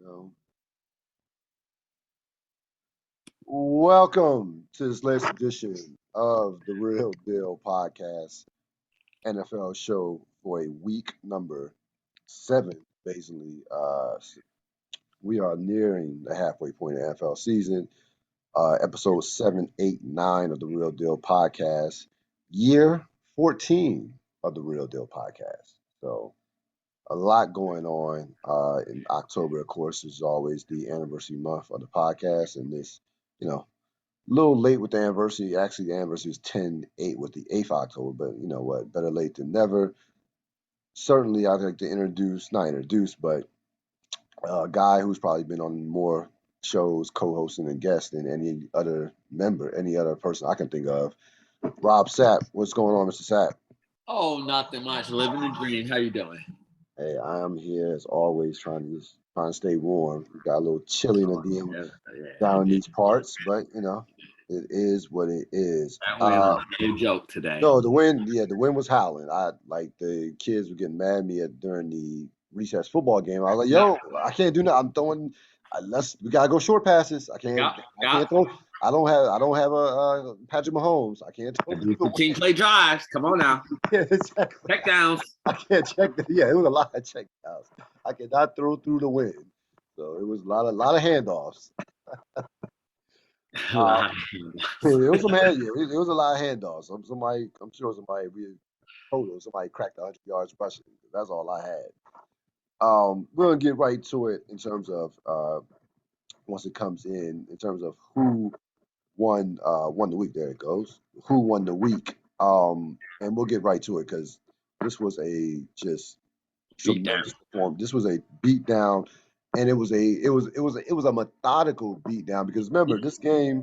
know. Welcome to this latest edition of the Real Deal podcast, NFL show for a week number 7. Basically, we are nearing the halfway point of the NFL season. Episode 7, 8, 9 of the Real Deal podcast, year 14 of the Real Deal podcast. So a lot going on in October. Of course, is always the anniversary month of the podcast, and this, you know, a little late with the anniversary. Actually, the anniversary is 10/8 with the 8th October, but you know what? Better late than never. Certainly, I'd like to not introduce, but a guy who's probably been on more shows, co-hosting and guest than any other member, any other person I can think of. Rob Sapp. What's going on, Mr. Sapp? Oh, nothing much. Living the dream. How you doing? Hey, I am here as always, trying to stay warm. We got a little chilly in the down in these parts, but you know, it is what it is. That went on a joke today. No, the wind was howling. I like the kids were getting mad at me during the recess football game. I was like, "Yo, I can't do nothing. I'm throwing. We gotta go short passes. I can't throw. I don't have a Patrick Mahomes. I can't throw. Do team play drives. Come on now. Yeah, exactly. Check downs. I can't check. Yeah, it was a lot of check downs. I cannot throw through the wind. So it was a lot of handoffs. It was some it was a lot of handoffs. I'm sure somebody somebody cracked 100 yards rushing. That's all I had. We're gonna get right to it in terms of once it comes in terms of who won the week. There it goes. Who won the week? And we'll get right to it because this was a just tremendous performance. This was a beatdown, and it was a methodical beatdown because remember this game.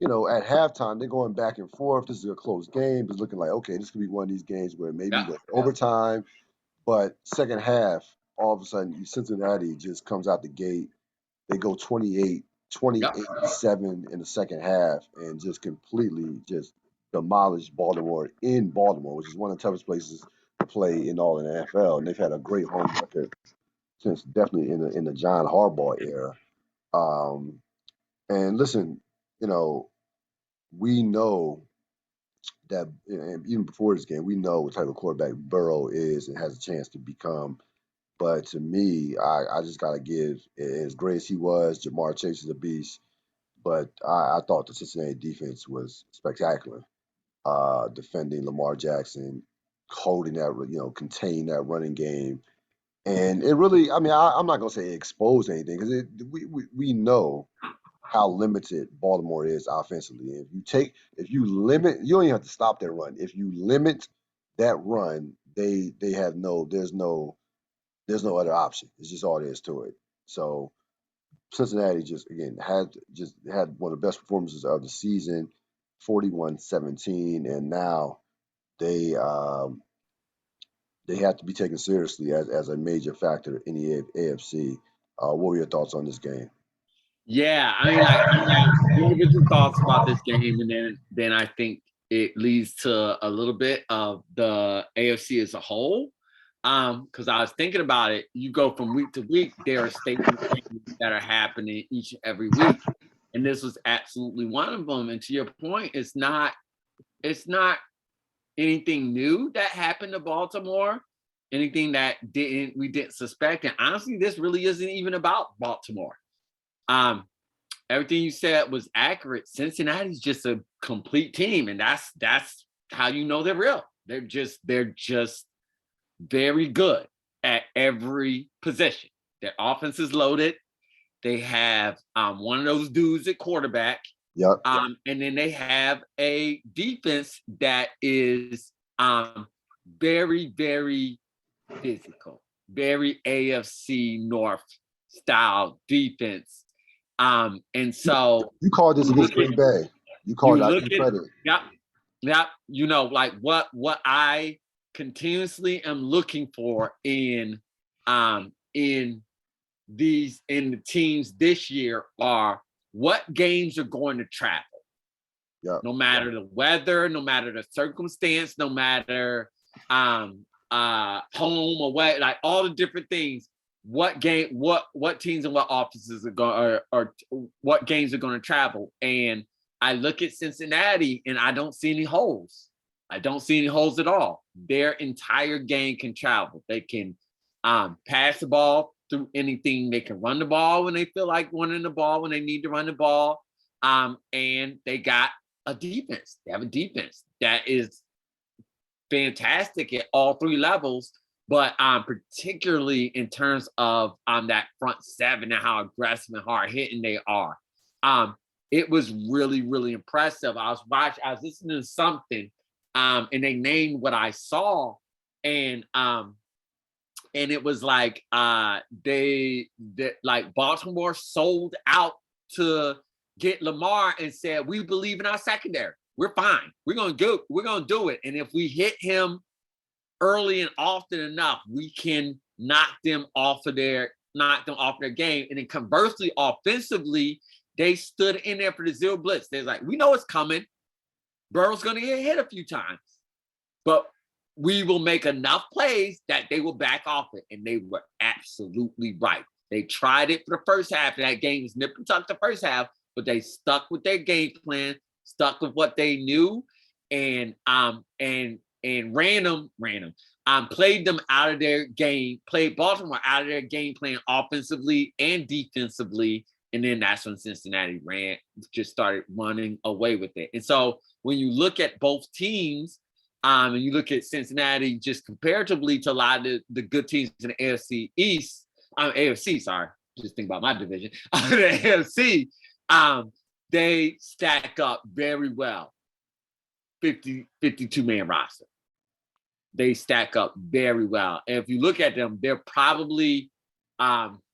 You know, at halftime, they're going back and forth. This is a close game. It's looking like, okay, this could be one of these games where maybe go overtime. But second half, all of a sudden, Cincinnati just comes out the gate. They go 28-7 in the second half and just completely just demolish Baltimore in Baltimore, which is one of the toughest places to play in all the NFL. And they've had a great home record since definitely in the John Harbaugh era. And listen, you know, we know that even before this game, we know what type of quarterback Burrow is and has a chance to become. But to me, I just got to give, as great as he was, Jamar Chase is a beast. But I thought the Cincinnati defense was spectacular, defending Lamar Jackson, holding that, containing that running game. And it really, I mean, I'm not going to say it exposed anything because we know how limited Baltimore is offensively. If you limit, you don't even have to stop their run. If you limit that run, they have there's no other option. It's just all there is to it. So Cincinnati just again had one of the best performances of the season, 41-17, and now they have to be taken seriously as a major factor in the AFC. What were your thoughts on this game? Yeah, I mean, like, I have individual thoughts about this game, and then I think it leads to a little bit of the AFC as a whole. Because I was thinking about it, you go from week to week, there are statement things that are happening each and every week, and this was absolutely one of them. And to your point, it's not anything new that happened to Baltimore, anything that we didn't suspect, and honestly, this really isn't even about Baltimore. Everything you said was accurate. Cincinnati's just a complete team, and that's how you know they're real. They're just very good at every position. Their offense is loaded. They have one of those dudes at quarterback. Yep. And then they have a defense that is very, very physical, very AFC North style defense. And so you called this against Green Bay. You called that credit. Yep. You know, like what I continuously am looking for in the teams this year are what games are going to travel. Yep. No matter the weather, no matter the circumstance, no matter home, away, like all the different things. what teams and what offices are going or what games are going to travel. And I look at Cincinnati and I don't see any holes. I don't see any holes at all. Their entire game can travel. They can pass the ball through anything. They can run the ball when they feel like running the ball, when they need to run the ball. And they got a defense. They have a defense that is fantastic at all three levels, but particularly in terms of that front seven and how aggressive and hard hitting they are. It was really, really impressive. I was listening to something, and they named what I saw, and it was like like Baltimore sold out to get Lamar and said, we believe in our secondary. We're fine. We're gonna do it. And if we hit him early and often enough, we can knock them off their game. And then conversely, offensively, they stood in there for the zero blitz. They're like, we know it's coming. Burrow's gonna get hit a few times, but we will make enough plays that they will back off it. And they were absolutely right. They tried it for the first half. That game was nip and tuck the first half, but they stuck with their game plan, stuck with what they knew, and ran them, played them out of their game, played Baltimore out of their game plan offensively and defensively. And then that's when Cincinnati just started running away with it. And so when you look at both teams, and you look at Cincinnati just comparatively to a lot of the good teams in the AFC East, AFC, sorry, just think about my division, the AFC, they stack up very well. 52-man roster. They stack up very well. And if you look at them, they're probably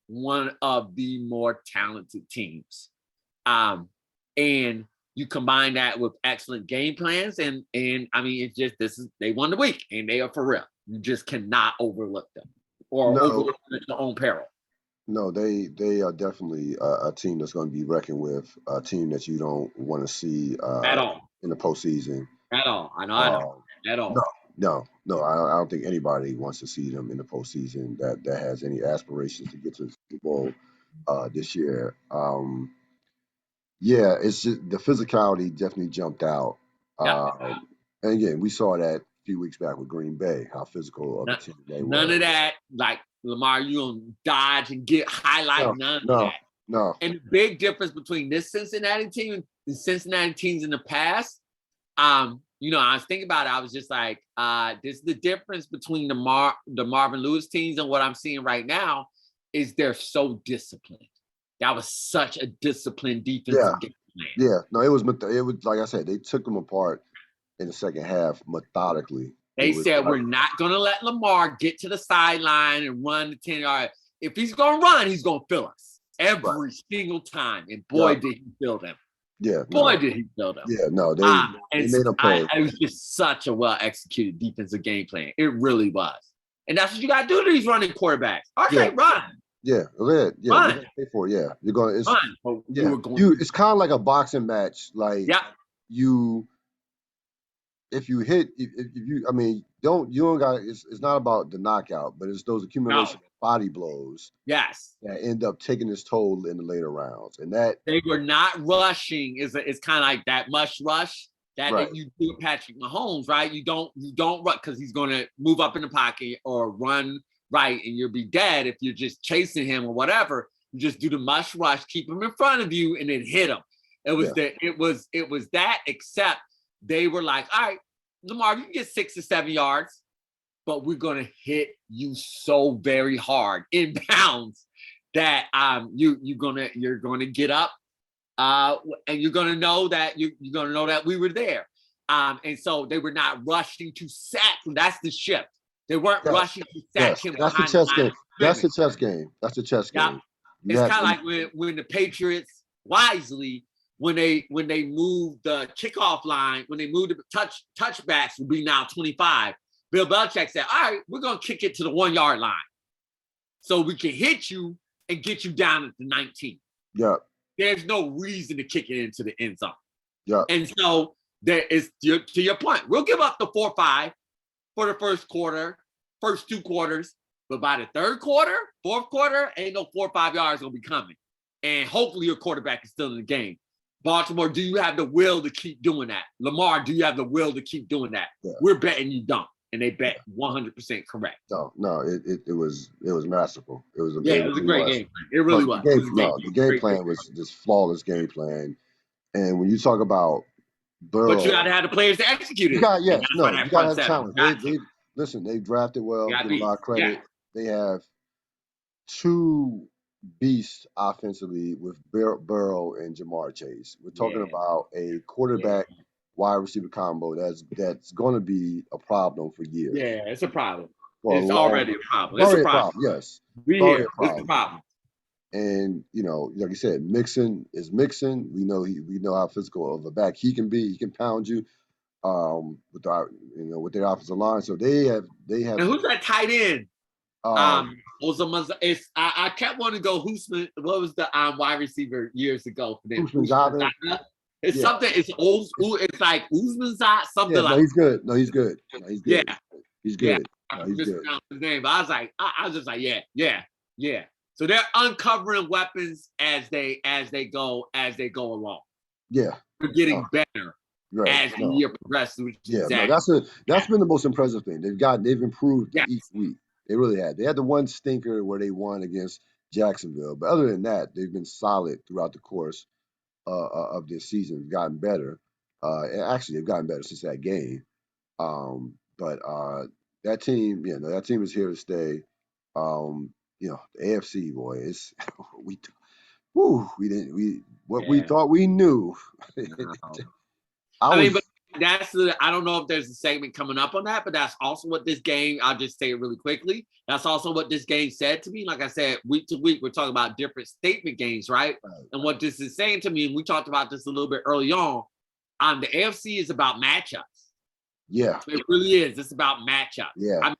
one of the more talented teams. And you combine that with excellent game plans, and I mean, it's just they won the week, and they are for real. You just cannot overlook them or overlook them at their own peril. No, they are definitely a team that's going to be reckoned with, a team that you don't want to see at all in the postseason. At all. I know. At all. No. I don't think anybody wants to see them in the postseason that has any aspirations to get to the Super Bowl this year. Yeah, it's just the physicality definitely jumped out. And again, we saw that a few weeks back with Green Bay, how physical of a team they were. None of that, like Lamar, you don't dodge and get highlight. None of that. No. And the big difference between this Cincinnati team and the Cincinnati teams in the past, I was thinking about it. I was just like, this is the difference between the Marvin Lewis teams and what I'm seeing right now is they're so disciplined. That was such a disciplined defensive game plan. Yeah, no, it was like I said, they took them apart in the second half methodically. They said, we're not going to let Lamar get to the sideline and run the 10-yard. If he's going to run, he's going to fill us every single time. And boy, did he fill them. Yeah. Boy, did he fill them. Yeah, no, they made them play. It was just such a well-executed defensive game plan. It really was. And that's what you got to do to these running quarterbacks. Okay, run. Yeah, go ahead. Yeah, run. You're gonna pay for it. Yeah, you're going. It's run. It's kind of like a boxing match. Like if you hit, if you, I mean, you don't got. It's not about the knockout, but it's those accumulation of body blows. Yes, that end up taking its toll in the later rounds, and that they were not rushing. It's kind of like that mush rush that you do with Patrick Mahomes, right? You don't rush because he's going to move up in the pocket or run. Right, and you'll be dead if you're just chasing him or whatever. You just do the mush rush, keep him in front of you, and then hit him. It was that, except they were like, all right, Lamar, you can get 6 or 7 yards, but we're gonna hit you so very hard in bounds that you're gonna get up and you're gonna know that we were there. And so they were not rushing to sack. That's the shift. They weren't rushing to sack him. That's the chess game. That's the chess game. That's the chess game. It's kind of like when the Patriots wisely, when they moved the kickoff line, when they moved the touchbacks would be now 25. Bill Belichick said, all right, we're going to kick it to the 1 yard line so we can hit you and get you down at the 19. Yeah. There's no reason to kick it into the end zone. Yeah. And so there is, to your point, we'll give up the 4-5 for the first 2 quarters, But by the third quarter, fourth quarter, ain't no 4 or 5 yards gonna be coming. And hopefully your quarterback is still in the game. Baltimore, do you have the will to keep doing that? Lamar, do you have the will to keep doing that? Yeah. We're betting you don't. And they bet 100% correct. No, it was masterful. It was Yeah, it was a great game plan. It really was. The game plan was just flawless game plan. And when you talk about Burrow, but you got to have the players to execute it. You got to have seven. talent. They drafted well. Give a lot of credit. Yeah. They have two beasts offensively with Burrow and Jamar Chase. We're talking about a quarterback wide receiver combo that's going to be a problem for years. Yeah, it's a problem. It's already a problem. It's a problem. Yes, it's a problem. And like you said, Mixon is Mixon. We know how physical of a back he can be. He can pound you. With their offensive line, so they have. And who's that tight end? I kept wanting to go Hoosman. What was the wide receiver years ago for them? It's something. It's old. It's like Usmanzada. Something like. He's good. He's good. He's good. Yeah, he's good. I mispronounced his name, but I was just like, yeah. So they're uncovering weapons as they go along. Yeah, they're getting better. Right. As the year progresses, that's been the most impressive thing. They've improved each week. They really had. They had the one stinker where they won against Jacksonville, but other than that, they've been solid throughout the course of this season. They've gotten better. And actually, they've gotten better since that game. But that team, that team is here to stay. The AFC boy is we thought we knew. But I don't know if there's a segment coming up on that, but that's also what this game, I'll just say it really quickly. That's also what this game said to me. Like I said, week to week, we're talking about different statement games, right? And what this is saying to me, and we talked about this a little bit early on, the AFC is about matchups. Yeah. It really is. It's about matchups. Yeah.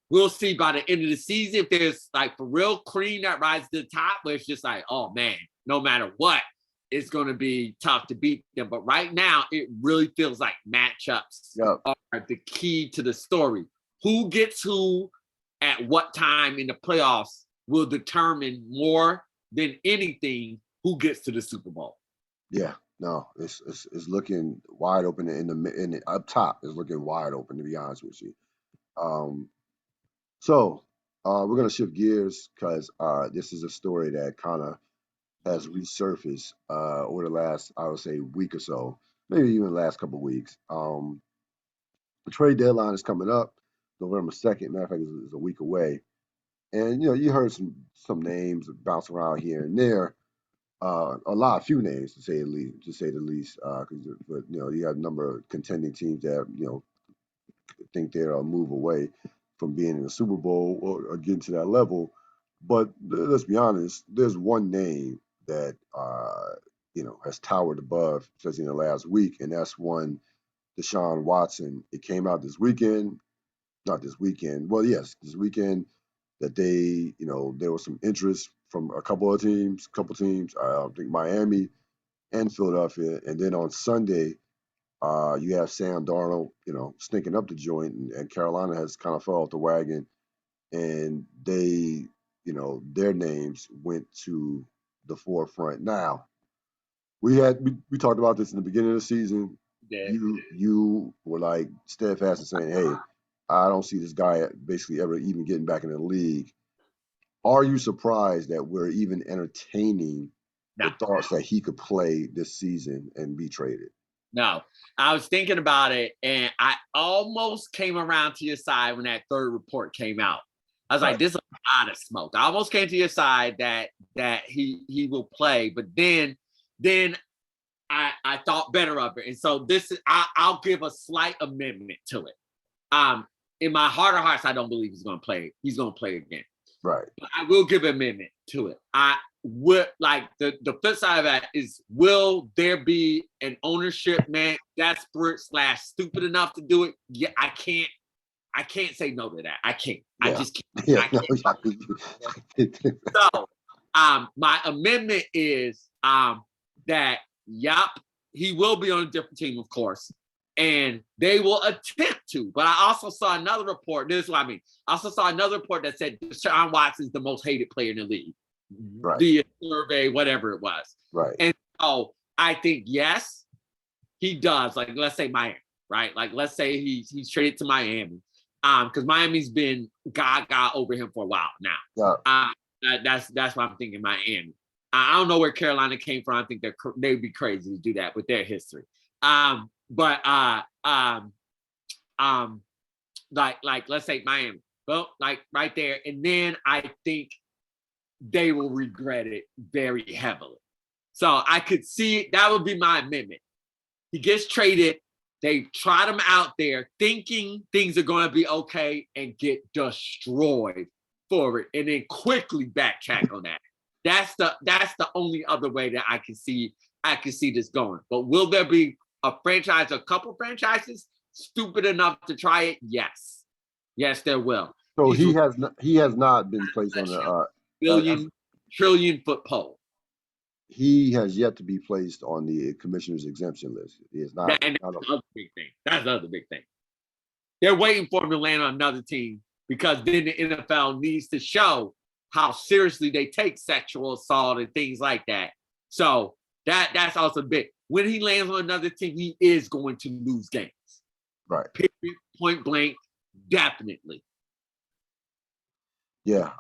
We'll see by the end of the season if there's like for real cream that rises to the top, where it's just like, oh man, no matter what, it's going to be tough to beat them. But right now, it really feels like matchups are the key to the story. Who gets who at what time in the playoffs will determine more than anything who gets to the Super Bowl. Yeah, no, it's looking wide open in the up top. Is looking wide open, to be honest with you. So we're gonna shift gears because this is a story that kind of has resurfaced over the last, I would say, week or so, maybe even the last couple of weeks. The trade deadline is coming up, November 2nd. Matter of fact, it's a week away. And you heard some names bounce around here and there. A few names to say the least. But you have a number of contending teams that think they're a move away from being in the Super Bowl or getting to that level. But let's be honest, there's one name that has towered above, especially in the last week, and that's one Deshaun Watson. It came out this weekend, not this weekend. Well, yes, this weekend that there was some interest from a couple teams. I think Miami and Philadelphia, and then on Sunday, you have Sam Darnold, stinking up the joint, and Carolina has kind of fell off the wagon, and they, their names went to the forefront. Now, we talked about this in the beginning of the season. Yeah. You were like steadfast in saying, "Hey, I don't see this guy basically ever even getting back in the league." Are you surprised that we're even entertaining the thoughts that he could play this season and be traded? No, I was thinking about it, and I almost came around to your side when that third report came out. I was like, "This is a lot of smoke." I almost came to your side that he will play, but then I thought better of it, and so I'll give a slight amendment to it. In my heart of hearts, I don't believe he's going to play. He's going to play again. Right. But I will give an amendment to it. I would like the flip side of that is, will there be an ownership man desperate / stupid enough to do it? Yeah, I can't say no to that. I can't. Yeah. I just can't. Yeah, I can't. So my amendment is that he will be on a different team, of course. and they will attempt to. But I also saw another report. This is what I mean. I also saw another report that said Deshaun Watson is the most hated player in the league. Right. The survey, whatever it was. Right. And so I think, yes, he does. Like, let's say Miami, right? Like, let's say he's traded to Miami. Because Miami's been gaga over him for a while now. Yeah. That's why I'm thinking Miami. I don't know where Carolina came from. I think they'd be crazy to do that with their history. But like let's say Miami. Well, like right there, and then I think they will regret it very heavily. So I could see that would be my amendment. He gets traded. They trot him out there thinking things are going to be okay and get destroyed for it, and then quickly backtrack on that. That's the only other way that I can see this going. But will there be a couple franchises stupid enough to try it? Yes. Yes, there will. So he has not been placed on the trillion foot pole. He has yet to be placed on the commissioner's exemption list. He is not. And that's the other big thing. That's the other big thing. They're waiting for him to land on another team because then the NFL needs to show how seriously they take sexual assault and things like that. So that's also big. When he lands on another team, he is going to lose games. Right. Period, point blank, definitely. Yeah,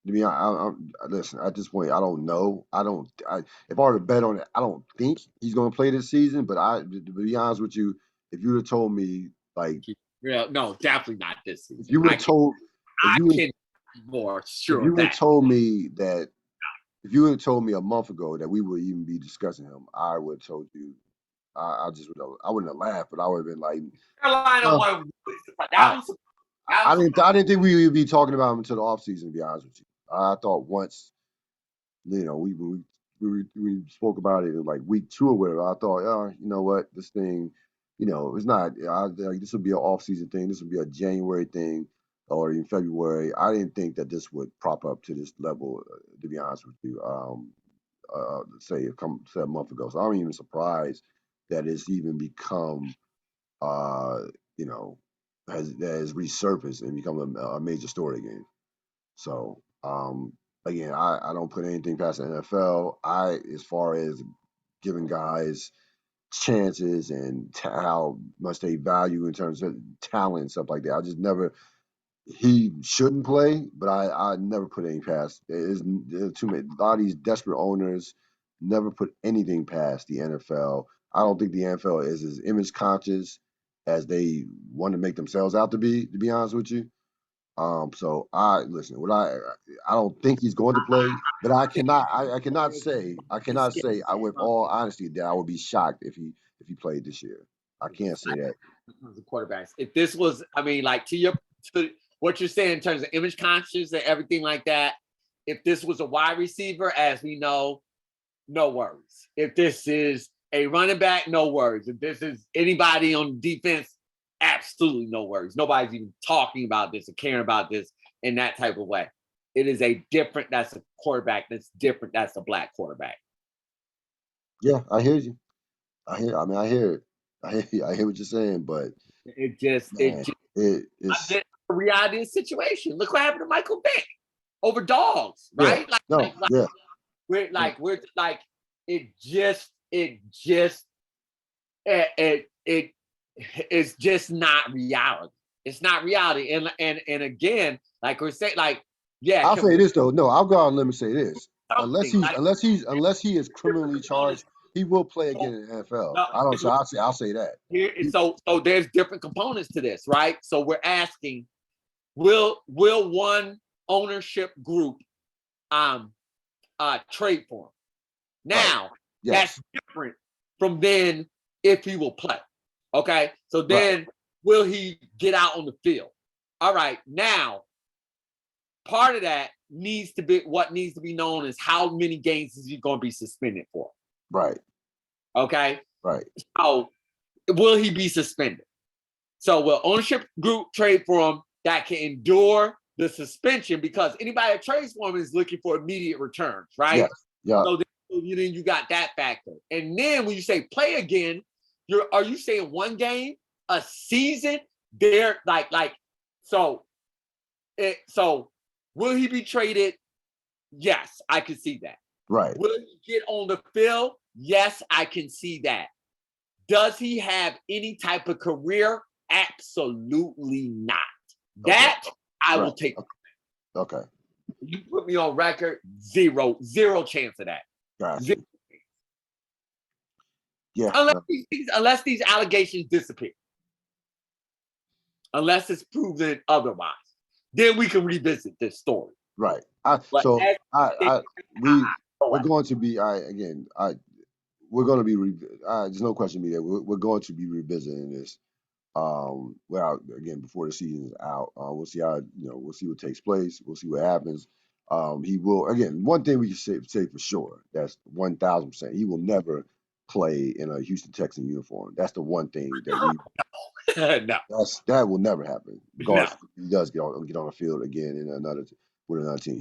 to be honest, listen. At this point, I don't know. If I were to bet on it, I don't think he's going to play this season. But to be honest with you, if you would have told me, like, no, definitely not this season. If you would have told, I can't be more sure. If you would have told me a month ago that we would even be discussing him, I would have told you. I wouldn't have laughed, but I would have been like, Carolina. I didn't think we would be talking about him until the offseason, to be honest with you. I thought once, we spoke about it in like week 2 or whatever. I thought, you know what, this thing, it's not. This would be an offseason thing. This would be a January thing, or in February. I didn't think that this would prop up to this level. To be honest with you, say a month ago. So I'm even surprised that it's even become, has resurfaced and become a major story again. So, again, I don't put anything past the NFL. As far as giving guys chances and how much they value in terms of talent and stuff like that, I just never. He shouldn't play, but I never put any past. There's too many. A lot of these desperate owners never put anything past the NFL. I don't think the NFL is as image conscious as they want to make themselves out to be honest with you. So I don't think he's going to play, but I cannot say with all honesty that I would be shocked if he played this year. I can't say that. The quarterbacks. If this was, like to what you're saying in terms of image conscious and everything like that, if this was a wide receiver, as we know, no worries. If this is a running back, no worries. If this is anybody on defense, absolutely no worries. Nobody's even talking about this or caring about this in that type of way. It is that's a quarterback that's different. That's a black quarterback. Yeah, I hear you. I hear it. I hear what you're saying, but it's a reality situation. Look what happened to Michael Vick over dogs, right? It's just not reality. It's not reality. And again, like we're saying, I'll say this though. No, I'll go out and let me say this. Unless he is criminally charged, he will play again in the NFL. I'll say that. So there's different components to this, right? So we're asking, will one ownership group trade for him? Now, right. Yes. That's different from then if he will play. Okay, so then will he get out on the field? All right, now part of that needs to be known is how many games is he going to be suspended for? Right. Okay. Right. So will he be suspended? So will ownership group trade for him that can endure the suspension, because anybody that trades for him is looking for immediate returns, right? Yes. Yeah. So then you got that factor, and then when you say play again, Are you saying one game, a season? They're so. So will he be traded? Yes, I can see that. Right. Will he get on the field? Yes, I can see that. Does he have any type of career? Absolutely not. Okay. That I Right. will take. Okay. You put me on record, zero chance of that. Gotcha. Zero. Yeah. Unless these allegations disappear. Unless it's proven otherwise. Then we can revisit this story. Right. But We're going to be we're going to be there's no question me that we're going to be revisiting this well again before the season is out. We'll see how we'll see what takes place. We'll see what happens. He will again. One thing we can say for sure, that's 1,000%. He will never play in a Houston Texan uniform. That's the one thing that we no. that will never happen. No. Regardless, if he does get on the field again in with another team.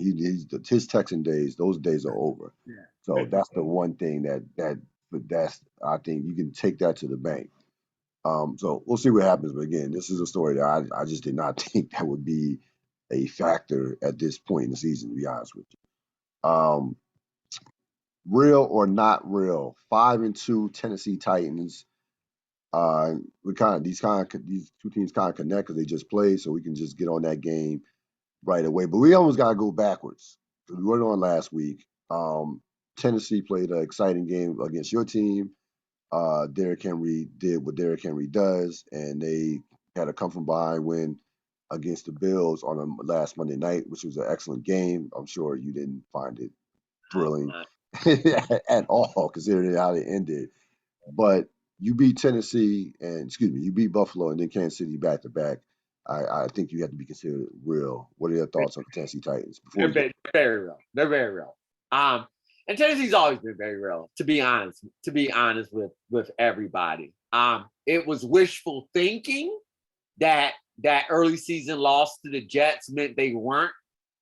His Texan days, those days are over. Yeah. So that's the one thing that's I think you can take that to the bank. So we'll see what happens. But again, this is a story that I just did not think that would be a factor at this point in the season, to be honest with you. Real or not real, 5-2 Tennessee Titans. These two teams kind of connect because they just played, so we can just get on that game right away. But we almost got to go backwards. We were on last week. Tennessee played an exciting game against your team. Derrick Henry did what Derrick Henry does, and they had a come from behind win against the Bills on the last Monday night, which was an excellent game. I'm sure you didn't find it thrilling at all, considering how they ended. But you beat Tennessee you beat Buffalo and then Kansas City back to back. I think you have to be considered real. What are your thoughts on the Tennessee Titans? They're very real. They're very real. And Tennessee's always been very real, to be honest with everybody. It was wishful thinking that early season loss to the Jets meant they weren't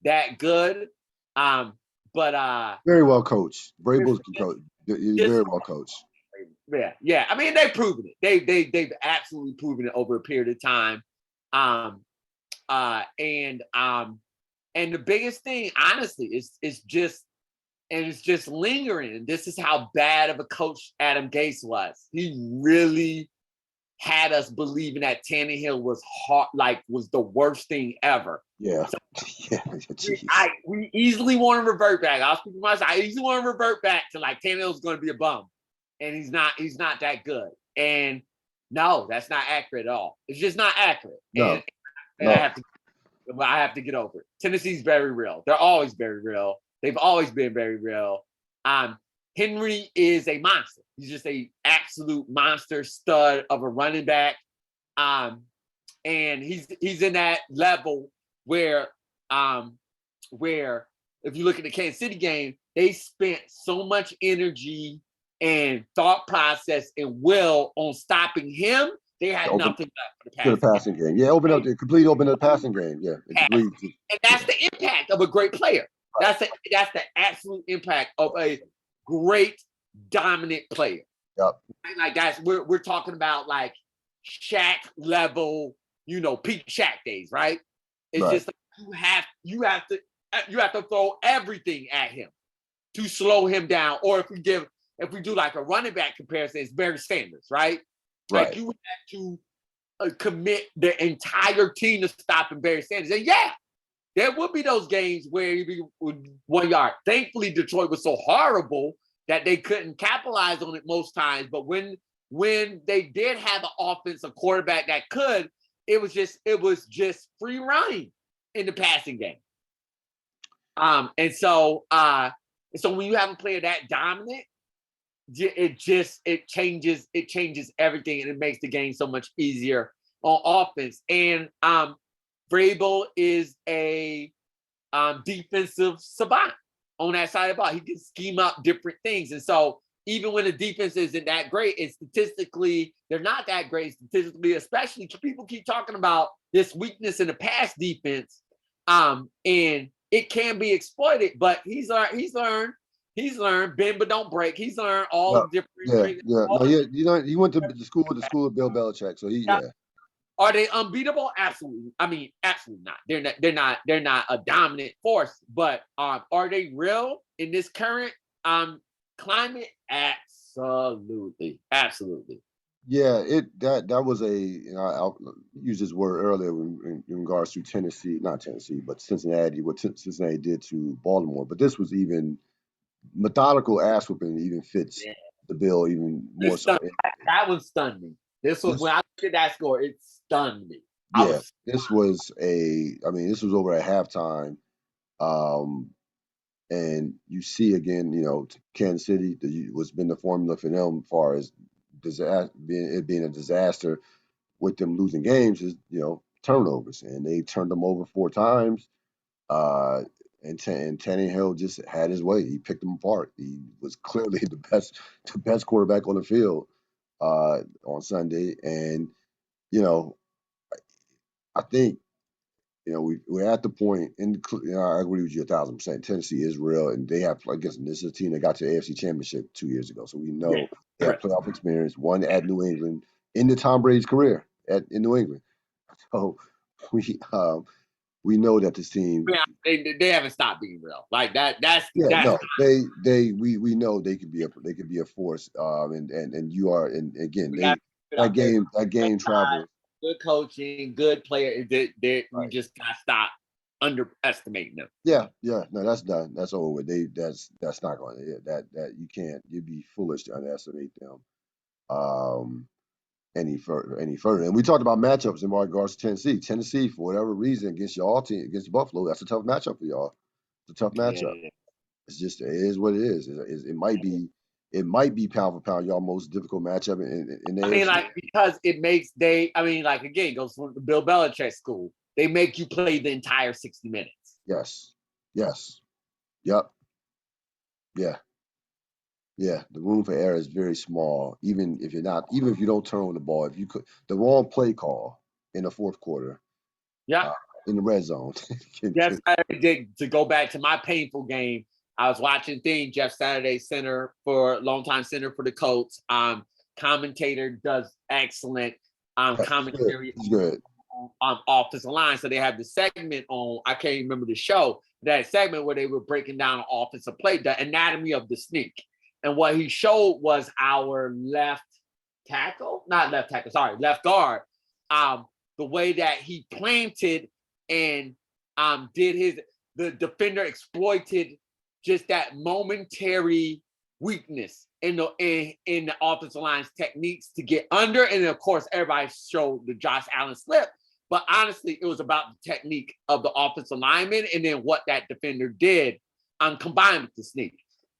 that good. But very well coached. Vrabel's coach. He's very well coached. Yeah. I mean, they've proven it. They've absolutely proven it over a period of time. And the biggest thing, honestly, is just lingering. And this is how bad of a coach Adam Gase was. He really had us believing that Tannehill was was the worst thing ever. Yeah. So we easily want to revert back. I was speaking myself. I easily want to revert back to Tannehill's going to be a bum, and he's not that good. And no, that's not accurate at all. It's just not accurate. No. And I have to get over it. Tennessee's very real. They're always very real. They've always been very real. Henry is a monster. He's just a absolute monster stud of a running back. And he's in that level where if you look at the Kansas City game, they spent so much energy and thought process and will on stopping him. They had nothing left for the passing game. Yeah, open up the passing game. Yeah, and that's the impact of a great player. Right. That's the absolute impact of a great dominant player. Yep. We're talking about Shaq level, peak Shaq days, right? It's just you have to throw everything at him to slow him down. Or if we do a running back comparison, it's Barry Sanders, right? Right. You have to commit the entire team to stopping Barry Sanders. And there would be those games where he'd be 1 yard. Thankfully, Detroit was so horrible that they couldn't capitalize on it most times. But when they did have an offensive quarterback that could, it was just free running in the passing game. And so when you have a player that dominant, it changes everything, and it makes the game so much easier on offense. And Vrabel is a defensive savant on that side of the ball. He can scheme up different things. And so even when the defense isn't that great, and statistically, they're not that great statistically, especially people keep talking about this weakness in the pass defense. And it can be exploited, but he's learned He's learned bend but don't break. He's learned all Yeah, the different yeah, tricks. yeah. No, he went to the school of Bill Belichick. So yeah. Are they unbeatable? Absolutely. I mean, absolutely not. They're not. They're not. They're not a dominant force. But are they real in this current climate? Absolutely, absolutely. Yeah, that was a, I used this word earlier in regards to Tennessee, not Tennessee, but Cincinnati, what Cincinnati did to Baltimore. But this was even methodical ass whooping even fits Yeah. the bill even more It so. stunned, that one stunned me. This was This, when I looked at that score. It stunned me. I yeah, was this was over at halftime. Um, and you see again, Kansas City, what's been the formula for them as far as being a disaster with them losing games is, turnovers, and they turned them over 4 times. Uh, and Tannehill just had his way. He picked them apart. He was clearly the best quarterback on the field on Sunday. And you know, I think we're at the point, and I agree with you 1,000%. Tennessee is real, and they have. I guess this is a team that got to the AFC Championship 2 years ago, so we yeah, know they have correct. playoff experience. One at New England in the Tom Brady's career in New England. So we we know that this team. Yeah, they haven't stopped being real. Like that. Yeah, That's no, we know they could be a force. And you are, and again, we got that game travel. good coaching, good player. We Right. just gotta stop underestimating them. Yeah, yeah, no, that's done. That's over with. That's not going to, yeah, that you can't. You'd be foolish to underestimate them um any further. And we talked about matchups in regards to Tennessee. Tennessee, for whatever reason, against y'all team, against Buffalo, that's a tough matchup for y'all. It's a tough matchup. Yeah. It's just, it is what it is. It might be pound for pound y'all most difficult matchup in the I mean, AFC. like because it makes they. I mean, like again, goes from the Bill Belichick school. They make you play the entire 60 minutes. Yes, yes, yep, yeah, yeah. The room for error is very small. Even if you don't turn on the ball, if you could, the wrong play call in the fourth quarter, Yep. uh, in the red zone, Jeff Saturday, to go back to my painful game. I was watching Jeff Saturday, center for longtime center for the Colts. Commentator does excellent yes, he's good. commentary He's good. on offensive line. So they have the segment on, I can't remember the show, that segment where they were breaking down offensive play, the anatomy of the sneak. And what he showed was our left left guard. The way that he planted and the defender exploited just that momentary weakness in the offensive line's techniques to get under. And of course, everybody showed the Josh Allen slip. But honestly, it was about the technique of the offensive lineman and then what that defender did combined with the sneak.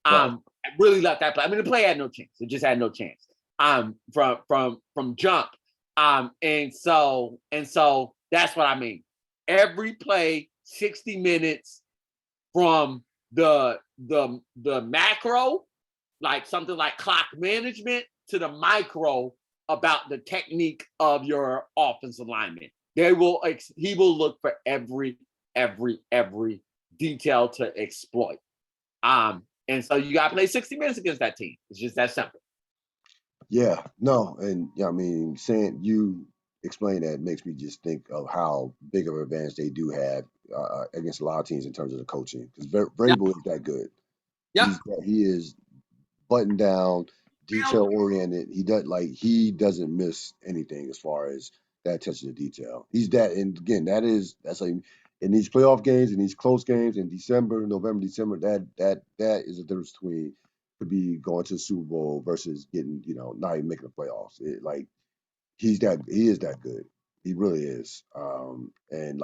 Right. Really left that play. I mean, the play had no chance. It just had no chance from jump. And so that's what I mean. Every play, 60 minutes from the macro, like something like clock management, to the micro about the technique of your offensive lineman. He will look for every detail to exploit. And so you got to play 60 minutes against that team. It's just that simple. Yeah, no, and yeah, I mean, saying you explain that makes me just think of how big of an advantage they do have against a lot of teams in terms of the coaching. Because Yep. Vrabel is that good. Yep. He is buttoned down, detail oriented. He doesn't miss anything as far as that attention to detail. He's that, and again, that's like in these playoff games, in these close games in December, November, December. That is the difference between could be going to the Super Bowl versus getting, not even making the playoffs. He is that good. He really is. And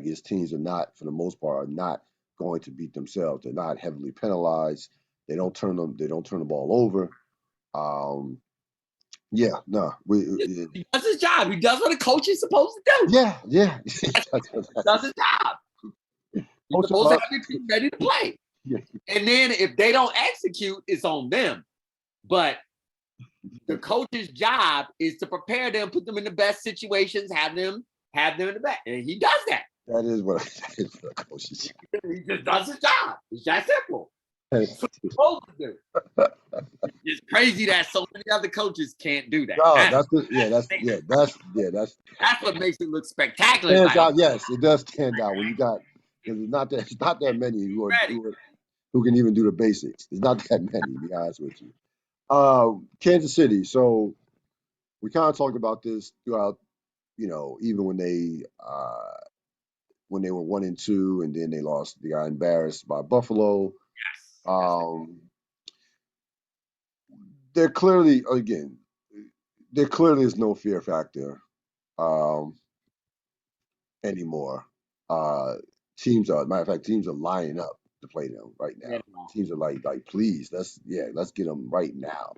his teams are not, for the most part, are not going to beat themselves. They're not heavily penalized. They don't turn the ball over. Um, yeah, no, He does his job. He does what a coach is supposed to do. yeah, yeah. He does his job. He's Coach supposed to up. have your team ready to play. Yeah, And then if they don't execute, it's on them. But the coach's job is to prepare them, put them in the best situations, have them in the back. And he does that. that is what a coach is. He just does his job. It's that simple. Supposed to do. It's crazy that so many other coaches can't do that. No, That's that's the yeah, that's that's yeah, that's that's what makes it look spectacular. It's stands like, oh, out. Yes, it does stand out when you got because it's not that many ready. who can even do the basics. It's not that many, to be honest with you. Kansas City. So we kind of talked about this throughout, even when they were 1-2, and then they lost, they got embarrassed by Buffalo. Yes, yes, Um, they're clearly again, there clearly is no fear factor um, anymore. Uh, matter of fact, teams are lining up to play them right they, now. Teams are like, please, let's get them right now.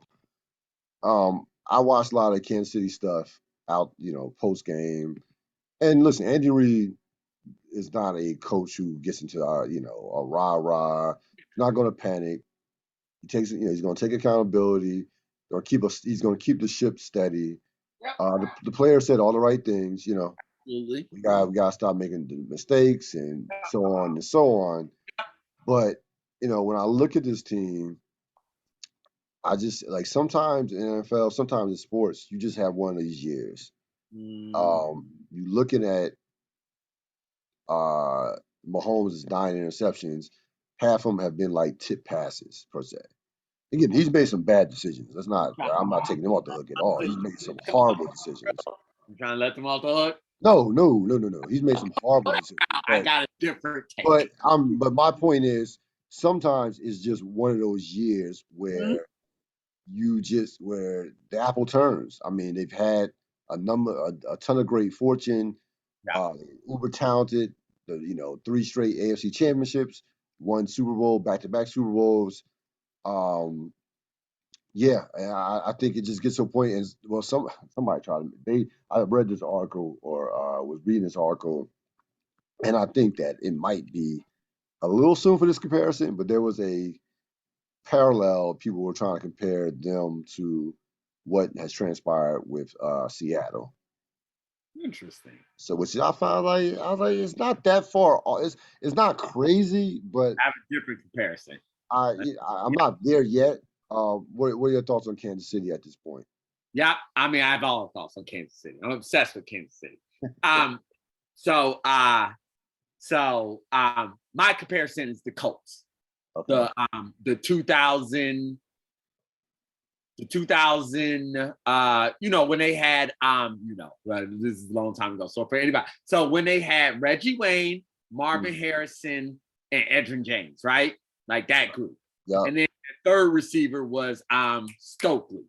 I watched a lot of Kansas City stuff out, post game. And listen, Andy Reid is not a coach who gets into a rah rah. He's not going to panic. He's going to take accountability. He's going to keep the ship steady. yep, The player said all the right things. absolutely. We got to stop making the mistakes and so on and so on. But when I look at this team, I just like sometimes in NFL, sometimes in sports, you just have one of these years. Mm, You looking at uh Mahomes' 9 interceptions, half of them have been like tip passes per se. Again, he's made some bad decisions. I'm not taking him off the hook at all. He's made some horrible decisions. I'm trying to let them off the hook. No, no, no, no, no. He's made some horrible decisions. I got a different But take. but my point is sometimes it's just one of those years Mhm. where the apple turns. I mean, they've had a ton of great fortune, Yeah, uh, uber talented, 3 straight AFC championships, one Super Bowl, back-to-back Super Bowls. Um, yeah, and I think it just gets to a point, and well, somebody tried to I read this article or was reading this article, and I think that it might be a little soon for this comparison, but there was a parallel. People were trying to compare them to what has transpired with Seattle. interesting. So, which I was like, it's not that far. It's not crazy, but I have a different comparison. I'm not there yet. What are your thoughts on Kansas City at this point? Yeah, I mean, I have all thoughts on Kansas City. I'm obsessed with Kansas City. Yeah. Um, so my comparison is the Colts. Okay. The 2000 when they had this is a long time ago. So for anybody, so when they had Reggie Wayne, Marvin Mm. Harrison, and Edrin James, right? Like that group. Yep. And then the third receiver was Stokely.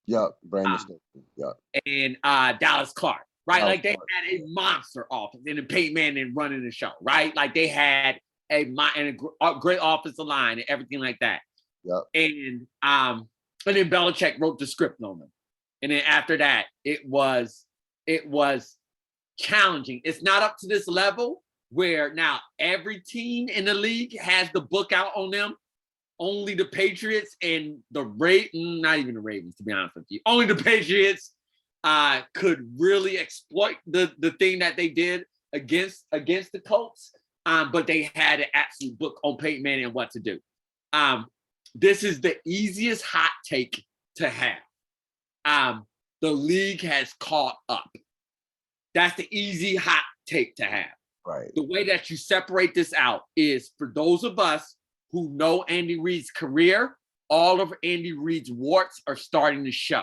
Yep. Brandon Um, Stokely. Yep. and Dallas Clark, right? Dallas Like they Clark. had a monster offense, and then Peyton Manning running the show, right? Like they had a great offensive line and everything like that. Yep. And then Belichick wrote the script on them. And then after that, it was challenging. It's not up to this level where now every team in the league has the book out on them. Only the Patriots and not even the Ravens, to be honest with you. Only the Patriots could really exploit the thing that they did against the Colts. But they had an absolute book on Peyton Manning and what to do. This is the easiest hot take to have. The league has caught up. That's the easy hot take to have. Right. The way that you separate this out is for those of us who know Andy Reid's career, all of Andy Reid's warts are starting to show.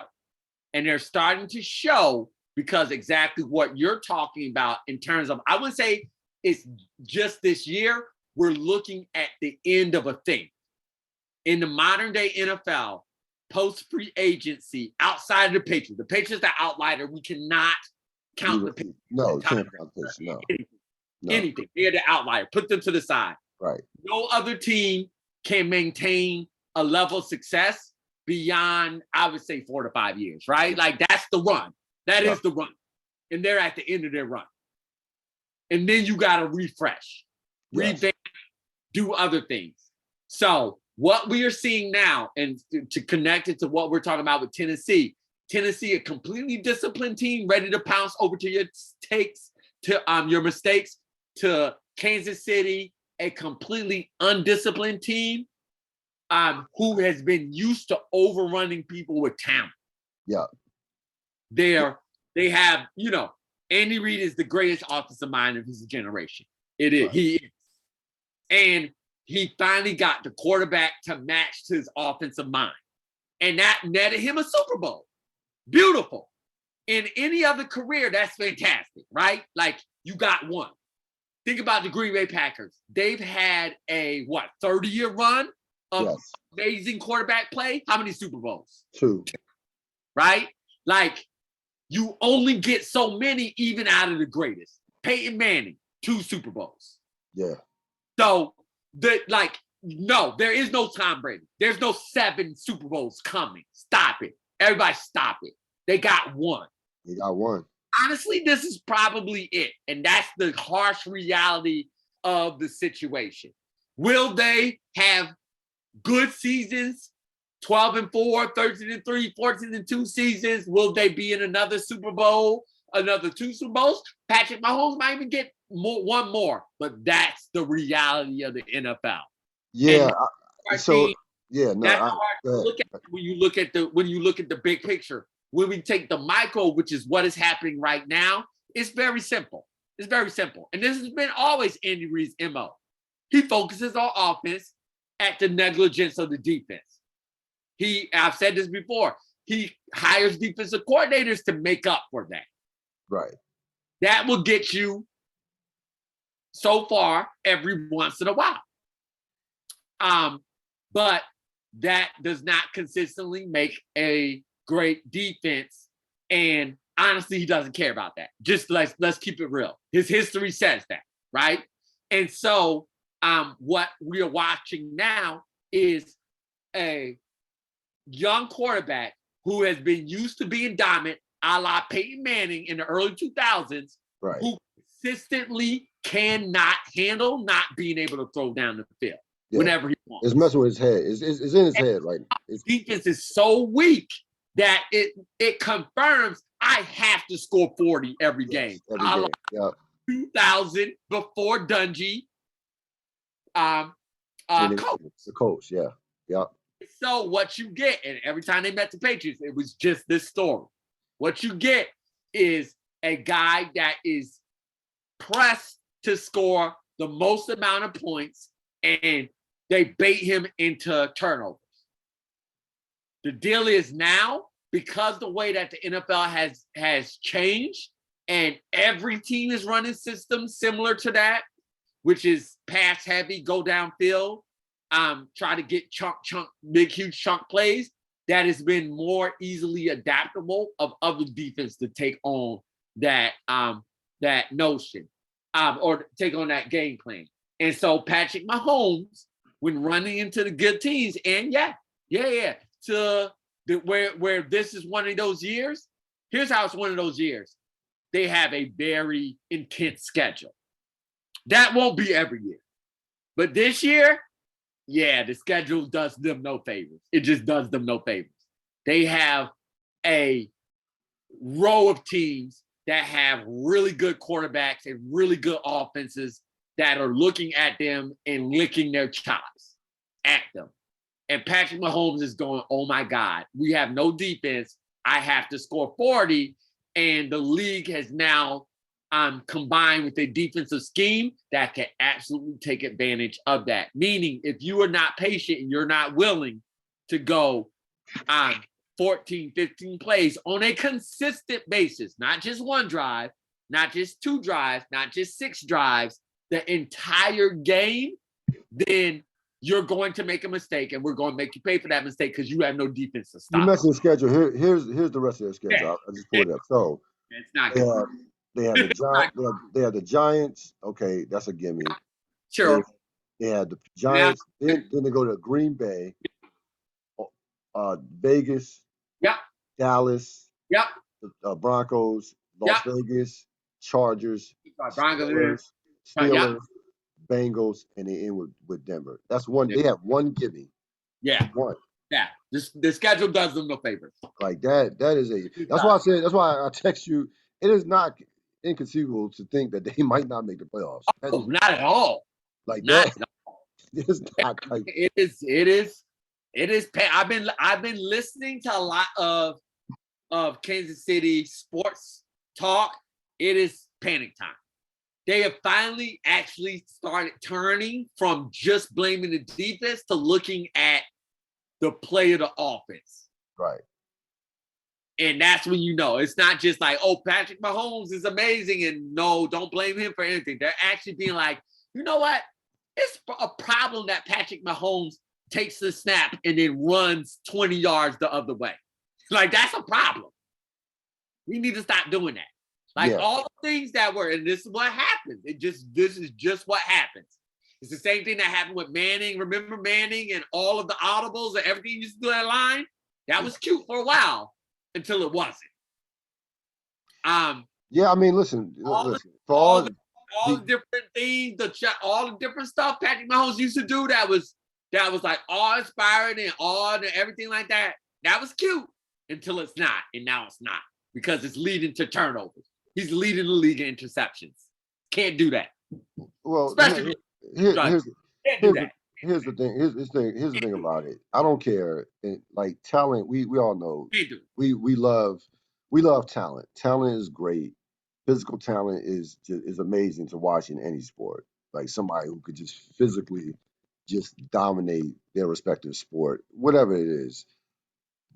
And they're starting to show because exactly what you're talking about in terms of, I wouldn't say it's just this year, we're looking at the end of a thing. In the modern day NFL, post free agency, outside of the Patriots are outlier. We cannot count the Patriots. No, can't count this. No. Anything. They're the outlier. Put them to the side. Right. No other team can maintain a level of success beyond, I would say, 4 to 5 years, right? Like that's the run. That is the run. And they're at the end of their run. And then you got to refresh, revamp, do other things. So what we are seeing now, and to connect it to what we're talking about with Tennessee, a completely disciplined team ready to pounce over to your your mistakes, to Kansas City, a completely undisciplined team who has been used to overrunning people with talent. Yeah. They have, Andy Reid is the greatest offensive mind of his generation. It is. Right. He is. And he finally got the quarterback to match his offensive mind. And that netted him a Super Bowl. Beautiful. In any other career, that's fantastic, right? Like, you got one. Think about the Green Bay Packers. They've had a 30-year run of amazing quarterback play. How many Super Bowls? 2. Right? Like, you only get so many even out of the greatest. Peyton Manning, 2 Super Bowls. Yeah. So, no, there is no Tom Brady. There's no 7 Super Bowls coming. Stop it. Everybody stop it. They got 1. They got 1. Honestly, this is probably it. And that's the harsh reality of the situation. Will they have good seasons? 12-4, 13-3, 14-2 seasons. Will they be in another Super Bowl? Another 2 Super Bowls? Patrick Mahomes might even get one more. But that's the reality of the NFL. Yeah. That's hard to look at when you look at the big picture. When we take the micro, which is what is happening right now, it's very simple. It's very simple. And this has been always Andy Reid's MO. He focuses on offense at the negligence of the defense. I've said this before, he hires defensive coordinators to make up for that. Right. That will get you so far every once in a while. But that does not consistently make a great defense. And honestly, he doesn't care about that. Just let's keep it real. His history says that, right? And so what we are watching now is a young quarterback who has been used to being dominant, a la Peyton Manning in the early 2000s, right, who consistently cannot handle not being able to throw down the field whenever he wants. It's messing with his head. It's in his head right now. His defense is so weak that it confirms I have to score 40 every game. Every game. Yeah. 2000 before Dungy. Coach. The coach, yeah. Yep. So what you get, and every time they met the Patriots, it was just this story. What you get is a guy that is pressed to score the most amount of points, and they bait him into turnovers. The deal is now, because the way that the NFL has changed, and every team is running systems similar to that, which is pass heavy, go downfield, try to get big, huge chunk plays, that has been more easily adaptable of other defense to take on that notion, or take on that game plan. And so Patrick Mahomes, when running into the good teams, and where this is one of those years, here's how it's one of those years. They have a very intense schedule. That won't be every year. But this year, the schedule does them no favors. It just does them no favors. They have a row of teams that have really good quarterbacks and really good offenses that are looking at them and licking their chops at them. And Patrick Mahomes is going, oh my God, we have no defense. I have to score 40. And the league has now combined with a defensive scheme that can absolutely take advantage of that. Meaning, if you are not patient and you're not willing to go 14, 15 plays on a consistent basis, not just one drive, not just 2 drives, not just 6 drives, the entire game, then you're going to make a mistake, and we're going to make you pay for that mistake because you have no defense to stop. You mentioned the schedule. Here's the rest of their schedule. I just pulled it up. So it's not good. They have the Giants. They have the Giants. Okay, that's a gimme. Sure. They have the Giants. Then they go to Green Bay, Vegas. Yep. Dallas. Yep. The Broncos, Las Vegas, Chargers, Steelers, Bengals, and they end with Denver. That's one. They have one gimme. Yeah. One. Yeah. The schedule does them no favors. Like that. That is that's why I said. That's why I text you. It is not inconceivable to think that they might not make the playoffs. Oh, not at all. Like not that. At all. It's not like it is. It is. I've been listening to a lot of Kansas City sports talk. It is panic time. They have finally actually started turning from just blaming the defense to looking at the play of the offense. Right. And that's when you know it's not just like, oh, Patrick Mahomes is amazing, and no, don't blame him for anything. They're actually being like, you know what? It's a problem that Patrick Mahomes takes the snap and then runs 20 yards the other way. Like, that's a problem. We need to stop doing that. Like, Yeah. all the things that were, and this is what happens. This is just what happens. It's the same thing that happened with Manning. Remember Manning and all of the audibles and everything you used to do that line? That was cute for a while until it wasn't. Yeah, I mean, listen, for all the different things, all the different stuff Patrick Mahomes used to do that was like awe inspiring and and everything like that. That was cute until it's not, and now it's not because it's leading to turnovers. He's leading the league in interceptions. Can't do that. Well, Especially here's can't do that. here's the thing. Here's the thing about it. I don't care. Like talent, we all know. Can't do it. We love talent. Talent is great. Physical talent is amazing to watch in any sport. Like somebody who could just physically just dominate their respective sport, whatever it is.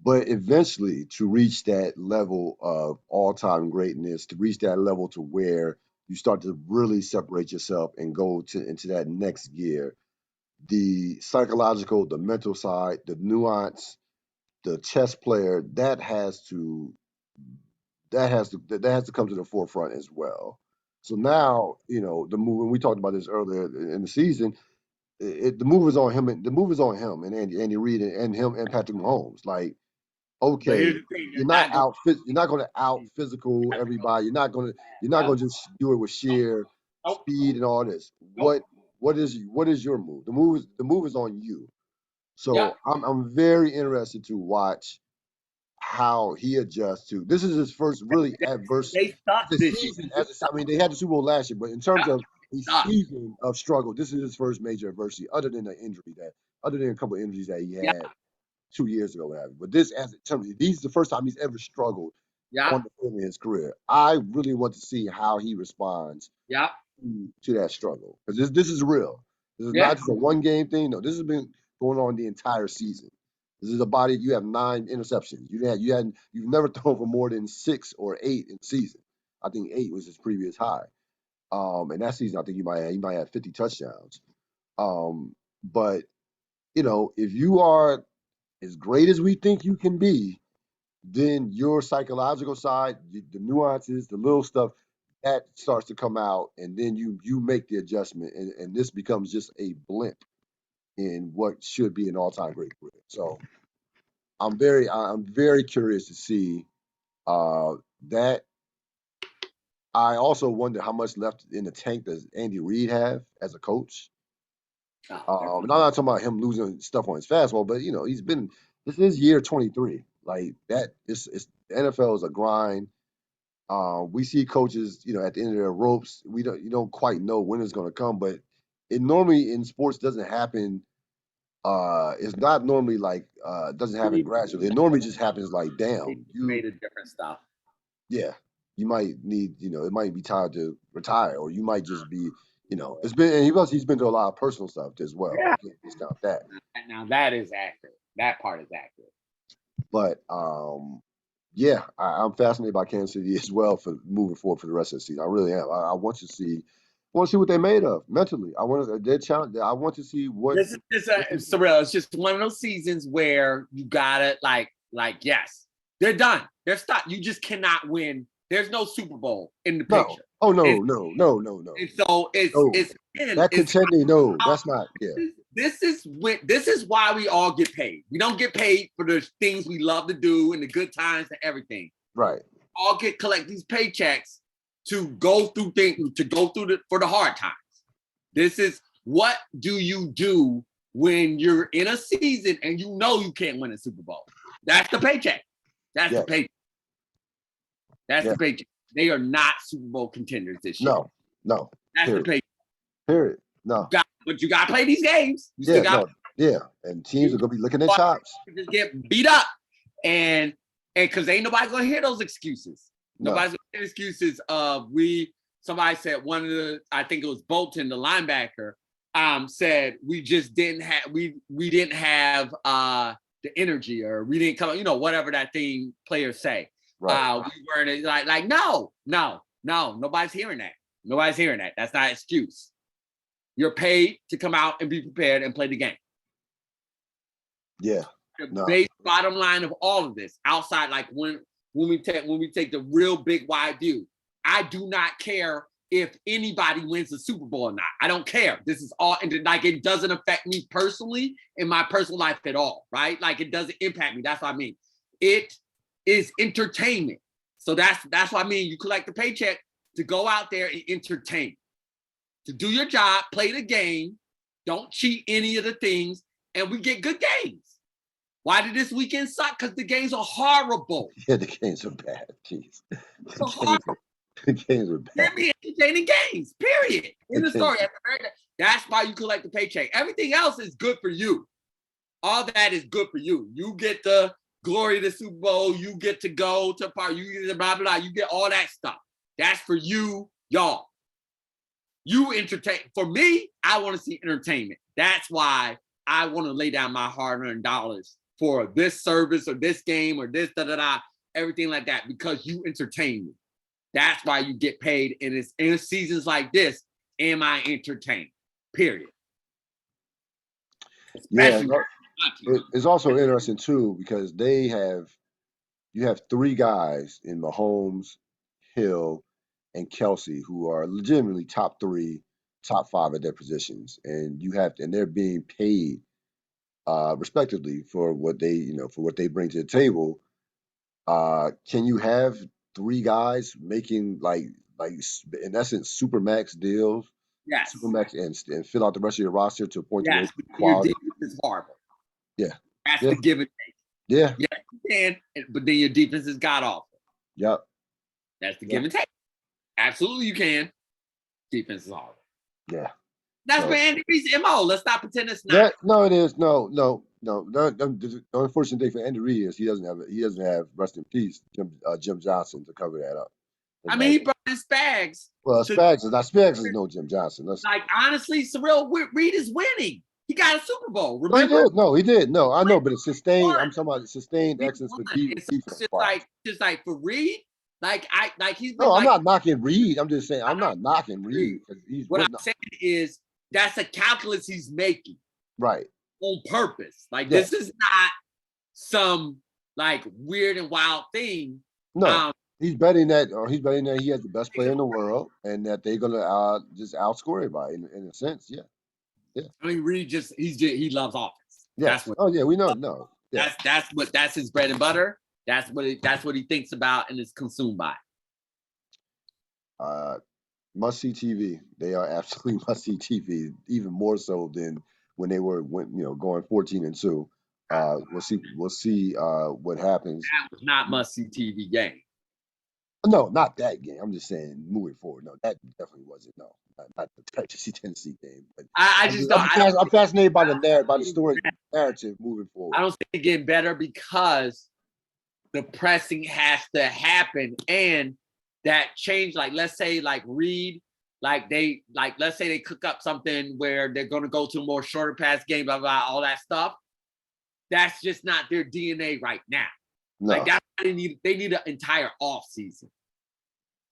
But eventually, to reach that level of all-time greatness, to reach that level to where you start to really separate yourself and go into that next gear, the psychological, the mental side, the nuance, the chess player, that has to come to the forefront as well. So now, the move. When we talked about this earlier in the season, the move is on him. The move is on him and Andy Reid and him and Patrick Mahomes. Like, But okay, here's the thing: you're not going to out physical everybody. You're not going to just do it with sheer Nope. speed and all this. Nope. What is your move? The move is on you. So Yeah. I'm very interested to watch how he adjusts to. This is his first really adverse They suck the this year. season. I mean, they had the Super Bowl last year, but in terms of a Suck. season of struggle, this is his first major adversity, other than a couple of injuries that he Yeah. had 2 years ago, whatever. But this, as it terms, he's the first time he's ever struggled Yeah. on the field in his career. I really want to see how he responds Yeah. to that struggle, because this is real. This is not just a one game thing. No, this has been going on the entire season. This is a body. You have 9 interceptions. You've never thrown for more than 6 or 8 in the season. I think 8 was his previous high. And that season, I think he might have 50 touchdowns. But if you are as great as we think you can be, then your psychological side, the nuances, the little stuff, that starts to come out, and then you make the adjustment, and this becomes just a blimp in what should be an all-time great career. So I'm very curious to see that. I also wonder how much left in the tank does Andy Reid have as a coach. And I'm not talking about him losing stuff on his fastball, but this is year 23. Like that, the NFL is a grind. We see coaches, at the end of their ropes. You don't quite know when it's going to come, but it normally in sports doesn't happen. It's not normally like doesn't happen gradually. It normally just happens like, damn, made a different stuff. Yeah, you might need, it might be time to retire, or you might just be, it's been, and he's been through a lot of personal stuff as well. Yeah. You can't discount that. Now that is accurate. That part is accurate. But yeah, I'm fascinated by Kansas City as well for moving forward for the rest of the season. I really am. I want to see what they're made of mentally. I want their challenge. I want to see what. This is surreal. It's just one of those seasons where you gotta like yes, they're done. They're stopped. You just cannot win. There's no Super Bowl in the No. picture. Oh no. And so it's that contending. No, that's not. Yeah. This is why we all get paid. We don't get paid for the things we love to do and the good times and everything. Right. All collect these paychecks to go through for the hard times. This is what do you do when you're in a season and you know you can't win a Super Bowl? That's the paycheck. That's the paycheck. That's the paycheck. They are not Super Bowl contenders this year. No. That's the paycheck. Period. No. But you got to play these games. You still got Yeah, and teams You are gonna be licking their chops. just get beat up, and because ain't nobody gonna hear those excuses. No, Nobody's gonna hear excuses of we. Somebody said one of the, I think it was Bolton, the linebacker, said we just didn't have we didn't have the energy, or we didn't come, whatever that thing players say. right. We weren't like no, nobody's hearing that. Nobody's hearing that. That's not an excuse. You're paid to come out and be prepared and play the game. Yeah. The No. base bottom line of all of this, outside, like when we take the real big wide view, I do not care if anybody wins the Super Bowl or not. I don't care. This is all, and like it doesn't affect me personally in my personal life at all, right? Like it doesn't impact me. That's what I mean. It is entertainment. So that's what I mean. You collect the paycheck to go out there and entertain, to do your job, play the game, don't cheat any of the things, and we get good games. Why did this weekend suck? Because the games are horrible. Yeah, the games are bad. Jeez. So horrible. The games are bad. Be entertaining games. Period. In The the games, story. That's why you collect the paycheck. Everything else is good for you. All that is good for you. You get the glory of the Super Bowl. You get to go to part. You get blah blah blah. You get all that stuff. That's for you, y'all. You entertain. For me, I want to see entertainment. That's why I want to lay down my hard-earned dollars for this service or this game or this everything like that, because you entertain me. That's why you get paid. And it's in seasons like this, am I entertained? Period. yeah, Especially it's also interesting too because you have three guys in Mahomes, Hill, and Kelsey who are legitimately top three, top five at their positions, and they're being paid respectively for what they bring to the table. Can you have three guys making like in essence super max deals, super yes, max, and fill out the rest of your roster to a point to where yes. it's Your quality? defense is horrible. Yeah, That's yeah, the give and take. yeah, Yeah, you can, but then your defense is god awful. yep, That's the yeah, give and take. Absolutely, you can. Defense is horrible. yeah. That's So where Andy Reid's MO. Let's not pretend it's not. that no, it is no. The unfortunate thing for Andy Reid is he doesn't have rest in peace Jim Johnson to cover that up. I It's mean, like, he brought his Spags well, to, Spags is no Jim Johnson. like, honestly, Cyril Reid is winning. He got a Super Bowl. No, he Remember? did. No, he did. No, I know, but it's sustained. Won. I'm talking about sustained He excellence won. for And so it's defense wise. just like for Reid, like he's been No, I'm like not knocking Reed. I'm just saying I'm not knocking Reed because he's what I'm what. saying is that's a calculus he's making Right. on purpose. Like this Yes. is not some like weird and wild thing. No. Um, He's betting that he has the best player in the world and that they're gonna just outscore everybody in a sense. Yeah. Yeah. I mean, Reid he loves offense. That's Yes. what Oh yeah. We know. No. Yeah. that's his bread and butter. That's what he thinks about and is consumed by. Uh, must see TV. They are absolutely must see TV. Even more so than when they were going 14-2. We'll see what happens. That was not must see TV game. No, not that game. I'm just saying moving forward. No, that definitely wasn't. No, not the Tennessee game. But I I'm, just just, don't. I'm fascinated by I the don't story narrative moving forward. I don't see it getting better because the pressing has to happen and that change. Like let's say like Reid, let's say they cook up something where they're going to go to a more shorter pass game, blah blah, all that stuff. That's just not their DNA right now. Like No. that's why they need an entire off season.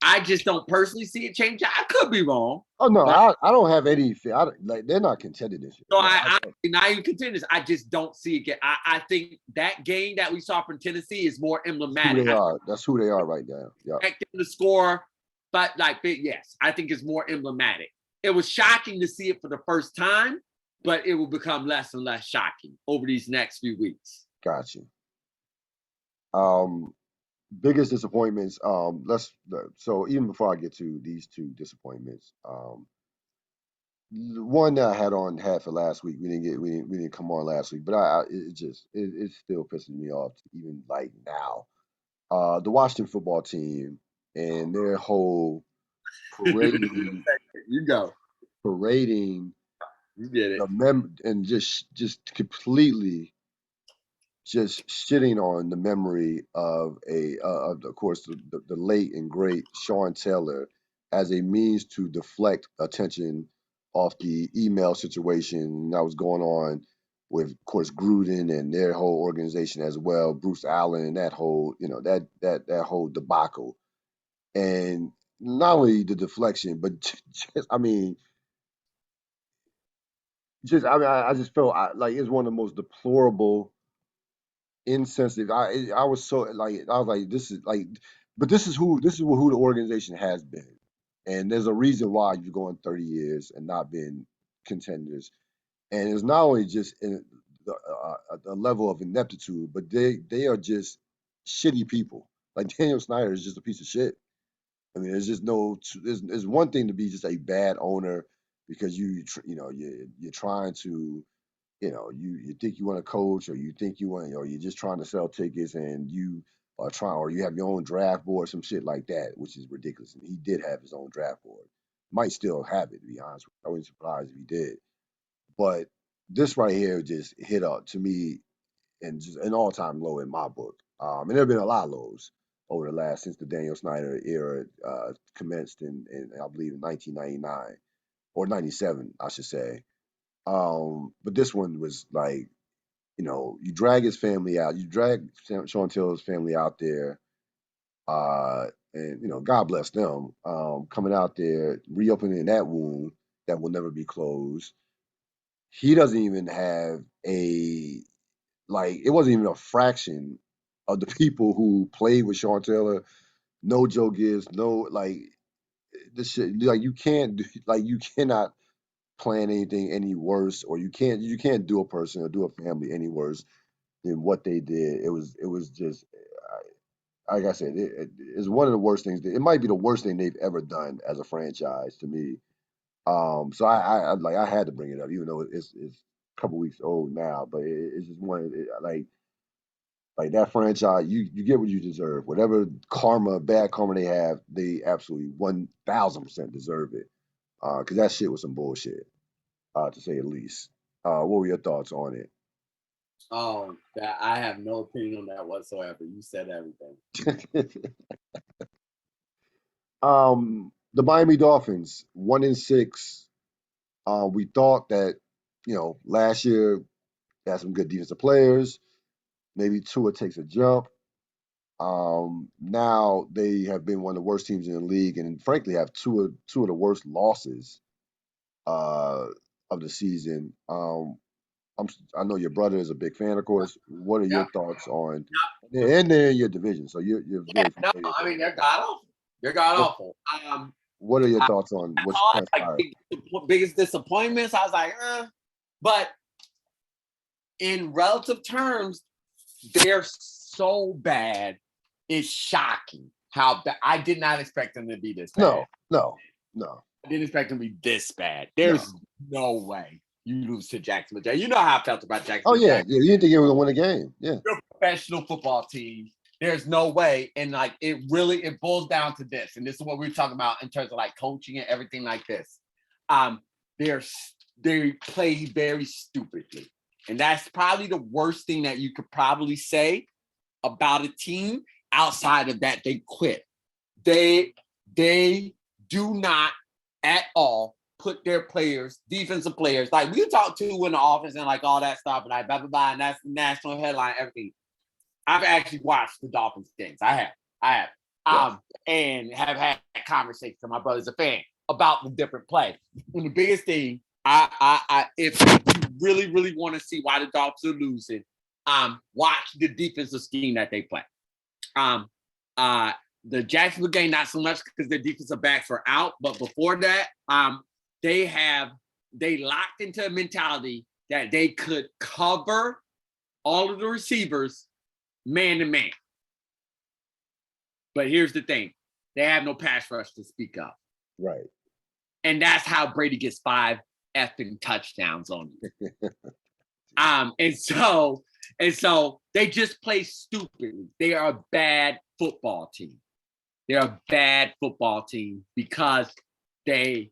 I just don't personally see it change. I could be wrong. Oh no, But I don't have any. They're not contended this year. so No, I not even contenders. I just don't see it get. I think that game that we saw from Tennessee is more that's who emblematic. they are. That's who they are right now. Yeah. Expect them to score, but yes, I think it's more emblematic. It was shocking to see it for the first time, but it will become less and less shocking over these next few weeks. Gotcha. Biggest disappointments. So even before I get to these two disappointments, the one that I had for last week, we didn't come on last week, but it still pisses me off even like now. The Washington football team and their whole parading You go. parading You did it. And just completely just shitting on the memory of course, the late and great Sean Taylor as a means to deflect attention off the email situation that was going on with, of course, Gruden and their whole organization as well, Bruce Allen and that whole, that whole debacle. And not only the deflection, but just, I just felt like it's one of the most deplorable, insensitive. I was so like I was like this is like, but this is who the organization has been, and there's a reason why you're going 30 years and not been contenders, and it's not only just in the level of ineptitude, but they are just shitty people. Like Daniel Snyder is just a piece of shit. I mean, there's just no. There's one thing to be just a bad owner because you're trying to, you think you want to coach, or you think you want, or you're just trying to sell tickets, and you are trying, or you have your own draft board, some shit like that, which is ridiculous. And he did have his own draft board. Might still have it, to be honest with you. I wouldn't be surprised if he did. But this right here just hit up to me, and just an all-time low in my book. And there have been a lot of lows over the last, since the Daniel Snyder era commenced in I believe in 1999 or 97, I should say. But this one was like, you drag his family out, you drag Sean Taylor's family out there, and God bless them, coming out there, reopening that wound that will never be closed. He doesn't even have a, like, it wasn't even a fraction of the people who played with Sean Taylor. No Joe Gibbs, no, like, this shit, like, you cannot plan anything any worse, or you can't do a person or do a family any worse than what they did. It was just, like I said, it's one of the worst things. It might be the worst thing they've ever done as a franchise to me. So I had to bring it up, even though it's a couple weeks old now. But it's just like that franchise. You get what you deserve. Whatever bad karma they have, they absolutely 1,000% deserve it. Because that shit was some bullshit, to say the least. What were your thoughts on Oh, that I have no opinion on that whatsoever. You said everything. it? The Miami Dolphins, 1-6. We thought that, last year they had some good defensive players. Maybe Tua takes a jump. Now they have been one of the worst teams in the league, and frankly have two of the worst losses uh, of the season. I know your brother is a big fan, of course. What are Yeah, your thoughts on? And they're in your division, so you're yeah. very No, familiar I with mean them. they're god awful. They're god What awful. What are your I, thoughts on I what's thought like transpired? biggest disappointments. I was like, but in relative terms, they're so bad. It's shocking how bad. I did not expect them to be this bad. No, no, no, I didn't expect them to be this bad. no. There's no way you lose to Jacksonville. You know how I felt about Oh Jacksonville. yeah, yeah. You didn't think you were gonna win a game. Yeah. You're a professional football team. There's no way. And like it boils down to this. And this is what we're talking about in terms of like coaching and everything like this. Um, they're they play very stupidly. And that's probably the worst thing that you could probably say about a team. Outside of that, they quit. They they do not at all put their players, defensive players, like we talk to in the office and like all that stuff, and like blah blah blah, and that's the national headline, everything. I've actually watched the Dolphins games. I have, Yes. and have had conversations with my brother's a fan about the different play. And the biggest thing, if you really, really want to see why the Dolphins are losing, watch the defensive scheme that they play. Um, uh, the Jacksonville game, not so much because their defensive backs are out, but before that, they locked into a mentality that they could cover all of the receivers man to man. But here's the thing: they have no pass rush to speak of, Right. and that's how Brady gets 5 effing touchdowns on you. And so they just play stupidly. They are a bad football team. They're a bad football team because they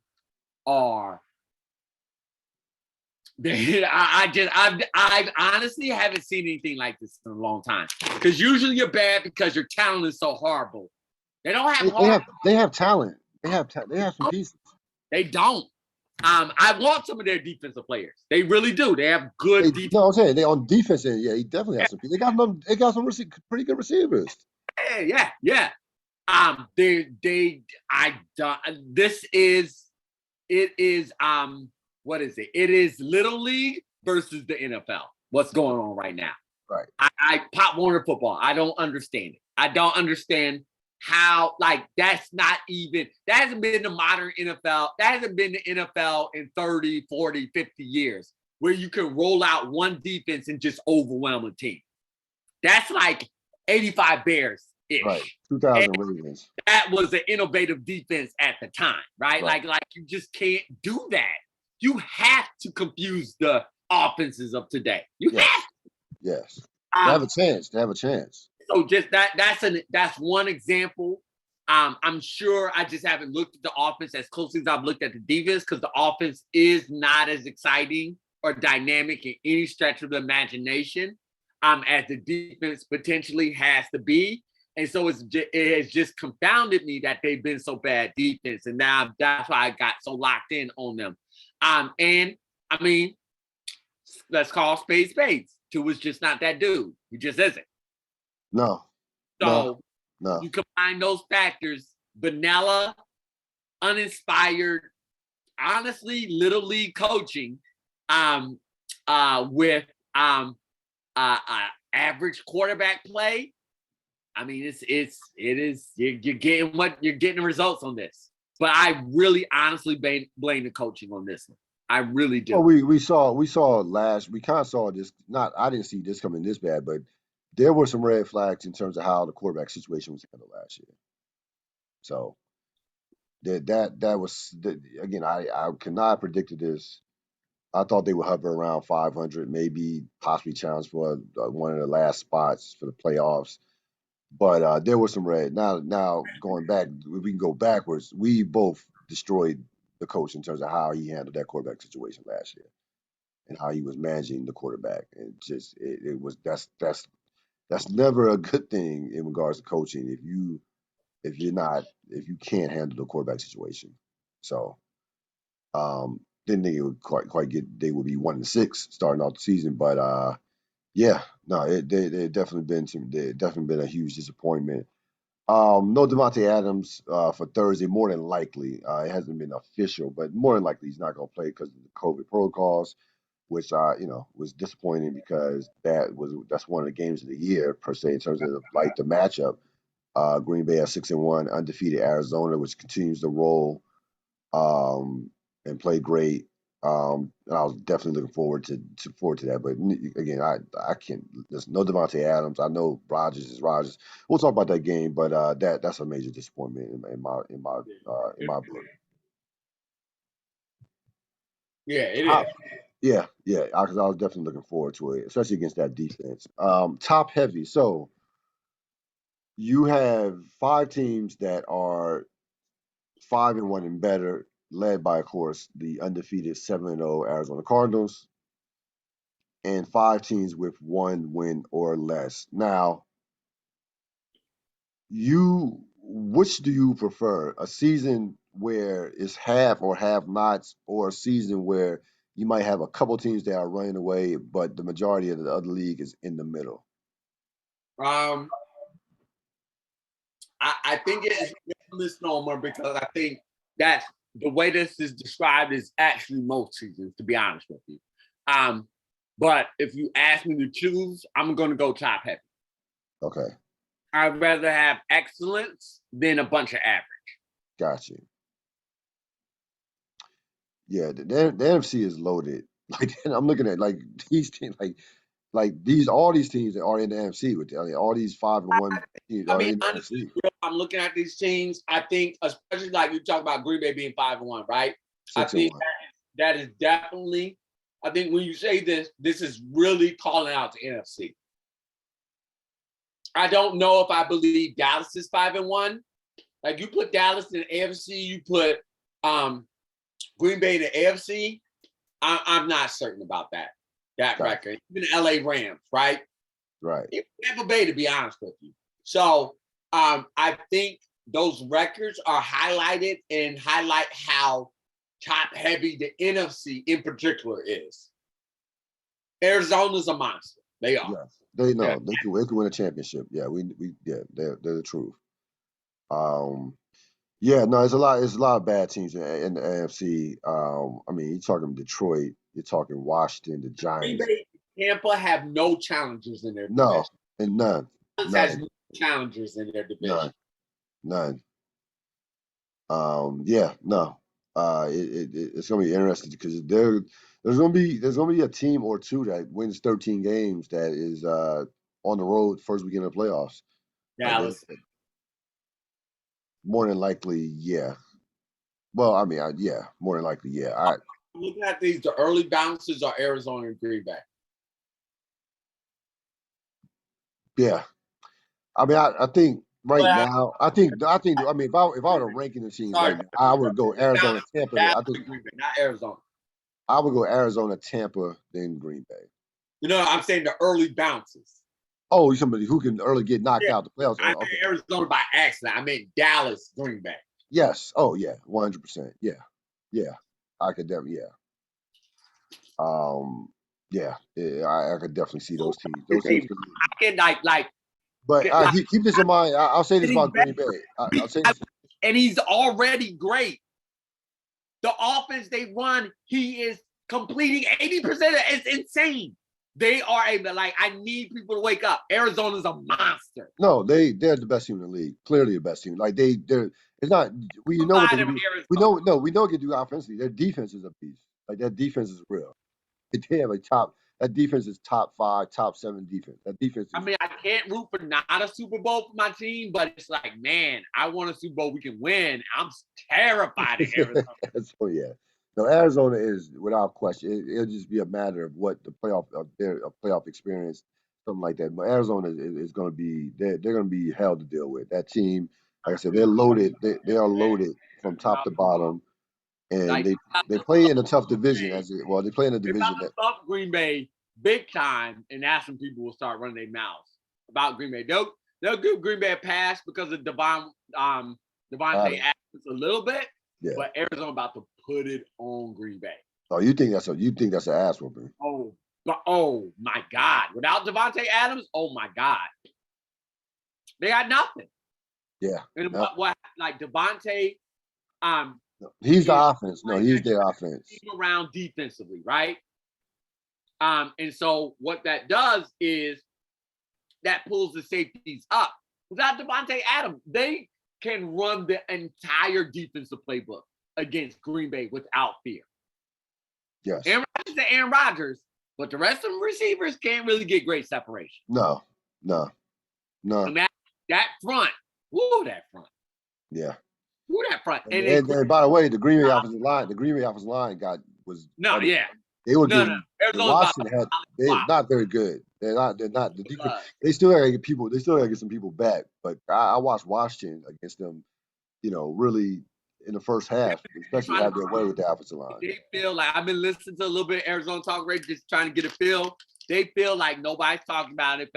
are I honestly haven't seen anything like this in a long time. Because usually you're bad because your talent is so horrible. They don't have They horrible. have talent. They have some pieces. They don't. I want some of their defensive players. They really do. They have good defense. No, I'm saying they on defense. Yeah, he definitely has some pieces. They got some pretty good receivers. Yeah. I don't. This is. It is. What is it? It is Little League versus the NFL. What's going on right now? Right. I Pop Warner football. I don't understand it. I don't understand how, like, that hasn't been the modern NFL. That hasn't been the NFL in 30, 40, 50 years where you can roll out one defense and just overwhelm a team. That's like 85 Bears-ish. Right. 2000 Ravens. That was an innovative defense at the time, right? Like you just can't do that. You have to confuse the offenses of today. You have to. Yes. They have a chance. They have a chance. So just that's one example. I'm sure I just haven't looked at the offense as closely as I've looked at the defense because the offense is not as exciting or dynamic in any stretch of the imagination as the defense potentially has to be. And so it has just confounded me that they've been so bad defense. And now that's why I got so locked in on them. And I mean, let's call spades spades. Tua is just not that dude. He just isn't. No. So no. You combine those factors, vanilla, uninspired, honestly, little league coaching with average quarterback play. I mean, it is you're getting the results on this. But I really honestly blame the coaching on this one. I really do. Well, we kind of saw this. I didn't see this coming this bad, but there were some red flags in terms of how the quarterback situation was handled last year. So that was again, I could not have predicted this. I thought they would hover around 500, maybe possibly challenge for one of the last spots for the playoffs. But there was some red. Now going back, we can go backwards. We both destroyed the coach in terms of how he handled that quarterback situation last year and how he was managing the quarterback. And just it was that's never a good thing in regards to coaching if you can't handle the quarterback situation. So didn't think it would quite get they would be 1-6 starting off the season, but yeah, no, it definitely been a huge disappointment. No Devontae Adams for Thursday, more than likely. It hasn't been official, but more than likely he's not going to play because of the COVID protocols, which was disappointing because that's one of the games of the year per se in terms of the matchup. Green Bay at 6-1, undefeated Arizona, which continues to roll and play great. And I was definitely looking forward to that. But again, I can't. There's no Devontae Adams. I know Rodgers is Rodgers. We'll talk about that game, but that's a major disappointment in my book. Yeah, it is. Yeah, because I was definitely looking forward to it, especially against that defense. Top heavy. So you have 5 teams that are 5-1 and better, led by, of course, the undefeated 7-0 Arizona Cardinals, and 5 teams with 1 win or less. Now, which do you prefer? A season where it's half or have-nots, or a season where you might have a couple teams that are running away, but the majority of the other league is in the middle? I think it is a misnomer because I think that the way this is described is actually most seasons, to be honest with you. But if you ask me to choose, I'm going to go top heavy. Okay. I'd rather have excellence than a bunch of average. Gotcha. Yeah, the NFC is loaded. Like I'm looking at like these teams, all these teams that are in the NFC with all these 5-1 teams are in the NFC. I'm looking at these teams. I think, especially like you talk about Green Bay being 5-1, right? 6-1. I think that is definitely. I think when you say this is really calling out the NFC. I don't know if I believe Dallas is 5-1. Like you put Dallas in the AFC, you put Green Bay in the AFC. I'm not certain about that Gotcha. record. Even the LA Rams, right? Right. Even Tampa Bay, to be honest with you. So I think those records are highlighted and highlight how top heavy the NFC in particular is. Arizona's a monster. They are. Yes. They Yeah. know they can win a championship. Yeah, we yeah, they're the truth. Um yeah, no, it's a lot of bad teams in the AFC. I mean, you're talking Detroit, you're talking Washington, the Green Giants. Bay, Tampa have no challengers in their No, division. and none. Dallas has None. no challengers in their division. None. None. Yeah, no. It's gonna be interesting because there's gonna be a team or two that wins 13 games that is on the road first weekend of playoffs. Like Dallas. more than likely, yeah. Well, I mean, yeah, more than likely, yeah. Looking at these, the early bounces are Arizona and Green Bay. Yeah. I mean, I think right Well, now, I think. I mean, if I were ranking the teams sorry, right now, I would go early Arizona, bounces Tampa. Dallas I think and Green Bay, not Arizona. I would go Arizona, Tampa, then Green Bay. You know, I'm saying the early bounces. Oh, you somebody who can early get knocked Yeah, out the playoffs. I Oh, okay. meant Arizona by accident. I meant Dallas, Green Bay. Yes. Oh, yeah. 100%. Yeah. Yeah. I could definitely. Yeah. Um. Yeah. Yeah, I could definitely see those teams. This Those teams team, could. I can But like keep this in mind. I'll say this getting about better, Green Bay. I'll say this. and he's already great. The offense they run, he is completing 80%. It's insane. They are able, like, I need people to wake up. Arizona's a monster. No, they're the best team in the league. Clearly the best team. Like they're. It's not. We know what they Provide can them do. We Arizona. know. No, we know what they can do offensively. Their defense is a beast. Like that defense is real. They have a top. That defense is top 5, top 7 defense. That defense I is. mean, I can't root for not a Super Bowl for my team, but it's like, man, I want a Super Bowl we can win. I'm terrified of Arizona. So yeah. No, Arizona is without question. It'll just be a matter of what the playoff of their playoff experience, something like that. But Arizona is going to be they're going to be hell to deal with. That team, like I said, they're loaded. They are loaded from top to bottom, and Like, they play in a tough division. Well, they play in a they're division about to that thump Green Bay big time, and that's when people will start running their mouths about Green Bay. They'll give Green Bay a pass because of Devontae Adams. Adams a little bit, Yeah. but Arizona about to put it on Green Bay. Oh, you think that's an ass whooping? Oh my God! Without Devontae Adams, oh my God, they got nothing. Yeah. And No, what like Devontae no. He's the is offense. No, he's their offense. around defensively, right? And so what that does is that pulls the safeties up. Without Devontae Adams, they can run the entire defensive playbook against Green Bay without fear. Yes. Aaron Rodgers to Aaron Rodgers, but the rest of the receivers can't really get great separation. No. No. No. And that front, woo, that front, Yeah. woo, that front. And, and by the way, the Green Bay offensive line was no, yeah, they were no. getting Arizona's about Washington had they're flop. not very good. They're not the defense. They still gotta get people. They still gotta get some people back. But I watched Washington against them. Really in the first half, especially have their way with the offensive line. They feel like I've been listening to a little bit of Arizona talk radio, just trying to get a feel. They feel like nobody's talking about it.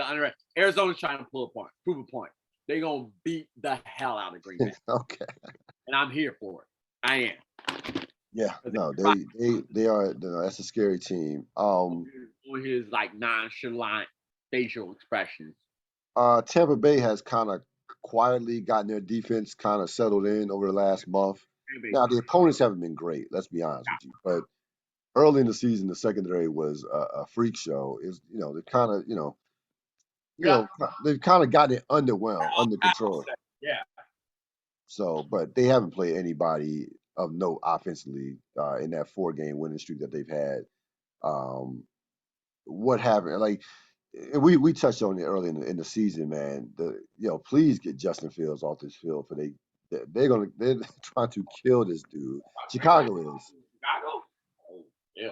Arizona's trying to prove a point. They're gonna beat the hell out of Green Bay. Okay. And I'm here for it. I am. Yeah. No, they are. That's a scary team. On his like nonchalant facial expressions. Tampa Bay has kind of quietly gotten their defense kind of settled in over the last month. Now the opponents haven't been great. Let's be honest with you, but early in the season, the secondary was a freak show. Is they kind of Yeah. they've kind of got it under control. Yeah. So, but they haven't played anybody of note offensively in that 4-game winning streak that they've had. What happened? Like we touched on it early in the season, man. Please get Justin Fields off this field for they're trying to kill this dude. Chicago is. Chicago? Oh, yeah.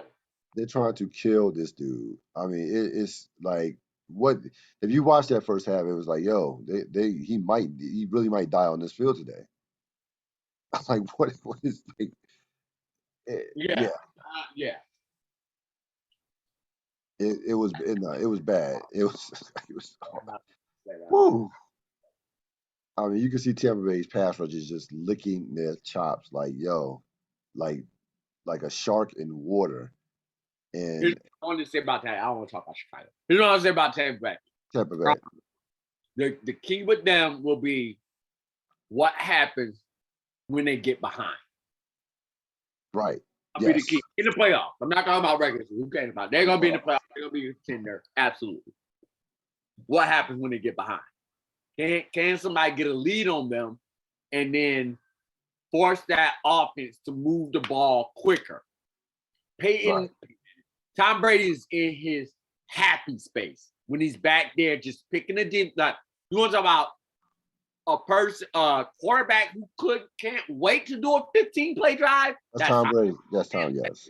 They're trying to kill this dude. I mean, it's like what if you watch that first half? It was like, yo, he really might die on this field today. I'm like, what is like? Yeah. Yeah, Yeah. it was bad. It was it was. I'm not gonna say that. Woo. I mean, you can see Tampa Bay's pass rush is just licking their chops, like yo, like like a shark in water. Here's And what I want to say about that. I don't want to talk about Chicago. Here's what I want to say about Tampa Bay. Tampa Bay, The key with them will be what happens when they get behind. right? I'll be the Yes, key in the playoffs. I'm not talking about regular season. Who cares about it? They're gonna be in the playoffs. They're gonna be a contender. Absolutely. What happens when they get behind? Can somebody get a lead on them and then force that offense to move the ball quicker? right. Tom Brady is in his happy space when he's back there just picking a deep. Like you want to talk about a quarterback who can't wait to do a 15-play drive. That's That's Tom Tom. Brady. That's Tom. Yes,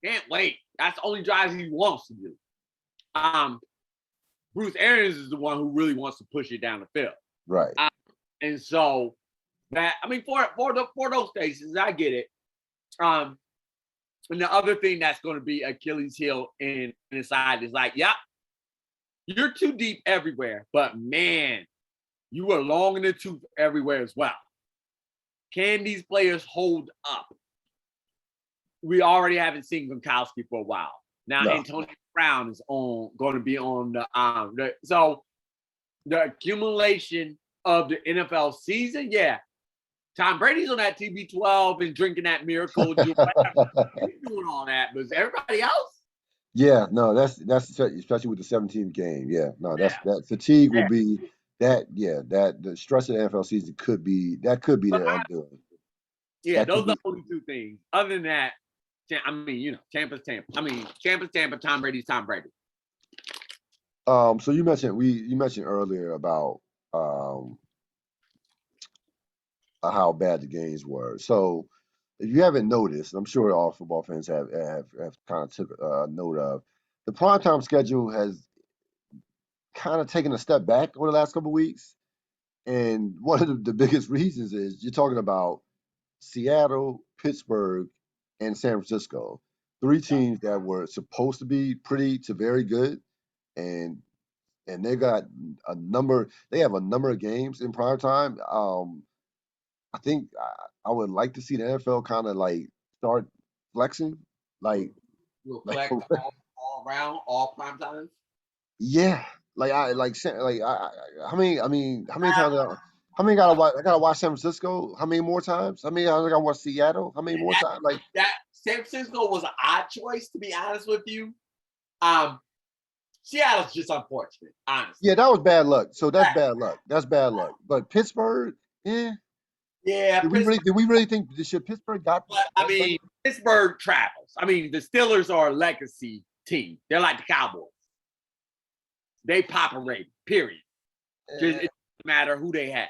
Can't wait. That's the only drives he wants to do. Bruce Arians is the one who really wants to push it down the field. right. And so that I mean for those stations, I get it. And the other thing that's going to be Achilles heel in inside is like, yeah, you're too deep everywhere, but man, you are long in the tooth everywhere as well. Can these players hold up? We already haven't seen Gronkowski for a while. Now No, Antonio Brown is going to be on so the accumulation of the NFL season, yeah. Tom Brady's on that TB12 and drinking that miracle. He's doing all that, but everybody else? yeah, no, that's especially with the 17th game. Yeah, no, Yeah, that fatigue will yeah. be that. Yeah, that the stress of the NFL season could be But their undoing. yeah, That those could are the be. only two things. Other than that, I mean, Tampa's Tampa. I mean, Tampa's Tampa. Tom Brady's Tom Brady. So you mentioned earlier about um how bad the games were. So if you haven't noticed, I'm sure all football fans have kind of took note of the primetime schedule has kind of taken a step back over the last couple of weeks. And one of the biggest reasons is you're talking about Seattle, Pittsburgh, and San Francisco. Three teams that were supposed to be pretty to very good, and they got a number. They have a number of games in prime time. I think I would like to see the NFL kind of like start flexing, like We'll like flex for all around, all prime times. yeah, like how many times how many I gotta watch San Francisco? How many more times? How many times I gotta watch Seattle? How many more times? Like That San Francisco was an odd choice, to be honest with you. Um, Seattle's just unfortunate, honestly. yeah, that was bad luck. So that's bad luck. That's bad luck. But Pittsburgh, yeah. Yeah, Pittsburgh. Did we really think should Pittsburgh got But I mean, Pittsburgh travels. I mean, the Steelers are a legacy team. They're like the Cowboys. They pop a rate, period. Just, it doesn't matter who they have.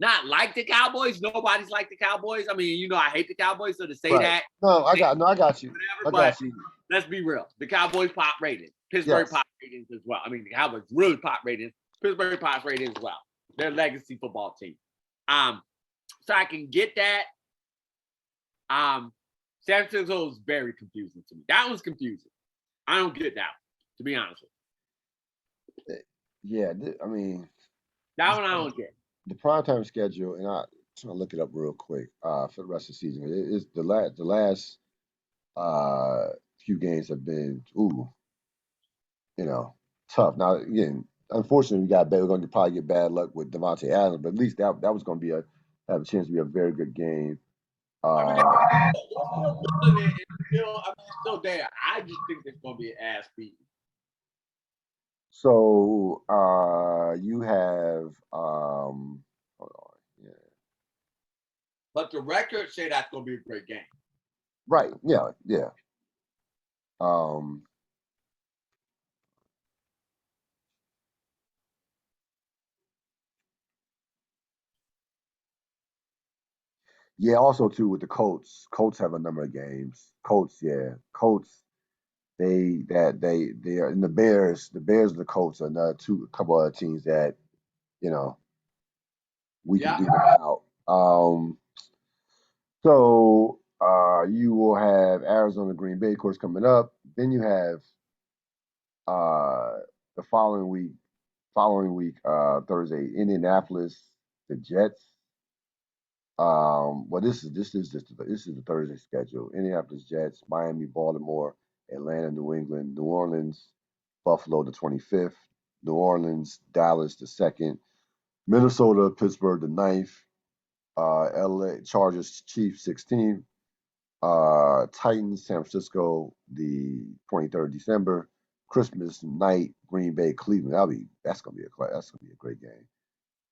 Not like the Cowboys. Nobody's like the Cowboys. I mean, I hate the Cowboys, so to say right. that, No, I got you. whatever. I But got you. let's be real. The Cowboys pop ratings. Pittsburgh Yes. pop ratings as well. I mean, the Cowboys really pop ratings. Pittsburgh pop ratings as well. They're a legacy football team. So I can get that. San Francisco is very confusing to me. That was confusing. I don't get that, to be honest with you. Yeah, I mean That one I don't get. the primetime schedule, and I'm trying to look it up real quick for the rest of the season. It is the last few games have been tough. Now again, unfortunately, we're going to probably get bad luck with Devontae Adams, but at least that was going to be have a chance to be a very good game. I mean, they're still building it. It's still there. I just think it's going to be an ass beat. So you have hold on, yeah, But the records say that's going to be a great game. right, yeah, yeah. Um, yeah, also too with the Colts. Colts have a number of games. Colts, yeah, Colts. They are, and the Bears. The Bears and the Colts are another a couple other teams that you know we can Yeah. do without. So you will have Arizona, Green Bay, of course, coming up. Then you have The following week, Thursday, Indianapolis, the Jets. Well, this is the Thursday schedule. Indianapolis Jets, Miami, Baltimore, Atlanta, New England, New Orleans, Buffalo the 25th, New Orleans, Dallas the 2nd, Minnesota, Pittsburgh the 9th, LA Chargers, Chiefs 16th, Titans, San Francisco the 23rd December, Christmas night, Green Bay, Cleveland. That's gonna be a great game.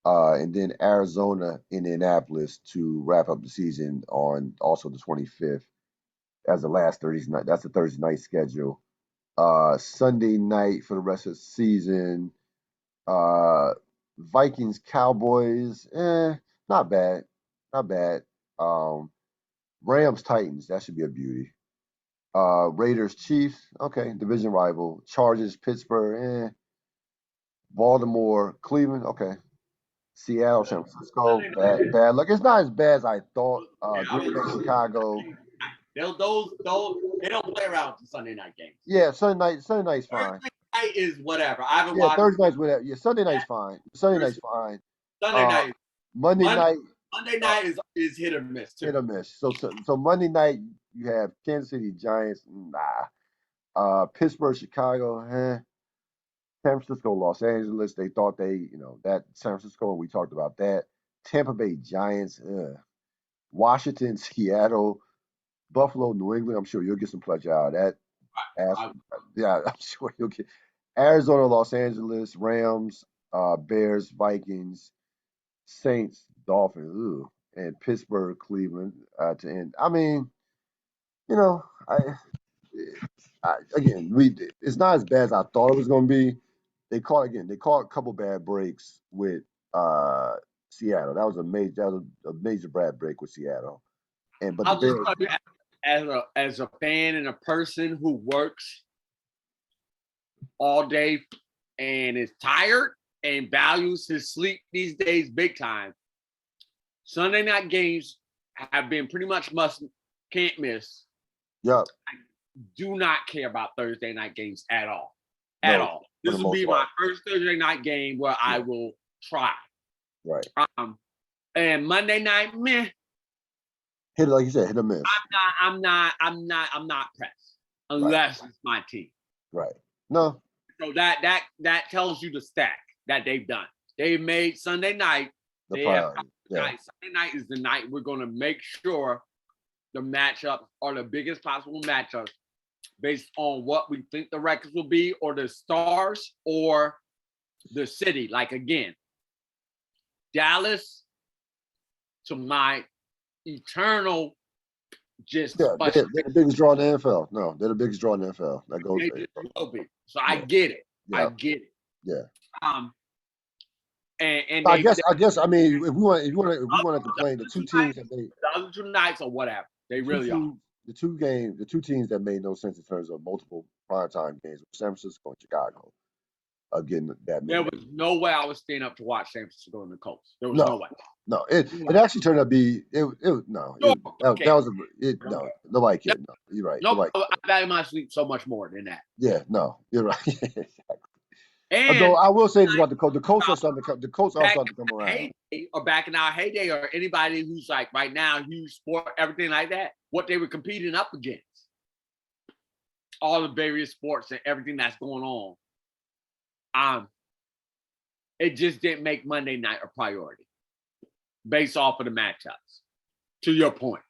And then Arizona, Indianapolis to wrap up the season on also the 25th as the last Thursday night. That's the Thursday night schedule. Sunday night for the rest of the season. Uh, Vikings, Cowboys, not bad, not bad. Um, Rams, Titans, that should be a beauty. Raiders, Chiefs, okay, division rival. Chargers, Pittsburgh, Baltimore, Cleveland, okay. Seattle, San Francisco, Sunday night. bad luck. It's not as bad as I thought. Yeah, I Green was. Bay, Chicago. Those they don't play around with the Sunday night games. Yeah, Sunday night's fine. Thursday night is whatever. I haven't Yeah, watched Thursday night's whatever. Yeah, Sunday night's fine. Sunday night's Thursday. fine. Sunday Uh, night. Monday Monday, night, Monday uh, night is hit or miss too. hit or miss. So Monday night you have Kansas City Giants. Nah. Pittsburgh, Chicago. San Francisco, Los Angeles. They thought that San Francisco. We talked about that. Tampa Bay Giants. Washington, Seattle, Buffalo, New England. I'm sure you'll get some pleasure out of that. I, Yeah, I'm sure you'll get Arizona, Los Angeles, Rams, Bears, Vikings, Saints, Dolphins, and Pittsburgh, Cleveland to end. I mean, you know, again, it's not as bad as I thought it was going to be. They caught a couple bad breaks with uh, Seattle. That was a major bad break with Seattle. But the I'll just Bears, tell you, as a fan and a person who works all day and is tired and values his sleep these days big time. Sunday night games have been pretty much can't miss. yeah, Do not care about Thursday night games at all. At no, all. for This the will most be my part, first Thursday night game where I yeah, will try. right. And Monday night, meh. Hit it like you said, hit or miss. I'm not pressed Right, unless it's my team. right. No, So that tells you the stack that they've done. They've made Sunday night. the They have priority. Yeah, Sunday night is the night we're going to make sure the matchups are the biggest possible matchups based on what we think the records will be, or the stars, or the city. Like again, Dallas, to my eternal just yeah. They're the biggest draw in the NFL. No, they're the biggest draw in the NFL. That goes. they just will be. So I Yeah, get it. I yeah, get it. yeah. Um, and I they guess. I guess. I mean, if we want to the complain, other two nights, the other 2 nights are whatever. They the two really are. teams, the two teams that made no sense in terms of multiple primetime games were San Francisco and Chicago. Again, that There made was no way I was staying up to watch San Francisco and the Colts. There was no no, way. no. It actually turned out to be no. Sure, That okay. was no. Nobody cared. No, you're right. No, Nobody. I value my sleep so much more than that. Yeah, no, you're right. Although And I will say this about the Colts. The Colts are starting to come. The Colts are back starting to come around. back in our heyday, or anybody who's like right now, huge sport, everything like that, what they were competing up against, all the various sports and everything that's going on. It just didn't make Monday night a priority based off of the matchups. To your point.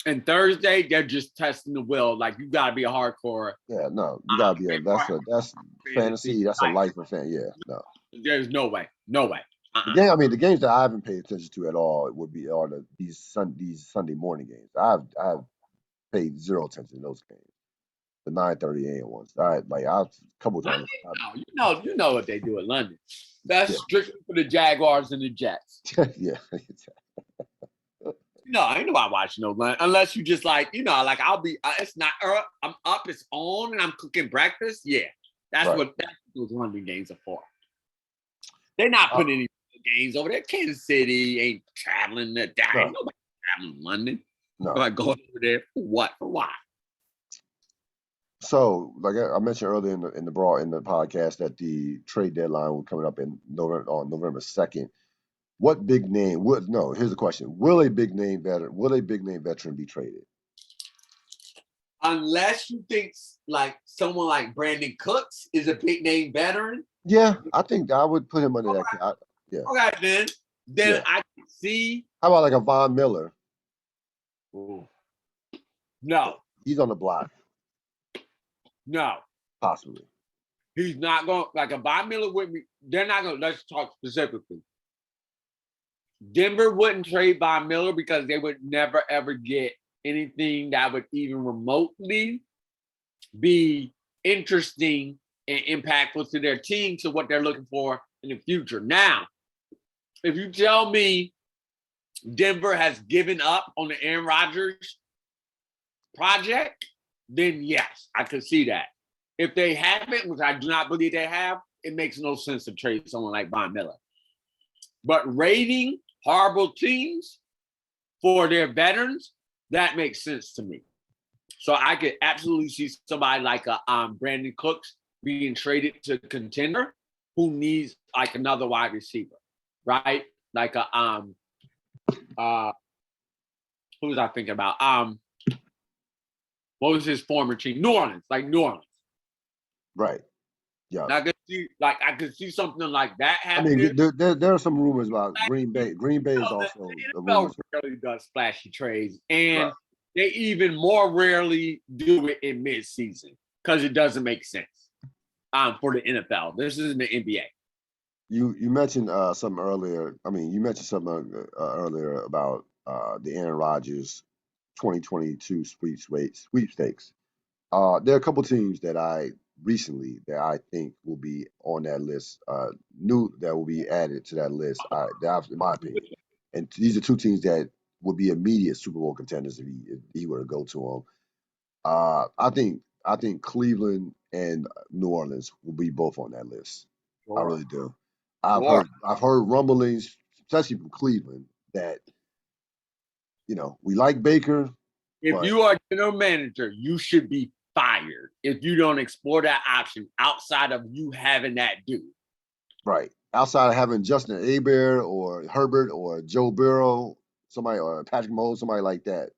And Thursday, they're just testing the will. Like, you got to be a hardcore. Yeah, no, you gotta be that's fantasy. That's a life of fan. Yeah, no. There's no way. No way. The games that I haven't paid attention to at all are these Sunday morning games. I've paid zero attention to those games. The 9:30 a.m. ones. A couple times. You know what they do in London. That's Yeah. strictly for the Jaguars and the Jets. Yeah. No, I ain't nobody watching no London unless you just like, I'll be. It's not. I'm up. It's on, and I'm cooking breakfast. Yeah, that's Right. what those London games are for. They're not putting any games over there. Kansas City ain't traveling to die. No. Nobody traveling to London. No. Nobody going over there for what? For why? So, like I mentioned earlier in the podcast that the trade deadline was coming up in November on November 2nd. What big name would no? Here's the question: Will a big name veteran be traded? Unless you think like someone like Brandon Cooks is a big name veteran. Yeah, I think I would put him under that. Yeah, Okay, then yeah. I can see. How about like a Von Miller? Ooh, no, He's on the block, no, possibly. he's not going like a Von Miller with me. They're not going. Let's talk specifically. Denver wouldn't trade Von Miller because they would never ever get anything that would even remotely be interesting and impactful to their team to what they're looking for in the future. Now, if you tell me Denver has given up on the Aaron Rodgers project, then yes, I could see that. If they haven't, which I do not believe they have, it makes no sense to trade someone like Von Miller. But rating horrible teams for their veterans, that makes sense to me. So I could absolutely see somebody like a Brandon Cooks being traded to a contender who needs like another wide receiver, right? Like a who was I thinking about? What was his former team? New Orleans, like New Orleans. Right. Yeah. I could see something like that I mean, happening. there are some rumors about Green Bay. Green Bay is The also the NFL rumors. rarely does splashy trades, Right. and they even more rarely do it in mid-season because it doesn't make sense for the NFL. This isn't the NBA. You mentioned something earlier. I mean, you mentioned something earlier about the Aaron Rodgers 2022 sweepstakes. There are a couple teams that I think will be on that list. New that will be added to that list. In my opinion, and these are two teams that would be immediate Super Bowl contenders if he were to go to them. I think Cleveland and New Orleans will be both on that list. I Sure. really do. Sure. I've heard rumblings, especially from Cleveland, that we like Baker, If but you are general manager, you should be fired if you don't explore that option outside of you having that dude. right outside of having Justin Herbert or Herbert or Joe Burrow, somebody or Patrick Mahomes, somebody like that.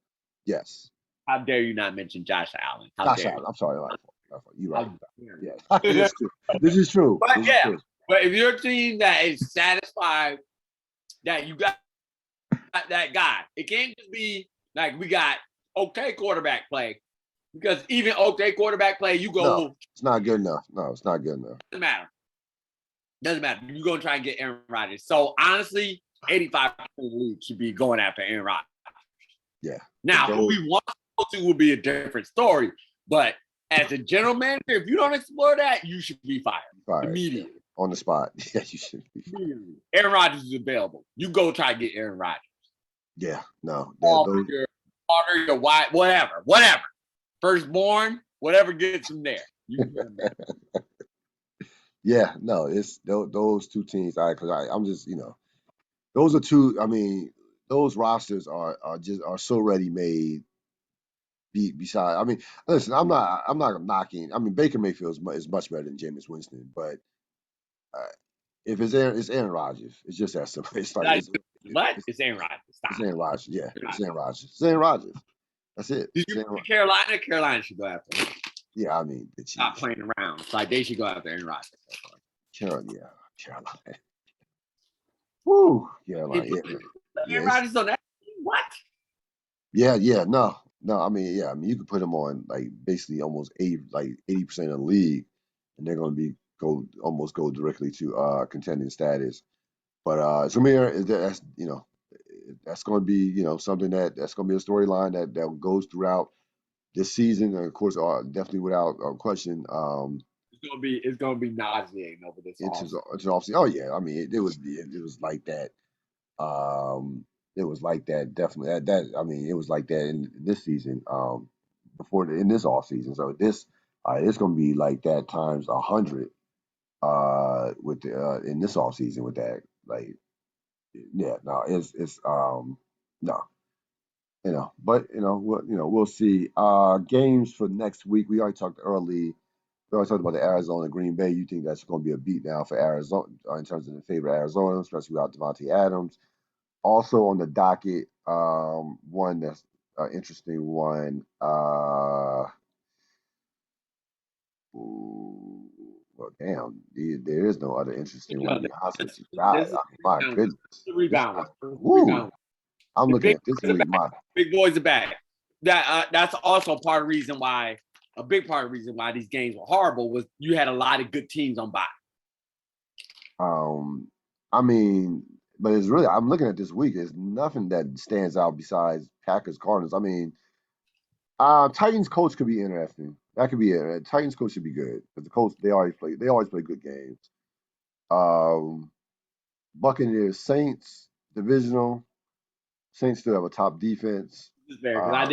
Yes, How dare you not mention Josh Allen? How Josh dare Allen. you? I'm sorry, you're How right. dare Yeah, you? that's true. This is true. But This is yeah, true. but if you're a team that is satisfied that you got that guy, it can't just be like we got okay quarterback play because even okay quarterback play, you No, go it's not good enough. No, it's not good enough. doesn't matter. Doesn't matter. You're gonna try and get Aaron Rodgers. So honestly, 85% of the league should be going after Aaron Rodgers. Yeah. Now, who we want to go to will be a different story. But as a general manager, if you don't explore that, you should be fired immediately. On the spot. Yeah, you should be fired. Aaron Rodgers is available. You go try to get Aaron Rodgers. Yeah, no. Your daughter, your wife, whatever. Firstborn, whatever gets him there. You get him there. Yeah, no, it's those two teams. I'm just, those are two. I mean, those rosters are so ready made. Beside, I mean, listen, I'm not knocking. I mean, Baker Mayfield is much better than Jameis Winston, but uh, if it's Aaron Rodgers. It's just that simple. It's like Like, what? It's Aaron Rodgers. Stop. it's Aaron Rodgers. Yeah, it's Aaron Rodgers. It's Aaron Rodgers. That's it. Did you see Carolina? Carolina should go after him. Yeah, I mean, the Stop Chiefs. playing around. It's like they should go after Aaron Rodgers. Carolina. Woo, Carolina. Aaron Rodgers on that. What? Yeah. No. I mean, yeah. I mean, you could put them on like basically almost 80% of the league, and they're going to go directly to contending status. But Samir, that's going to be something that's going to be a storyline that goes throughout this season, and of course, definitely without question, It's gonna be nauseating over this offseason. into offseason. Oh yeah, I mean, it was like that. It was like that definitely. I mean, it was like that in this season. In this off season. So it's going to be like that times 100. With in this off season with that. Like, yeah, no, it's no. we'll see. Games for next week. We already talked early. We already talked about the Arizona Green Bay. You think that's going to be a beatdown for Arizona in terms of the favor of Arizona, especially without Devontae Adams. Also on the docket, one that's an interesting one. Well, damn, there is no other interesting one to be honest with you. God, This is my rebound. goodness, The this, rebound. woo, Rebound. I'm The looking big at this boys are week. back. Big boys are back. That's also part of the reason why a big part of the reason why these games were horrible was you had a lot of good teams on bye. Um, I mean, but it's really I'm looking at this week. There's nothing that stands out besides Packers Cardinals. I mean, Titans coach could be interesting. That could be it. Titans coach should be good because the coach they always play good games. Um, Buccaneers Saints divisional. Saints still have a top defense. This is fair because I Uh,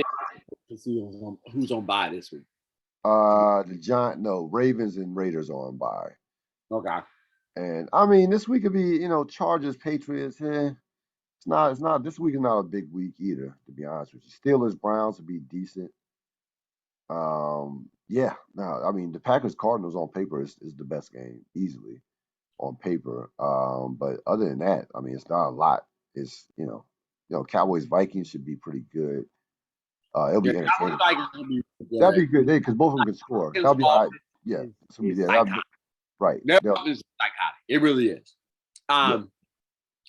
didn't see who's on bye this week. the Giant no Ravens and Raiders are on bye. Okay. And I mean, this week could be Chargers Patriots. It's not. This week is not a big week either, to be honest with you. Steelers Browns would be decent. Yeah. No, I mean the Packers Cardinals on paper is the best game easily on paper. But other than that, I mean it's not a lot. It's Cowboys Vikings should be pretty good. It'll Yeah, be Cowboys entertaining. Vikings will be That'd good. be good because both of them can score. Vikings That'll be all right. offense Yeah, it's gonna be is yeah. psychotic. Right. Their offense is psychotic. It really is. Yeah.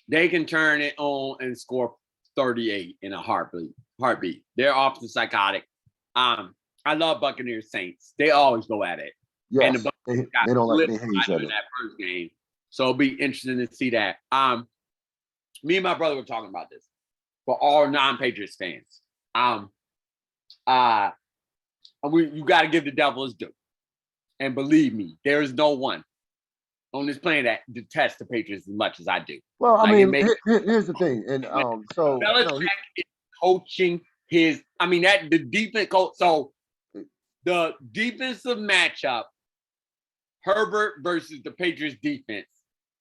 They can turn it on and score 38 in a heartbeat. Their offense is psychotic. I love Buccaneers Saints. They always go at it. And the Yes. Buccaneers They got don't like they flipped hate each in other. that first game. So it'll be interesting to see that. Me and my brother were talking about this for all non-Patriots fans. You got to give the devil his due. And believe me, there is no one on this planet that detests the Patriots as much as I do. Well, I Like it mean, makes here's the thing, and so Belichick is coaching his. I mean that the defense coach. So the defensive matchup, Herbert versus the Patriots defense,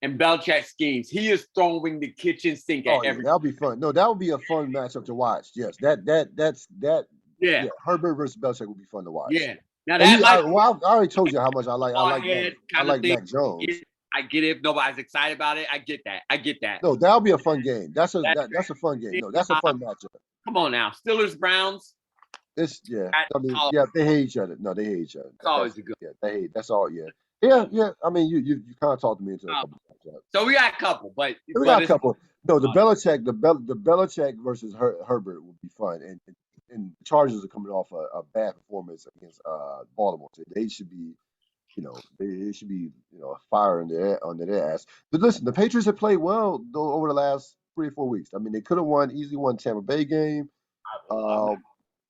and Belichick schemes. He is throwing the kitchen sink at yeah, every. that'll be fun. No, that would be a fun matchup to watch. Yes, that. Yeah, Yeah, Herbert versus Belichick would be fun to watch. yeah. Now And that might I already told you how much I fall like ahead I kind of like thing. Mac Jones. I get it. If nobody's excited about it. I get that. No, that'll be a fun game. That's That's a fun game. No, that's a fun matchup. come on now, Steelers Browns. Yeah. That's I mean, yeah, they hate each other. No, they hate each other. always a good. Yeah, they hate. That's all. Yeah, yeah, yeah. I mean, you kind of talked me into a couple times. Yeah. So we got a couple, but We got a it's couple. No, the Belichick versus Herbert would be fun, and the Chargers are coming off a bad performance against Baltimore. So they should be, they should be, a fire under their ass. But listen, the Patriots have played well though over the last 3 or 4 weeks. I mean, they could have easily won Tampa Bay game. Uh,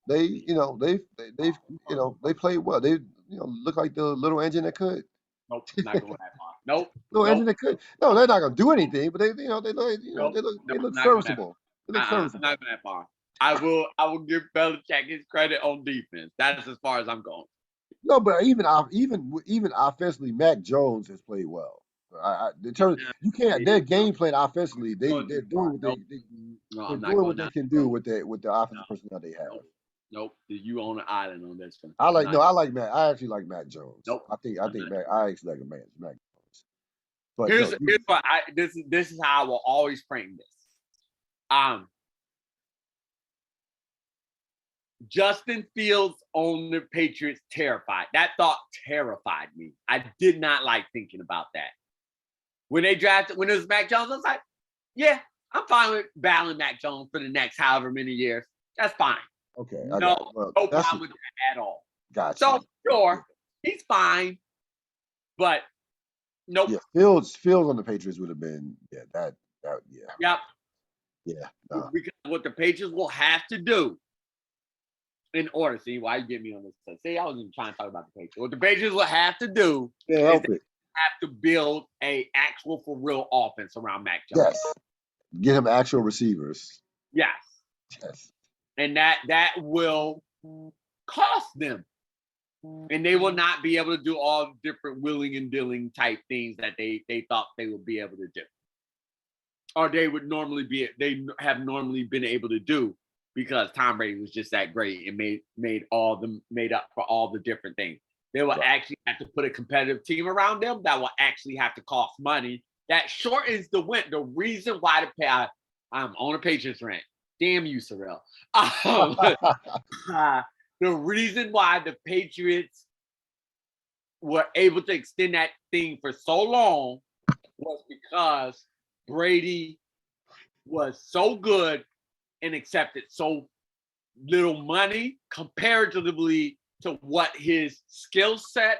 they, they played well. They, look like the little engine that could. nope, not going that far. Nope, Little engine nope, that could. No, they're not gonna do anything, but nope, they nope, look not going that far. serviceable. They look serviceable. Not going that far. I will give Belichick his credit on defense. That's as far as I'm going. No, but even offensively, Mac Jones has played well. In terms, you can't. Their game plan offensively, they're doing what Nope. No, they're I'm not doing going what they down. can do with the No, offensive personnel they have. nope, nope. You on an island on this one. I like no, I like Mac. I actually like Mac Jones. Nope. I think Mac. I actually like Mac Jones. But Here's no, what this is how I will always frame this. Justin Fields on the Patriots terrified. That thought terrified me. I did not like thinking about that. When it was Mac Jones, I was like, yeah, I'm fine with battling Mac Jones for the next however many years. That's fine. okay. No problem with that at all. Gotcha. So sure, he's fine, but nope. Yeah, Fields on the Patriots would have been yeah. Yep. Yeah. Nah. Because what the Patriots will have to do in order, see why you get me on this. See, I was even trying to talk about the Patriots. What the Patriots will have to do Can't is help they it. have to build a actual for real offense around Mac Jones. Yes. Get him actual receivers. Yes. Yes. And that will cost them. And they will not be able to do all different willing and dealing type things that they thought they would be able to do. Or they have normally been able to do because Tom Brady was just that great and made up for all the different things. They will Right. actually have to put a competitive team around them that will actually have to cost money. That shortens the win. The reason why I'm on a Patriots rant. Damn you, Sorrell. The reason why the Patriots were able to extend that thing for so long was because Brady was so good and accepted so little money comparatively to what his skill set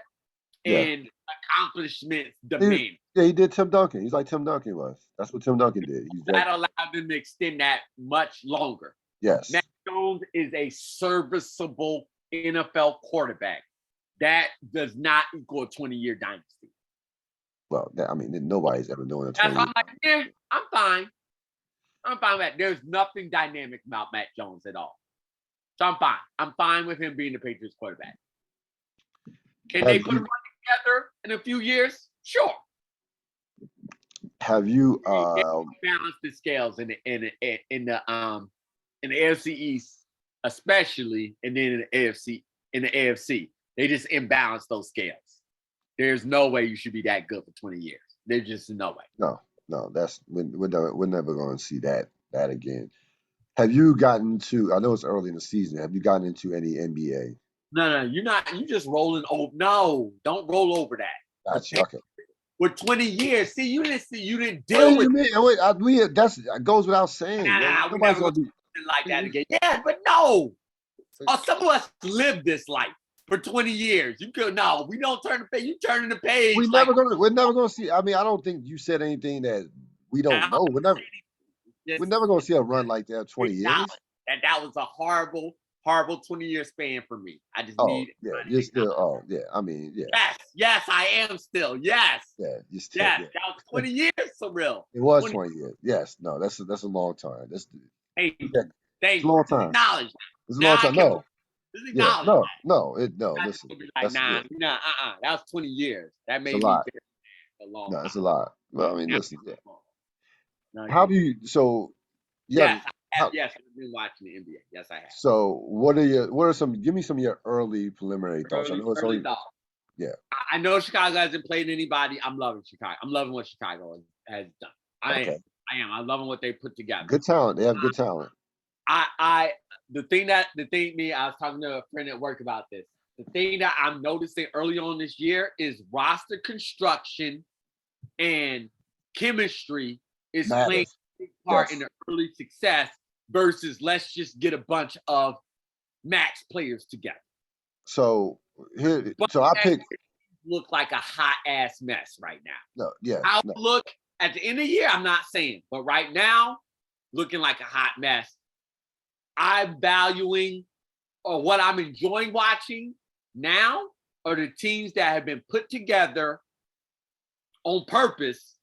Yeah. and accomplishments He, demand. yeah, he did Tim Duncan. He's like Tim Duncan was. That's what Tim Duncan did. He's that. That allowed them to extend that much longer. Yes. Mac Jones is a serviceable NFL quarterback. That does not equal a 20-year dynasty. Well, I mean, nobody's ever doing a That's 20 why year. I'm like, yeah, I'm fine. I'm fine with that. There's nothing dynamic about Mac Jones at all. So I'm fine. I'm fine with him being the Patriots quarterback. Can they Have put you him together in a few years? Sure. have you They balance the scales in the AFC East, especially, and then in the AFC. They just imbalance those scales. There's no way you should be that good for 20 years. There's just no way. no, that's we're never going to see that again. Have you gotten to? I know it's early in the season. Have you gotten into any NBA? No, you're not. You just rolling over. No, don't roll over that. Gotcha. Okay. With 20 years, see, you didn't What do deal with. you mean? That goes without saying. We Nobody's never gonna gonna be. do something like that again. Yeah, but no. Some of us lived this life for 20 years. You could no, we don't turn the page. You turning the page like We're never gonna see. I mean, I don't think you said anything that we don't know. We're just never gonna see a run like that 20 years. that was a horrible 20-year span for me. I just Oh need yeah, everybody you're to still. acknowledge. Oh yeah, I mean yeah, Yes, I am still. Yes. yeah, you're still. Yes, Yeah, that was 20 years for real. it was 20. 20 years. Yes, no, that's a long time. Thank Yeah, you. it's a Thank you. long Just time. acknowledge that. It's a long Now I time. can No, just yeah, acknowledge that. no. I Listen, can be like, that's nah, yeah, that was 20 years. That it's a made me lot. a long No, time. it's a lot. Well, I mean, Now, listen, yeah. no, How you. do you? So you have Yes, I have. how? Yes, I've been watching the NBA. Yes, I have. So what are some? Give me some of your early preliminary thoughts. I know it's Early only thought. yeah. I know Chicago hasn't played anybody. I'm loving Chicago. I'm loving what Chicago has done. I am. Okay, I am. I'm loving what they put together. good talent. They have good talent. I the thing me, I was talking to a friend at work about this. The thing that I'm noticing early on this year is roster construction and chemistry is playing Matters. a big part in Yes. the early success versus let's just get a bunch of max players together. So here, But so I picked. look like a hot ass mess right now. No, yeah, How no. look at the end of the year, I'm not saying, but right now, looking like a hot mess. I'm valuing or what I'm enjoying watching now are the teams that have been put together on purpose,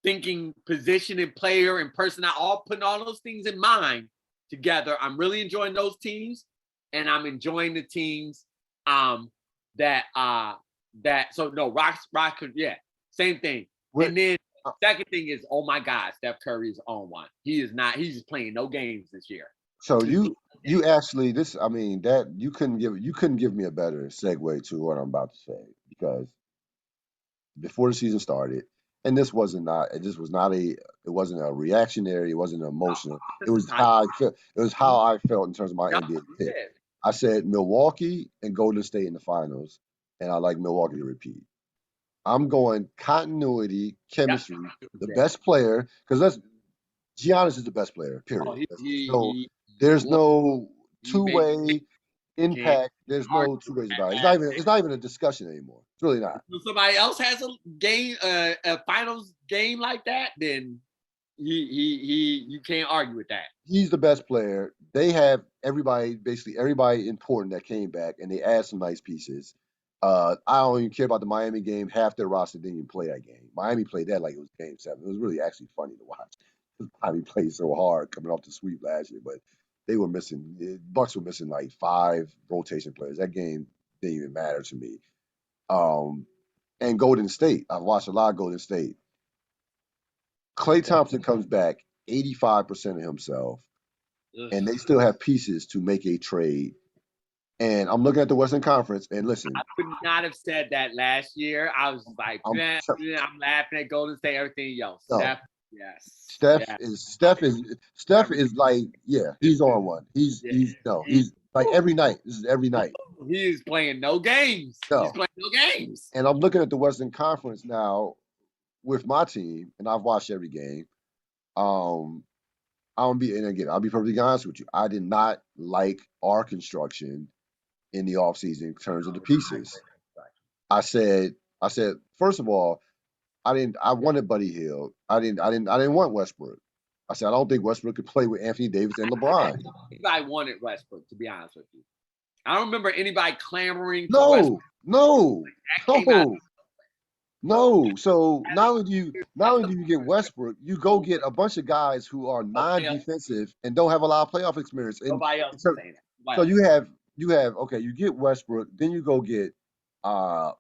thinking position and player and personnel, all putting all those things in mind together. I'm really enjoying those teams, and I'm enjoying the teams that so no Rock yeah, same thing. What? And then uh, second thing is, oh my God, Steph Curry is on one. He is not. He's just playing no games this year. So Just doing no you games. actually this. I mean that you couldn't give me a better segue to what I'm about to say because before the season started, and this was not a it wasn't a reactionary, it wasn't No, emotional. It this is was time. how I felt. It was how I felt in terms of my Yeah, NBA you pick. did. I said Milwaukee and Golden State in the finals, and I like Milwaukee to repeat. I'm going continuity, Yep. chemistry, the Yeah. best player, because let's Giannis is the best player, Oh, period. he There's look, no he makes two-way can't impact. There's no two argue ways about it. that. It's not even a discussion anymore. It's really not. If somebody else has a game, a finals game like that, then you can't argue with that. He's the best player. They have basically everybody important that came back, and they add some nice pieces. I don't even care about the Miami game. Half their roster didn't even play that game. Miami played that like it was game 7. It was really actually funny to watch. Miami played so hard coming off the sweep last year, but they were missing. Bucks were missing like 5 rotation players. That game didn't even matter to me. Um, and Golden State. I've watched a lot of Golden State. Klay Thompson comes back 85% of himself. and they still have pieces to make a trade. And I'm looking at the Western Conference, and listen, I would not have said that last year. I was like, I'm I'm laughing at Golden State, everything else. no. Steph, yes, Steph yeah, is Steph is Steph is like, yeah, he's on one. yeah. He's like every night. This is every night. He is playing no games. He's No. playing no games. And I'm looking at the Western Conference now with my team, and I've watched every game. Um, and again, I'll be perfectly honest with you. I did not like our construction in the offseason in terms of the pieces. I said, first of all, I wanted Buddy Hield. I didn't want Westbrook. I said, I don't think Westbrook could play with Anthony Davis and LeBron. I wanted Westbrook, to be honest with you. I don't remember anybody clamoring for Westbrook. No, no, That came out. no, no. So not only do you get Westbrook, you go get a bunch of guys who are non-defensive and don't have a lot of playoff experience. And Nobody else so, is saying that. so you have okay, you get Westbrook, then you go get uh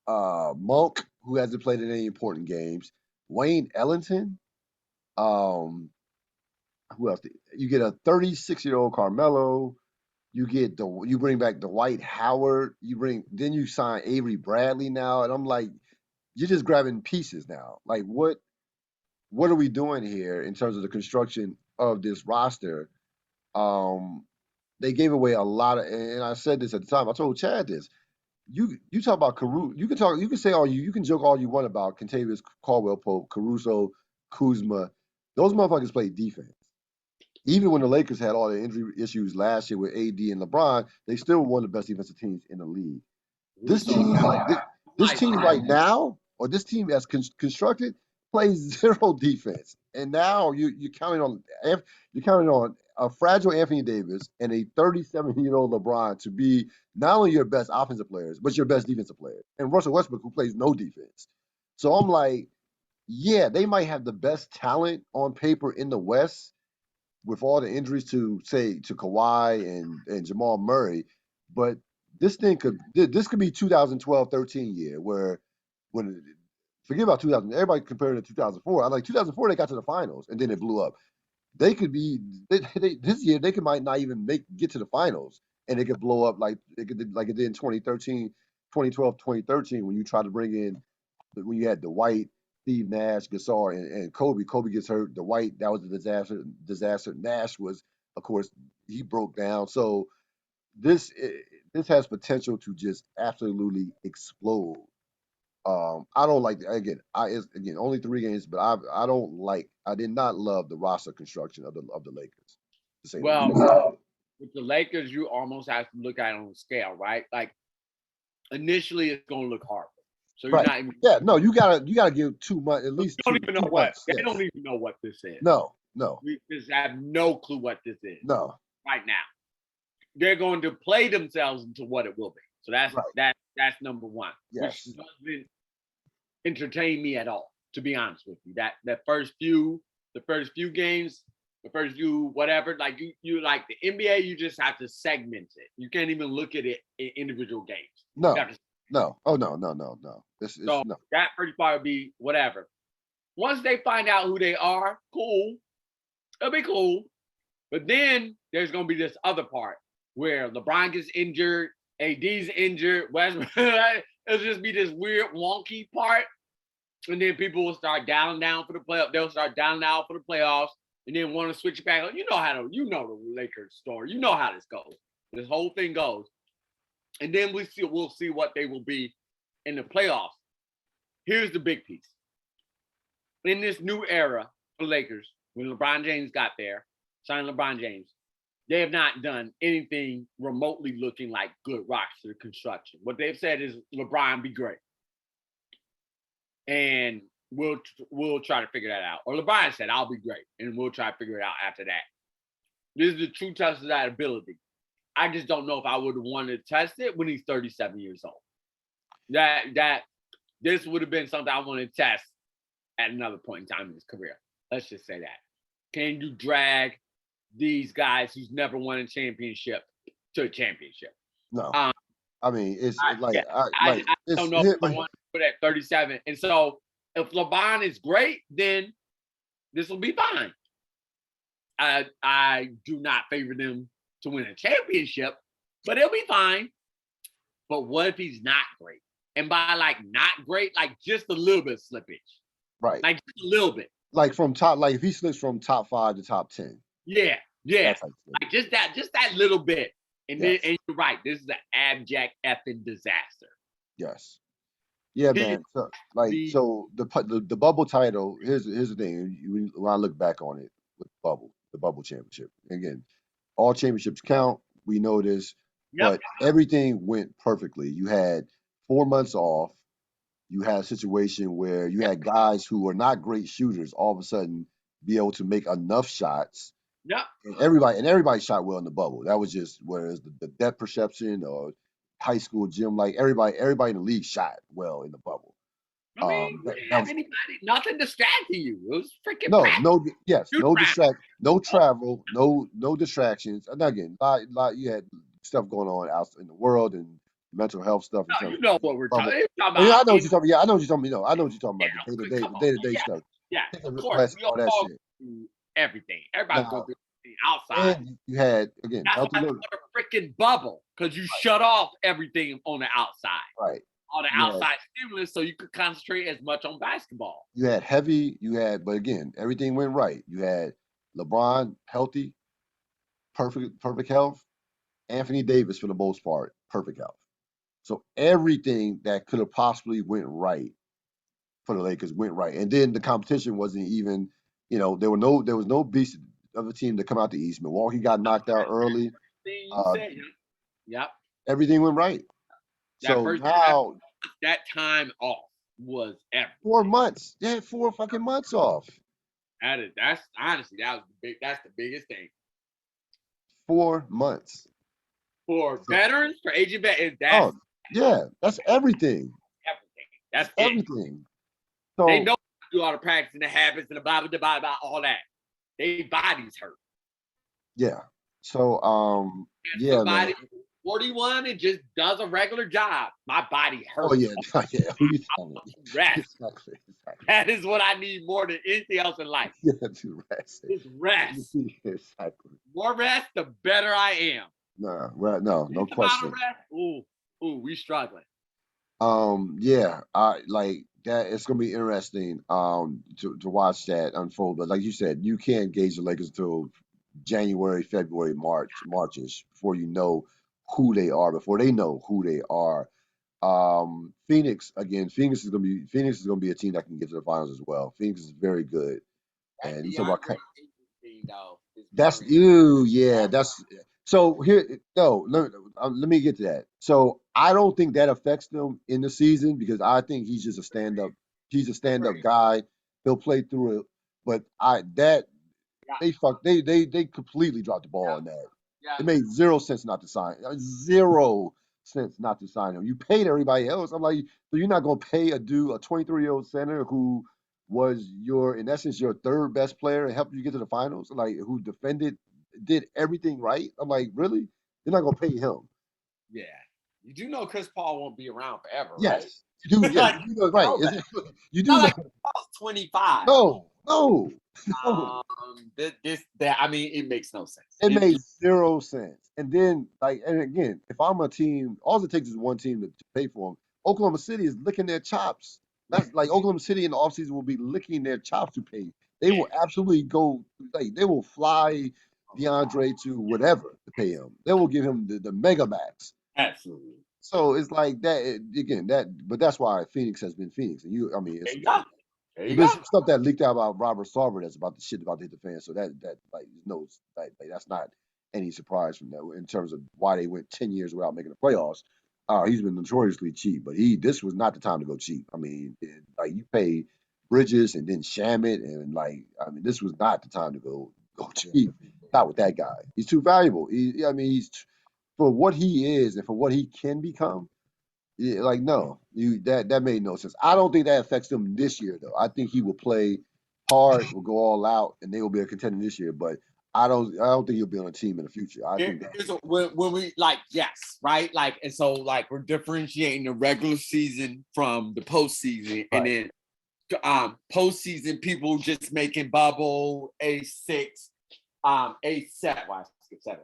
Monk, who hasn't played in any important games, Wayne Ellington, um, who else? You get a 36-year-old Carmelo. You bring back Dwight Howard. Then you sign Avery Bradley now, and I'm like, you're just grabbing pieces now. Like what are we doing here in terms of the construction of this roster? Um, they gave away a lot of, and I said this at the time. I told Chad this. You talk about Caruso. You can say you can joke all you want about Contavious Caldwell Pope, Caruso, Kuzma. Those motherfuckers play defense. Even when the Lakers had all the injury issues last year with AD and LeBron, they still were one of the best defensive teams in the league. This team, this team right now, or this team as constructed, plays zero defense. And now you're counting on a fragile Anthony Davis and a 37-year-old LeBron to be not only your best offensive players, but your best defensive players. And Russell Westbrook, who plays no defense. So I'm like, yeah, they might have the best talent on paper in the West with all the injuries to Kawhi and Jamal Murray, but this could be 2012-13 year where when forget about 2000, everybody compared it to 2004. I like 2004 they got to the finals and then it blew up. They could be this year they might not even get to the finals and it could blow up like it did in 2013, 2012, 2013 when you try to bring in when you had Dwight, Steve Nash, Gasol, and Kobe. Kobe gets hurt. Dwight, that was a disaster. Nash was, of course, he broke down. So this this has potential to just absolutely explode. I don't like again only 3 games, but I did not love the roster construction of the Lakers. To say the Well, least. with the Lakers, you almost have to look at it on a scale, right? Like initially, it's going to look horrible. So you're Right. not even. Yeah. No, you gotta give 2 months at least Don't two even know two what. months. They Yes. don't even know what this is. No. We just have no clue what this is No. right now. They're going to play themselves into what it will be. So that's Right. that's number one, Yes. which doesn't entertain me at all, to be honest with you. The first few games, the first few whatever, like you like the NBA, you just have to segment it. You can't even look at it in individual games. No. You have to- No. Oh no. This is So no. that first part would be whatever. Once they find out who they are, cool. It'll be cool. But then there's gonna be this other part where LeBron gets injured, AD's injured, Westbrook. It'll just be this weird, wonky part. And then people will start down for the playoffs. They'll start down for the playoffs, and then want to switch back. You know the Lakers story. You know how this goes. This whole thing goes, and then we'll see what they will be in the playoffs. Here's the big piece. In this new era for Lakers, when LeBron James got there, signed LeBron James, they have not done anything remotely looking like good roster construction. What they've said is LeBron be great. And we'll try to figure that out. Or LeBron said, I'll be great. And we'll try to figure it out after that. This is the true test of that ability. I just don't know if I would have wanted to test it when he's 37 years old. This would have been something I wanted to test at another point in time in his career. Let's just say that. Can you drag these guys who's never won a championship to a championship? No. I mean, it's I don't know if I want to put at 37. And so if LeBron is great, then this will be fine. I do not favor them to win a championship, but it'll be fine. But what if he's not great? And by like not great, like just a little bit of slippage, Right. like just a little bit. Like from top, like if he slips from top 5 to top 10, Yeah, yeah, that's like like just that little bit. And then, yes, and you're right, this is an abject effing disaster. yes. Yeah, He man. So, like, the so the bubble title. Here's the thing. When I look back on it, with the bubble championship. Again, all championships count. We know this, yep, but everything went perfectly. You had 4 months off. You had a situation where you yep, had guys who were not great shooters all of a sudden be able to make enough shots, yep. and everybody shot well in the bubble. That was just whereas the depth perception or high school gym, like everybody in the league shot well in the bubble. I mean, you That didn't have was anybody, nothing distracting you. It was freaking no, practice, yes, shoot no around. no travel, no distractions. And again, you had stuff going on out in the world and mental health stuff in No, terms you of know what we're bubble. talking. You're talking Oh, yeah, about I know what in you're talking. Yeah, I know what you're talking. I know what you're talking about yeah, the come on. day to day Yeah, stuff, yeah. taking Of course, requests, we all that all go shit. through everything. Everybody's going Now, through everything outside. and you had again That's healthy why it's living. called a freaking bubble, because you shut off everything on the outside, Right. all the You had outside stimulus, so you could concentrate as much on basketball. but again, everything went right. You had LeBron healthy, perfect health. Anthony Davis for the most part, perfect health. So everything that could have possibly went right for the Lakers went right. And then the competition wasn't even, there was no beast of a team to come out the East. Milwaukee got knocked out early. Thing you Uh, said, yep. Everything went right. That So first now that time off was 4 everything. months. They had 4 fucking months off. That's honestly that was the big. That's the biggest thing 4 months. for So, veterans, for aging veterans. That's oh yeah, that's everything. everything. That's That's it. everything. They So know how to do all the practice and the habits and the blah, all that. They bodies hurt. yeah. So And yeah, man. somebody 41 and just does a regular job. My body Oh hurts. yeah, yeah. Who you telling? Rest. Exactly, exactly. That is what I need more than anything else in life. Yeah, to rest. Just rest. Exactly. More rest, the better I am. Nah, well, no This amount of question. rest, we struggling. Yeah, I like that. It's gonna be interesting to watch that unfold. But like you said, you can't gauge the Lakers until January, February, Marchish before you know who they are, before they know who they are. Phoenix is gonna be a team that can get to the finals as well. Phoenix is very good, That and you talk about DeAndre thing, though, is that's worrying. you, yeah. That's so here. No, let me get to that. So I don't think that affects them in the season because I think he's just a stand up. He's a stand up guy. He'll play through it. But Yeah, they completely dropped the ball yeah, on that. yeah. It made 0 sense not to sign. 0 sense not to sign him. You paid everybody else. I'm like, so you're not gonna pay a 23-year-old center who was in essence your third best player and helped you get to the finals, like who did everything right. I'm like, really? You're not gonna pay him? Yeah. You do know Chris Paul won't be around forever, right? Yes, you do. Yeah, Like, you do know, you right? know that. You Not do know. like Paul's 25. No, no, no. That I mean, it makes no sense. It made 0 sense. And then, like, and again, if I'm a team, all it takes is one team to pay for them. Oklahoma City is licking their chops. That's like Oklahoma City in the offseason will be licking their chops to pay. They will absolutely go, like, they will fly DeAndre to whatever to pay him. They will give him the mega max. Absolutely. So it's like that again. But that's why Phoenix has been Phoenix. And I mean, There it's you go. There you there's been go. some stuff that leaked out about Robert Sarver that's about the shit about to hit the fan. So that like no, like that's not any surprise from that in terms of why they went 10 years without making the playoffs. He's been notoriously cheap, but this was not the time to go cheap. I mean, like you pay Bridges and then Shamit, and like I mean, this was not the time to go cheap. Not with that guy. He's too valuable. I mean, for what he is and for what he can become. Yeah, like no, that made no sense. I don't think that affects them this year though. I think he will play hard, will go all out, and they will be a contender this year. But I don't think he'll be on a team in the future. I think that When we like yes, right? Like and so like we're differentiating the regular season from the postseason, and right, then postseason people just making bubble A6 a 7,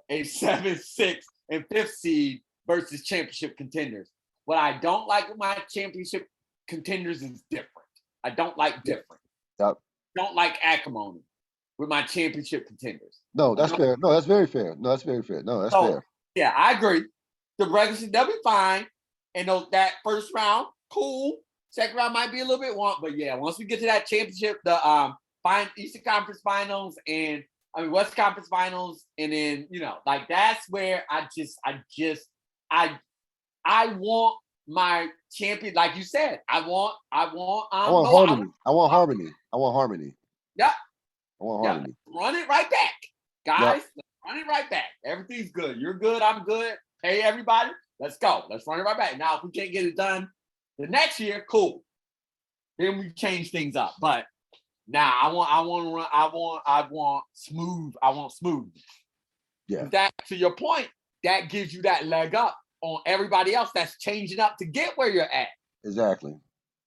6, and 5th seed versus championship contenders. What I don't like with my championship contenders is different. I don't like different. Yep. Don't like acrimony with my championship contenders. No, that's fair. No, that's very fair. No, that's very fair. No, that's fair. Yeah, I agree. The regular season, they'll be fine. And that first round, cool. Second round might be a little bit warm, but yeah, once we get to that championship, the Eastern Conference Finals and West Conference Finals, and then like that's where I want my champion, like you said. I want harmony. I want harmony. I want harmony. Yeah. I want harmony. Run it right back, guys. Run it right back. Everything's good. You're good. I'm good. Hey, everybody, let's go. Let's run it right back. Now, if we can't get it done the next year, cool. Then we change things up. But now I want smooth. I want smooth. Yeah. That, to your point, that gives you that leg up on everybody else that's changing up to get where you're at. Exactly.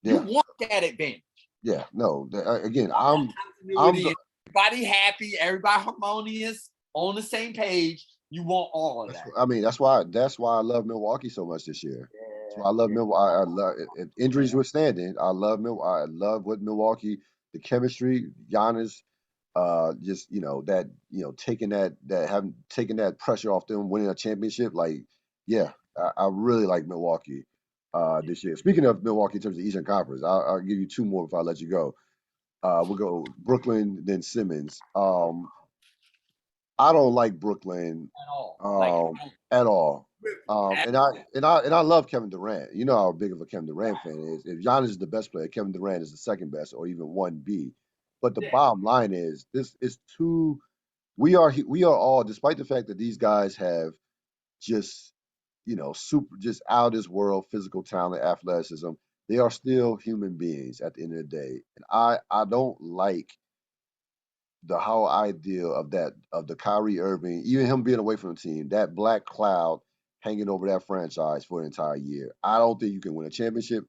Yeah. You want that advantage. Yeah. No. Again, everybody happy, everybody harmonious, on the same page. You want all of that. I mean, that's why I love Milwaukee so much this year. That's why I love Milwaukee. I love, if injuries withstanding, I love Milwaukee. I love what Milwaukee, the chemistry, Giannis, just taking that pressure off them, winning a championship. Like, yeah, I really like Milwaukee this year. Speaking of Milwaukee in terms of Eastern Conference, I'll give you two more before I let you go. We'll go Brooklyn, then Simmons. I don't like Brooklyn at all. And I love Kevin Durant. You know how big of a Kevin Durant fan is. If Giannis is the best player, Kevin Durant is the second best, or even 1B. But the bottom line is, this is too. We are all, despite the fact that these guys have just just out of this world physical talent, athleticism. They are still human beings at the end of the day, and I don't like the whole idea of the Kyrie Irving, even him being away from the team, that black cloud hanging over that franchise for an entire year. I don't think you can win a championship.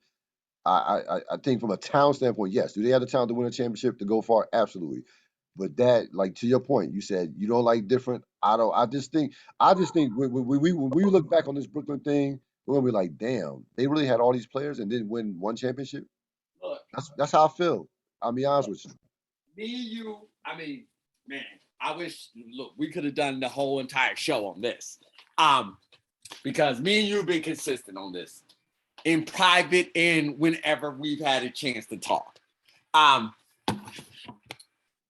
I think from a talent standpoint, yes. Do they have the talent to win a championship, to go far? Absolutely. But that, like, to your point, you said you don't like different. I don't. I just think when we look back on this Brooklyn thing, we're gonna be like, damn, they really had all these players and didn't win one championship. Look, that's how I feel. I'll be honest with you. Me and you, man, I wish, look, we could have done the whole entire show on this. Because me and you have been consistent on this in private and whenever we've had a chance to talk.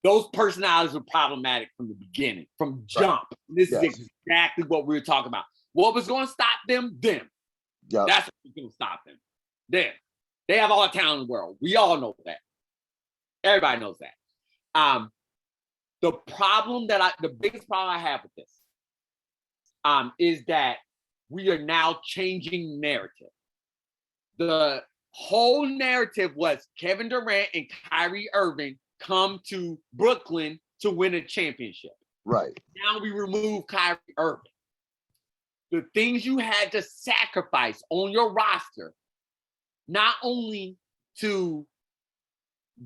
Those personalities were problematic from the beginning, from jump. Right. This is exactly what we were talking about. What was going to stop them? Them. Yep. That's what was going to stop them. Them. They have all the talent in the world. We all know that. Everybody knows that. The biggest problem I have with this is that we are now changing narrative. The whole narrative was Kevin Durant and Kyrie Irving come to Brooklyn to win a championship. Right. Now we remove Kyrie Irving. The things you had to sacrifice on your roster, not only to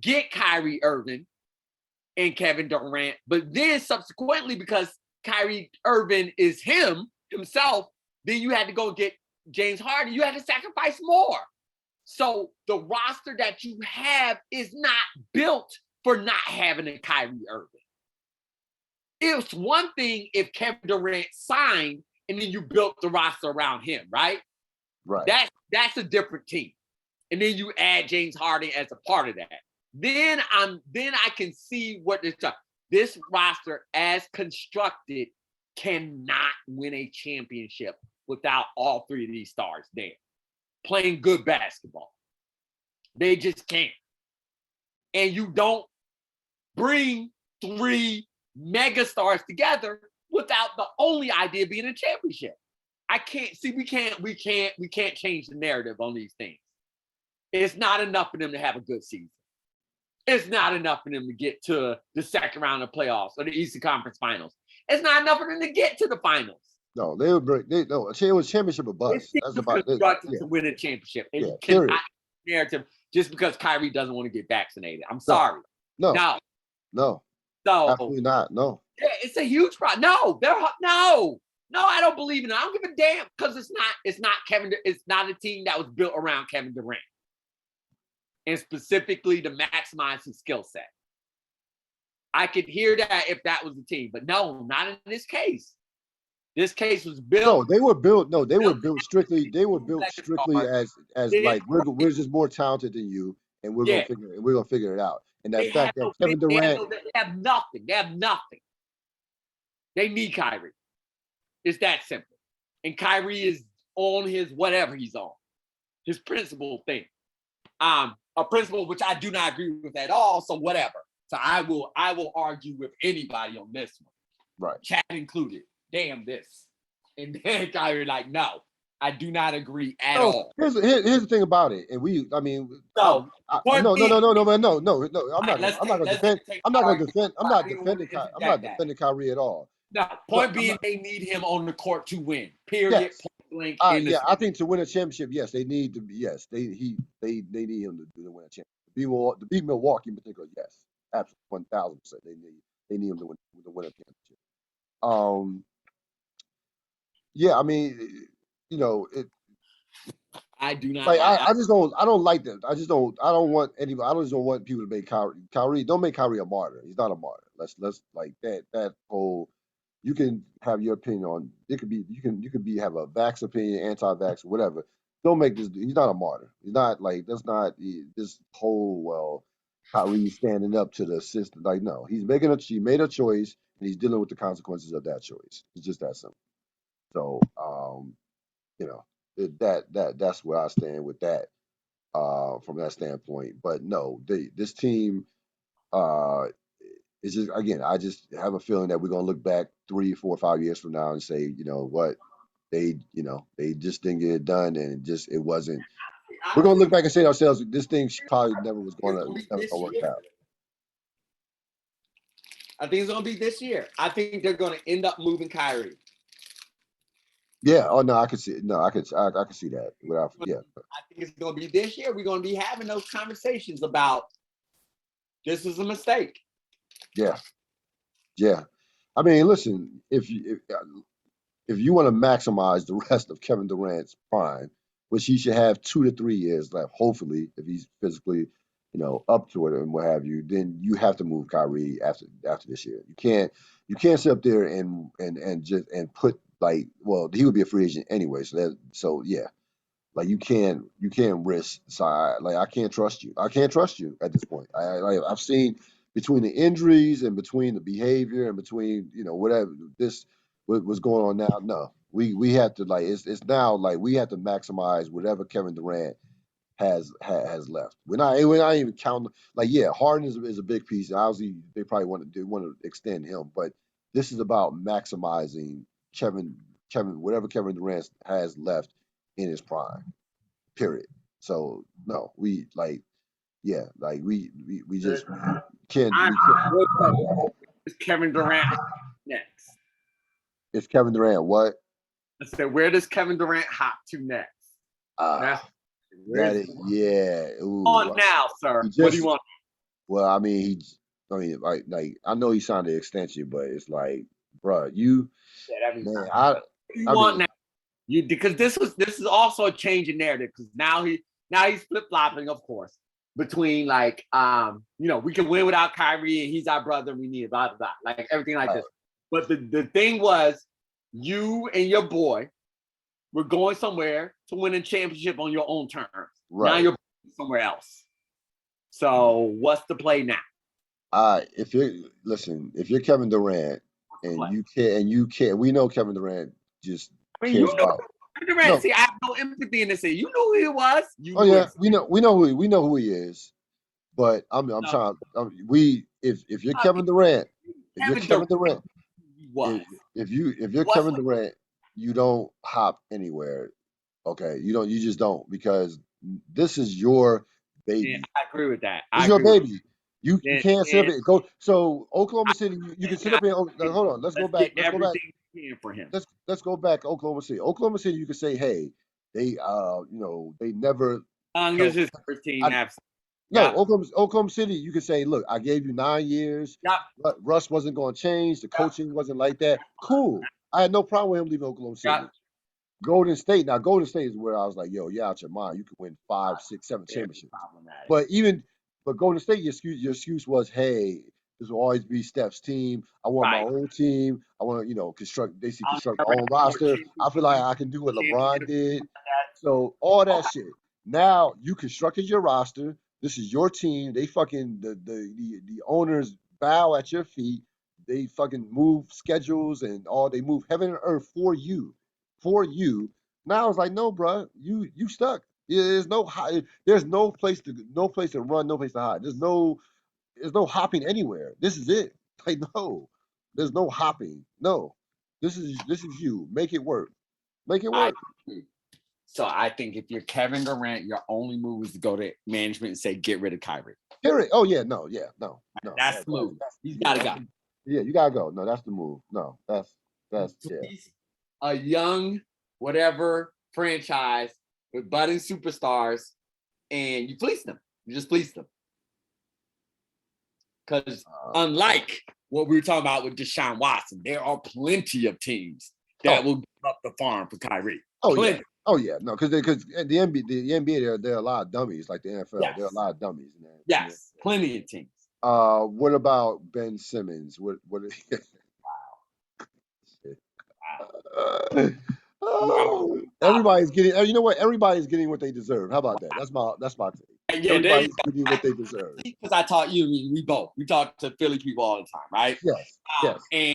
get Kyrie Irving and Kevin Durant, but then subsequently, because Kyrie Irving is himself, then you had to go get James Harden. You had to sacrifice more. So the roster that you have is not built for not having a Kyrie Irving. It's one thing if Kevin Durant signed and then you built the roster around him, right? Right. That's a different team. And then you add James Harden as a part of that. Then I can see what this roster as constructed cannot win a championship without all three of these stars there playing good basketball. They just can't. And you don't bring three megastars together without the only idea being a championship. I can't see. We can't change the narrative on these things. It's not enough for them to have a good season. It's not enough for them to get to the second round of playoffs or the Eastern Conference Finals. It's not enough for them to get to the finals. No, they would break. It was championship or bust. That's about it. To win a championship. And you cannot narrative just because Kyrie doesn't want to get vaccinated. I'm sorry. No. So absolutely not. No. Yeah, it's a huge problem. No, no, I don't believe in it. I don't give a damn because it's not Kevin. It's not a team that was built around Kevin Durant and specifically to maximize his skill set. I could hear that if that was the team, but no, not in this case. This case was built. No, they were built. No, they were built built strictly. They were built second strictly stars. as Then like we're just more talented than you, and yeah, we're gonna figure it out. And they that have fact that no big. Kevin Durant, They have nothing. They have nothing. They need Kyrie. It's that simple. And Kyrie is on his whatever he's on, his principle thing. A principle which I do not agree with at all. So whatever. So I will argue with anybody on this one, right? chat included. Damn this, and then Kyrie like, no, I do not agree at No, all. here's the thing about it, and I mean, So point no, no, being, no, no, no, man, no, no, no. right, I'm not gonna let's defend. take I'm not gonna Kyrie. defend. I didn't want to I'm not interject that. defending Kyrie at all. No, But point I'm being, not. they need him on the court to win. Period. Yes. Point blank. In the Yeah, I think to win a championship, yes, they need to be. Yes, they need him to win a championship. To beat Milwaukee in particular, yes, absolutely 1,000%. They need him to win a championship. Um, yeah, I mean, you know, I do not like like. I don't like that. I don't want anybody. I just don't want people to make Kyrie. Don't make Kyrie a martyr. He's not a martyr. Let's like that whole. You can have your opinion on it. Could be you could be have a vax opinion, anti-vax, whatever. Don't make this. He's not a martyr. He's not like that's not this whole Kyrie standing up to the system. Like no, he made a choice and he's dealing with the consequences of that choice. It's just that simple. So you know that's where I stand with that from that standpoint. But no, this team uh, is just again. I just have a feeling that we're gonna look back 3, 4, 5 years from now and say, you know what, they just didn't get it done, and it wasn't. We're gonna look back and say to ourselves, this thing probably It's gonna be never this gonna work year. out. I think it's gonna be this year. I think they're gonna end up moving Kyrie. Yeah. Oh no, I could see. No, I could see that. Without. Yeah. I think it's gonna be this year. We're gonna be having those conversations about this is a mistake. Yeah. Yeah. I mean, listen. If you want to maximize the rest of Kevin Durant's prime, which he should have 2 to 3 years left, hopefully, if he's physically, up to it and what have you, then you have to move Kyrie after this year. You can't sit up there and just and put like, well, he would be a free agent anyway. So yeah, like you can't risk. So I can't trust you. I can't trust you at this point. I've seen between the injuries and between the behavior and between whatever this what was going on now. No, we have to like it's now like we have to maximize whatever Kevin Durant has left. We're not even counting like yeah, Harden is a big piece. Obviously, they probably want to extend him, but this is about maximizing Kevin whatever Kevin Durant has left in his prime. Period. So no, we like yeah, like we just can't I'm we can't. real question. Is Kevin Durant next? It's Kevin Durant. What? I said, where does Kevin Durant hop to next? That's Ah, that where's is yeah. Ooh, on now, sir. he What do you just want? well, I mean, like I know he signed the extension, but it's like, bruh, That means man, what do you I want mean, now? You because this is also a change in narrative because now he's flip flopping, of course, between like we can win without Kyrie and he's our brother and we need it, blah blah blah, like everything like this. But the thing was, you and your boy were going somewhere to win a championship on your own terms. Now right. you're somewhere else. So what's the play now? If you're Kevin Durant and you can't, we know Kevin Durant just I mean, you cares know about Kevin Durant. no. See, I have no empathy in this. You knew who he was. You Oh knew yeah, it. we know who he is. But I'm No, trying. If you're I Kevin mean, Durant, if you're Kevin Durant Kevin Durant, was. if you're What's Kevin Durant, you don't hop anywhere. Okay, you just don't because this is your yeah, baby. I agree with that. This I is your agree with baby. You that. can't sit up And and go. So I, Oklahoma City, you can sit and up here. Hold on, let's go let's back. get Let's go back. everything we can for him. Let's go back. Oklahoma City. Oklahoma City, you can say, hey, they they never Young is helped. his first team, I, absolutely. No, Yeah. Oklahoma City, you could say, look, I gave you 9 years. Yeah. Russ wasn't going to change. The Yeah. coaching wasn't like that. Cool. I had no problem with him leaving Oklahoma Yeah. City. Golden State. Now, Golden State is where I was like, yo, you're out your mind. You could win five, six, seven Very championships. problematic. But Golden State, your excuse was, hey, this will always be Steph's team. I want my Right. own team. I want to, basically I'll construct my never own have more roster. I feel like championships. I can do what LeBron Championship. did. So all that Okay. shit. Now you constructed your roster. This is your team. They fucking the owners bow at your feet. They fucking move schedules and all. They move heaven and earth for you, for you. Now it's like, no, bro, you stuck. There's no there's no place to run, no place to hide. There's no hopping anywhere. This is it. Like, no, there's no hopping. No, this is you. Make it work. Make it I work. agree. So I think if you're Kevin Durant, your only move is to go to management and say, get rid of Kyrie. Period. Oh yeah, no, yeah, no, no. That's the move. He's Yeah, got to go. yeah. You gotta go. No, that's the move. No, that's yeah. Please, a young whatever franchise with budding superstars, and you fleece them. You just fleece them. Because unlike what we were talking about with Deshaun Watson, there are plenty of teams that will give up the farm for Kyrie. Oh Plenty. yeah. Oh yeah. No, because the NBA, there are a lot of dummies like the NFL. Yes. There are a lot of dummies in there. Yes, plenty of teams. What about Ben Simmons? What? Oh, everybody's getting. You know what? Everybody's getting what they deserve. How about that? That's my take. Yeah, there you Everybody's getting what they deserve. because I taught you, we talk to Philly people all the time, right? Yes. Yes.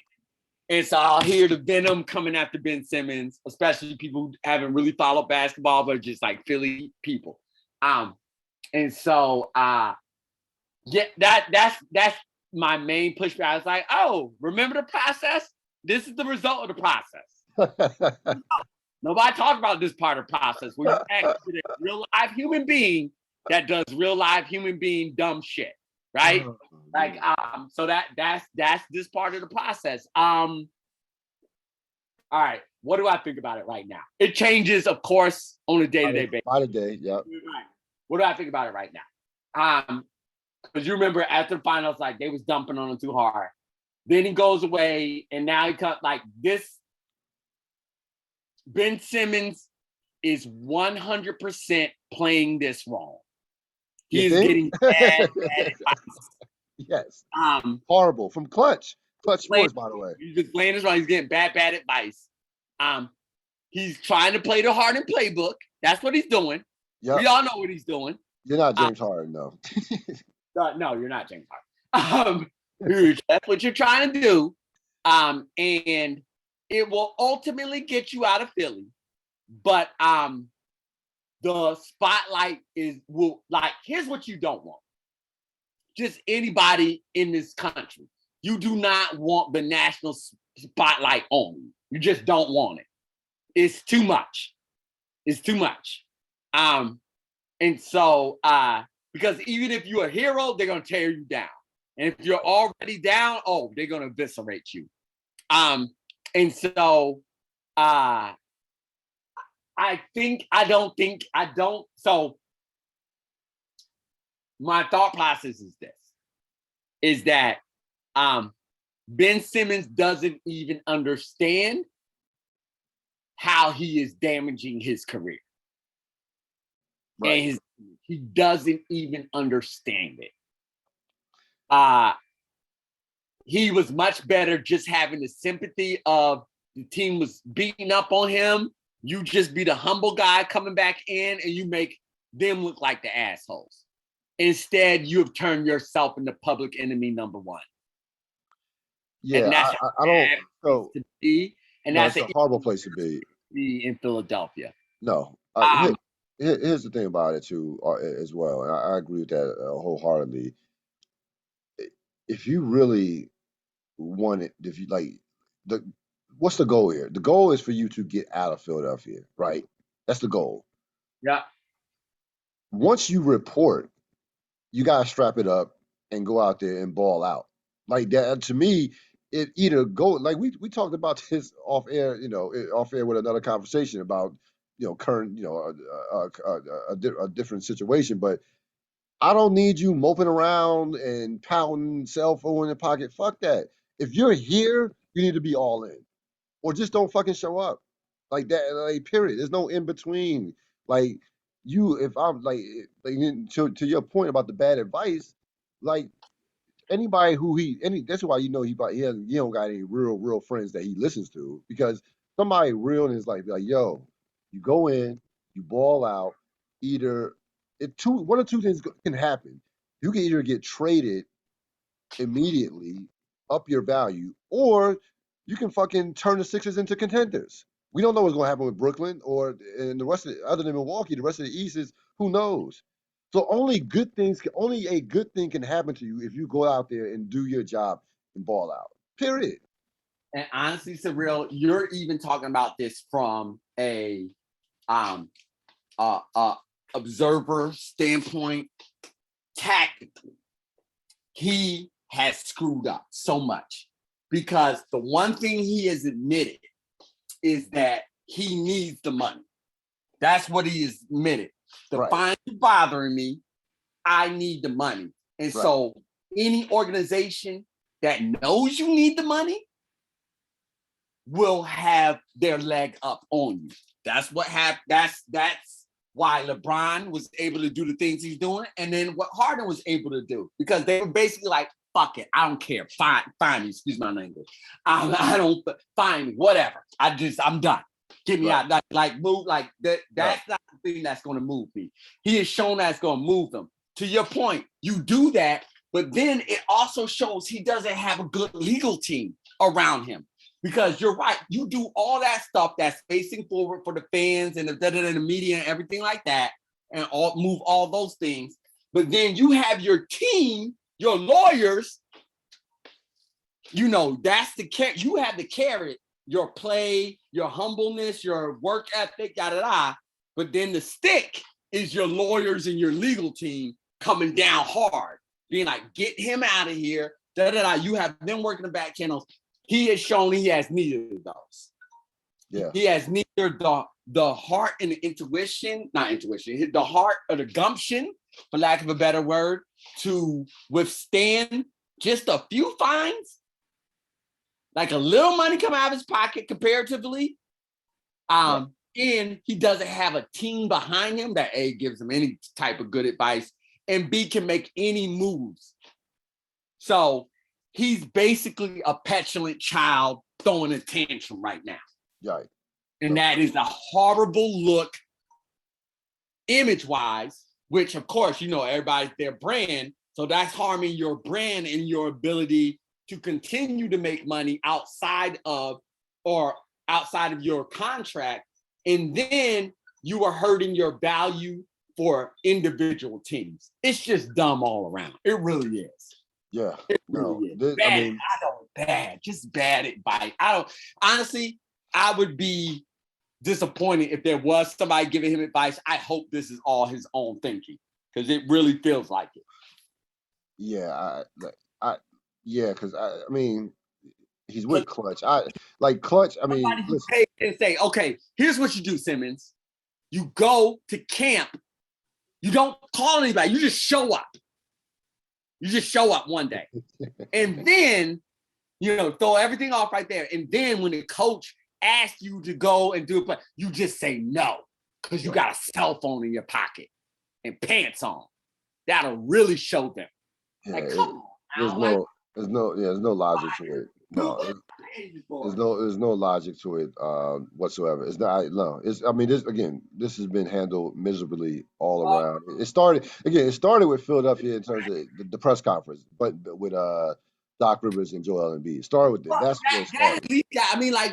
And so I'll hear the venom coming after Ben Simmons, especially people who haven't really followed basketball, but just like Philly people. And so yeah, that's my main pushback. I was like, oh, remember the process? This is the result of the process. Nobody talked about this part of the process where you actually a real live human being that does real live human being dumb shit, right? So that's this part of the process. All right, what do I think about it right now? It changes, of course, on a day-to-day basis. By the day, yeah. What do I think about it right now? Because you remember after the finals, like they was dumping on him too hard. Then he goes away, and now he comes like this. Ben Simmons is 100% playing this wrong. He is getting bad advice. Yes. Horrible from Clutch Sports, by the way. He's just playing this wrong. He's getting bad advice. He's trying to play the Harden playbook. That's what he's doing. Yep. We all know what he's doing. You're not James Harden, though. No, you're not James Harden. That's what you're trying to do. And it will ultimately get you out of Philly. But the spotlight here's what you don't want. Just anybody in this country. You do not want the national spotlight on you. You just don't want it. It's too much. It's too much. And so because even if you're a hero, they're gonna tear you down. And if you're already down, they're gonna eviscerate you. And so so my thought process is that Ben Simmons doesn't even understand how he is damaging his career. Right. And he doesn't even understand it. He was much better just having the sympathy of the team was beating up on him. You just be the humble guy coming back in and you make them look like the assholes. Instead, you have turned yourself into public enemy number one. Yeah, and that's I don't. So, to be, and no, that's a horrible place to be. In Philadelphia. No, here's the thing about it too, as well, and I agree with that wholeheartedly. If you really want it, if you like what's the goal here? The goal is for you to get out of Philadelphia, right? That's the goal. Yeah. Once you report, you gotta strap it up and go out there and ball out. Like that, to me, it either go like we talked about this off air, off air with another conversation about current, a different situation, but I don't need you moping around and pounding cell phone in your pocket. Fuck that. If you're here, you need to be all in, or just don't fucking show up. Like that. Like period. There's no in between. Like you, if I'm like to your point about the bad advice, like anybody who that's why you know he don't got any real friends that he listens to, because somebody real in his life be like, yo, you go in, you ball out, either one or two things can happen. You can either get traded immediately, up your value, or you can fucking turn the Sixers into contenders. We don't know what's gonna happen with Brooklyn or and the rest of other than Milwaukee, the rest of the East is who knows. So only a good thing can happen to you if you go out there and do your job and ball out. Period. And honestly, Surreal, you're even talking about this from a um observer standpoint. Tactically, he has screwed up so much because the one thing he has admitted is that he needs the money. That's what he has admitted. The Right. fines are bothering me. I need the money. And Right. so any organization that knows you need the money will have their leg up on you. That's what happened. That's why LeBron was able to do the things he's doing, and then what Harden was able to do, because they were basically like, "Fuck it, I don't care. Fine me. Excuse my language. I don't fine me. Whatever. I'm done. Get me out. Like move. Like that. That's not the thing that's going to move me. He has shown that's going to move them. To your point, you do that, but then it also shows he doesn't have a good legal team around him. Because you're right, you do all that stuff that's facing forward for the fans and the media and everything like that, and move all those things. But then you have your team, your lawyers. You know that's the carrot. You have the carrot, your play, your humbleness, your work ethic, yada yada. But then the stick is your lawyers and your legal team coming down hard, being like, get him out of here. Da da da. You have them working the back channels. He has shown he has neither of those. Yeah. He has neither the heart and the intuition, not intuition, the heart or the gumption, for lack of a better word, to withstand just a few fines, like a little money come out of his pocket comparatively. And he doesn't have a team behind him that A, gives him any type of good advice, and B, can make any moves. So he's basically a petulant child throwing a tantrum right now. Right. And that is a horrible look image-wise, which, of course, you know, everybody's their brand. So that's harming your brand and your ability to continue to make money outside of your contract. And then you are hurting your value for individual teams. It's just dumb all around. It really is. Yeah. It really is. Bad. Just bad advice. Honestly, I would be disappointed if there was somebody giving him advice. I hope this is all his own thinking, because it really feels like it. Yeah, because I mean, he's with Clutch. Clutch. I mean, somebody you pay and say, okay, here's what you do, Simmons. You go to camp. You don't call anybody. You just show up. You just show up one day, and then throw everything off right there. And then when the coach asks you to go and do a play, you just say no because you got a cell phone in your pocket and pants on. That'll really show them. Yeah, like, come on. There's no logic to it. No, there's no logic to it whatsoever. It's not. No, this has been handled miserably all around. It started with Philadelphia in terms of the press conference, but with Doc Rivers and Joel Embiid. It started with that. That's where it started. At least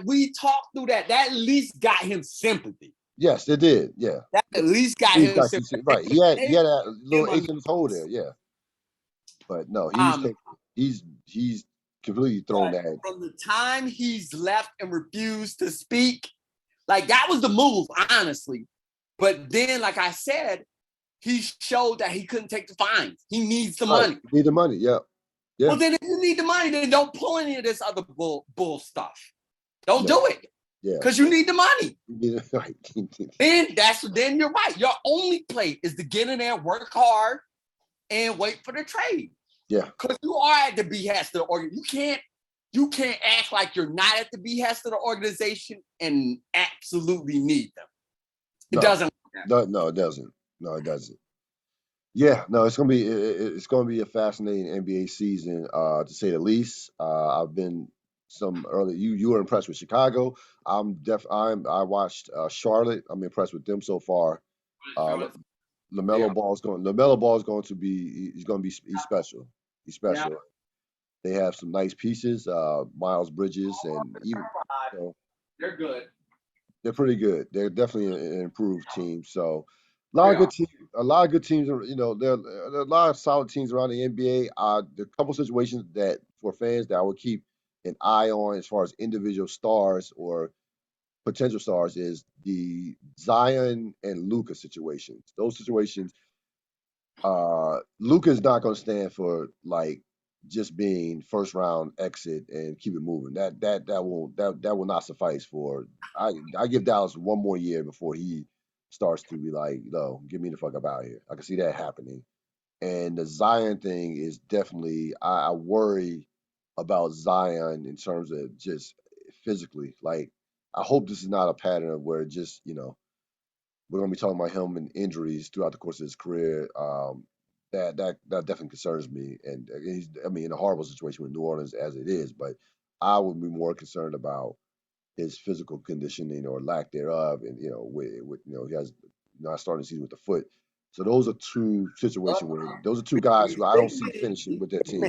we talked through that. That at least got him sympathy. Yes, it did. Yeah, that at least got him sympathy. Right. He had a little ache in his hole there. Yeah, but no, he's completely thrown that. From the time he's left and refused to speak, like that was the move, honestly. But then, like I said, he showed that he couldn't take the fines. He needs the money. Need the money, yeah. Well, then if you need the money, then don't pull any of this other bull stuff. Don't do it. Yeah. Because you need the money. Then you're right. Your only play is to get in there, work hard, and wait for the trade. Yeah. Because you are at the behest of the organization. You can't act like you're not at the behest of the organization and absolutely need them. It No. doesn't. No, it doesn't. No, it doesn't. Yeah, no, it's gonna be a fascinating NBA season, to say the least. I've been some early. You were impressed with Chicago. I watched Charlotte. I'm impressed with them so far. Uh, Lamelo Ball is going to be he's special. He's Yeah, special. They have some nice pieces. Miles Bridges and even you know, they're good. they're pretty good. They're definitely an improved team. So They are. a lot of good teams. There are a lot of solid teams around the NBA. The couple situations that for fans that I would keep an eye on as far as individual stars or potential stars is the Zion and Luca situations. Those situations, Luca's not going to stand for like just being first round exit and keep it moving. That will not suffice for. I give Dallas one more year before he starts to be like, no, get me the fuck up out of here. I can see that happening. And the Zion thing is definitely I worry about Zion in terms of just physically. Like I hope this is not a pattern of where just we're gonna be talking about him and injuries throughout the course of his career. That definitely concerns me, and he's in a horrible situation with New Orleans as it is. But I would be more concerned about his physical conditioning or lack thereof, and he has not starting the season with the foot. So those are two situations where those are two guys These who I big don't see men, finishing with their teams.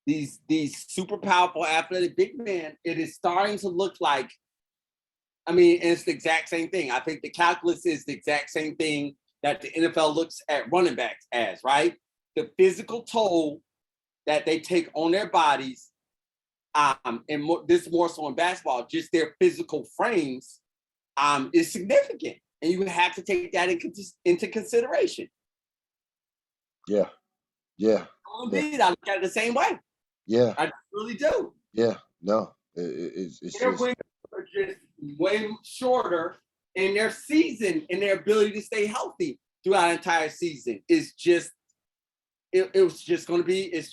these super powerful athletic big men, it is starting to look like. I mean, it's the exact same thing. I think the calculus is the exact same thing that the NFL looks at running backs as, right? The physical toll that they take on their bodies, and this more so in basketball, just their physical frames, is significant, and you have to take that into consideration. Yeah, yeah, yeah, Indeed, I look at it the same way. yeah, I really do. yeah. No, it's Their just wings are just way shorter, and their season and their ability to stay healthy throughout an entire season is just it was just going to be it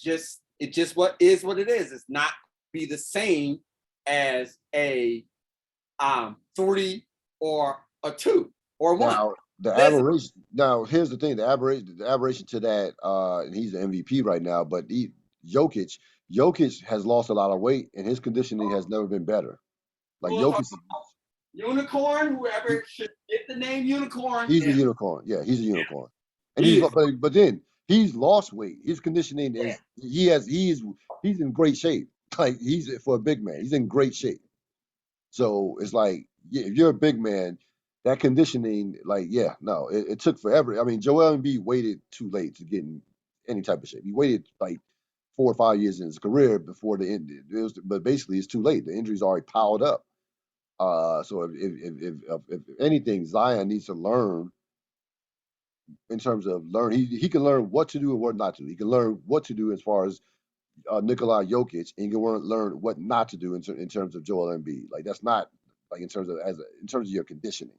just what is what it is. It's not be the same as a 3 or a 2 or 1. now the Listen, aberration. Now here's the thing: the aberration to that, and he's the MVP right now. But Jokic, Jokic has lost a lot of weight, and his conditioning has never been better. Like we'll talk Jokic, about unicorn. he, Whoever should get the name unicorn, he's a yeah, unicorn. Yeah, he's a unicorn, and he is. but then he's lost weight. His conditioning Yeah. is he's in great shape. Like he's for a big man, he's in great shape. So it's like, yeah, if you're a big man, that conditioning, like, yeah, no, it took forever. I mean, Joel Embiid waited too late to get in any type of shape. He waited like 4 or 5 years in his career before the end. But basically, it's too late. The injuries already piled up. So if anything, Zion needs to learn in terms of learn. He can learn what to do and what not to do. He can learn what to do as far as Nikola Jokic, and you can learn what not to do in terms of Joel Embiid. Like that's not like in terms of your conditioning.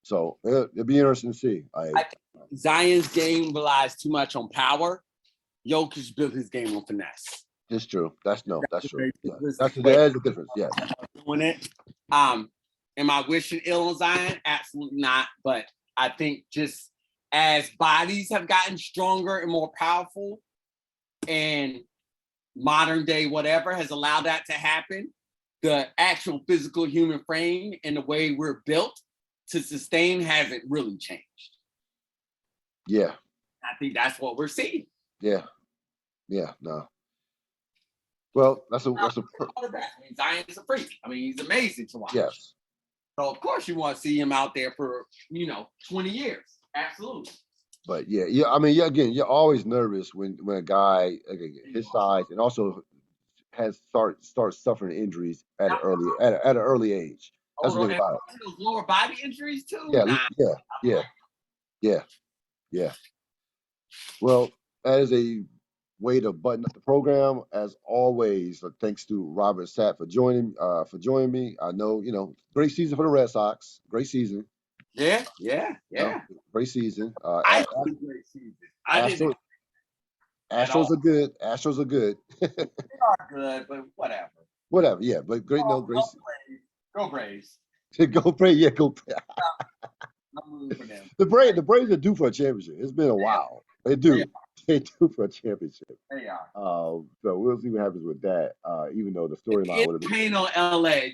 So it'll be interesting to see. I think Zion's game relies too much on power. Jokic built his game on finesse. It's true. That's That's a true. very Yeah, simplistic way there's a difference. Yes. of doing it. Um, am I wishing ill on Zion? Absolutely not. But I think just as bodies have gotten stronger and more powerful, and modern day whatever has allowed that to happen, the actual physical human frame and the way we're built to sustain hasn't really changed. Yeah. I think that's what we're seeing. Yeah. Yeah. No. Well, that's a I mean, Zion is a freak. I mean, he's amazing to watch. yes. So of course you want to see him out there for 20 years. Absolutely. But yeah. I mean, yeah. Again, you're always nervous when a guy his size and also has starts suffering injuries at an early age. That's the Oh, thing and about it. those lower body injuries too. Yeah. Nah. Yeah. Yeah. Yeah. Yeah. Well, as a way to button up the program, as always, thanks to Robert Sapp for joining me. I know, great season for the Red Sox. Great season. Yeah, yeah, You know, yeah. great season. I think great season. I didn't Astros, at all. Astros are good. Astros are good. They are good, but whatever. Whatever. Yeah, but great. No, Oh, great. go Braves. Go Braves. Go pray. Yeah, go pray. I'm rooting for them. The Braves are due for a championship. It's been a They are. while. They They do. are. They do for a championship. They are. So we'll see what happens with that. Even though the If storyline it's would have been. pain on LA,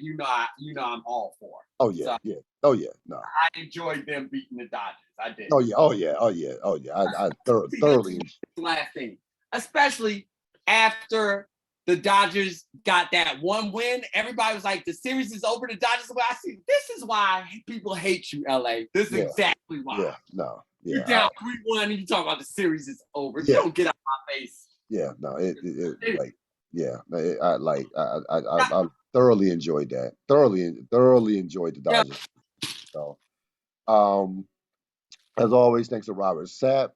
I'm all for. Oh yeah, So yeah. Oh yeah. No. I enjoyed them beating the Dodgers. I did. Oh yeah. Oh yeah. Oh yeah. Oh yeah. I See, this thoroughly. is the last thing, especially after the Dodgers got that one win. Everybody was like, "The series is over." The Dodgers. Well, I see. This is why people hate you, LA. This is Yeah. exactly why. Yeah. No. You're Yeah. down 3-1, and you talk about the series is over. You Yeah. don't get out of my face. Yeah. No. It Hey, like. Yeah. I thoroughly enjoyed that. Thoroughly enjoyed the yeah, Dodgers. So. Um. As always, thanks to Robert Sapp.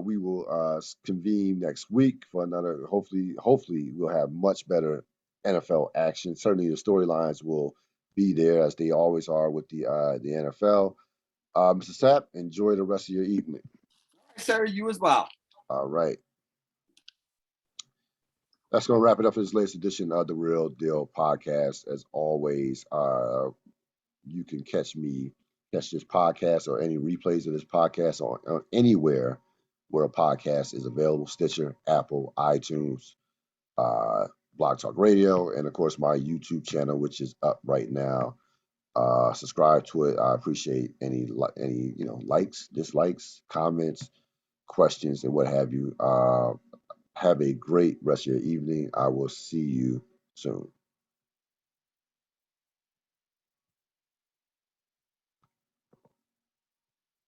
We will convene next week for another. Hopefully, we'll have much better NFL action. Certainly, the storylines will be there as they always are with the NFL. Mr. Sapp, enjoy the rest of your evening. sir, you as well. All right, that's going to wrap it up for this latest edition of the Real Deal podcast. As always, you can catch this podcast or any replays of this podcast on anywhere where a podcast is available: Stitcher, Apple, iTunes, uh, Blog Talk Radio, and of course my YouTube channel, which is up right now. Subscribe to it. I appreciate any likes, dislikes, comments, questions, and what have you. Have a great rest of your evening. I will see you soon.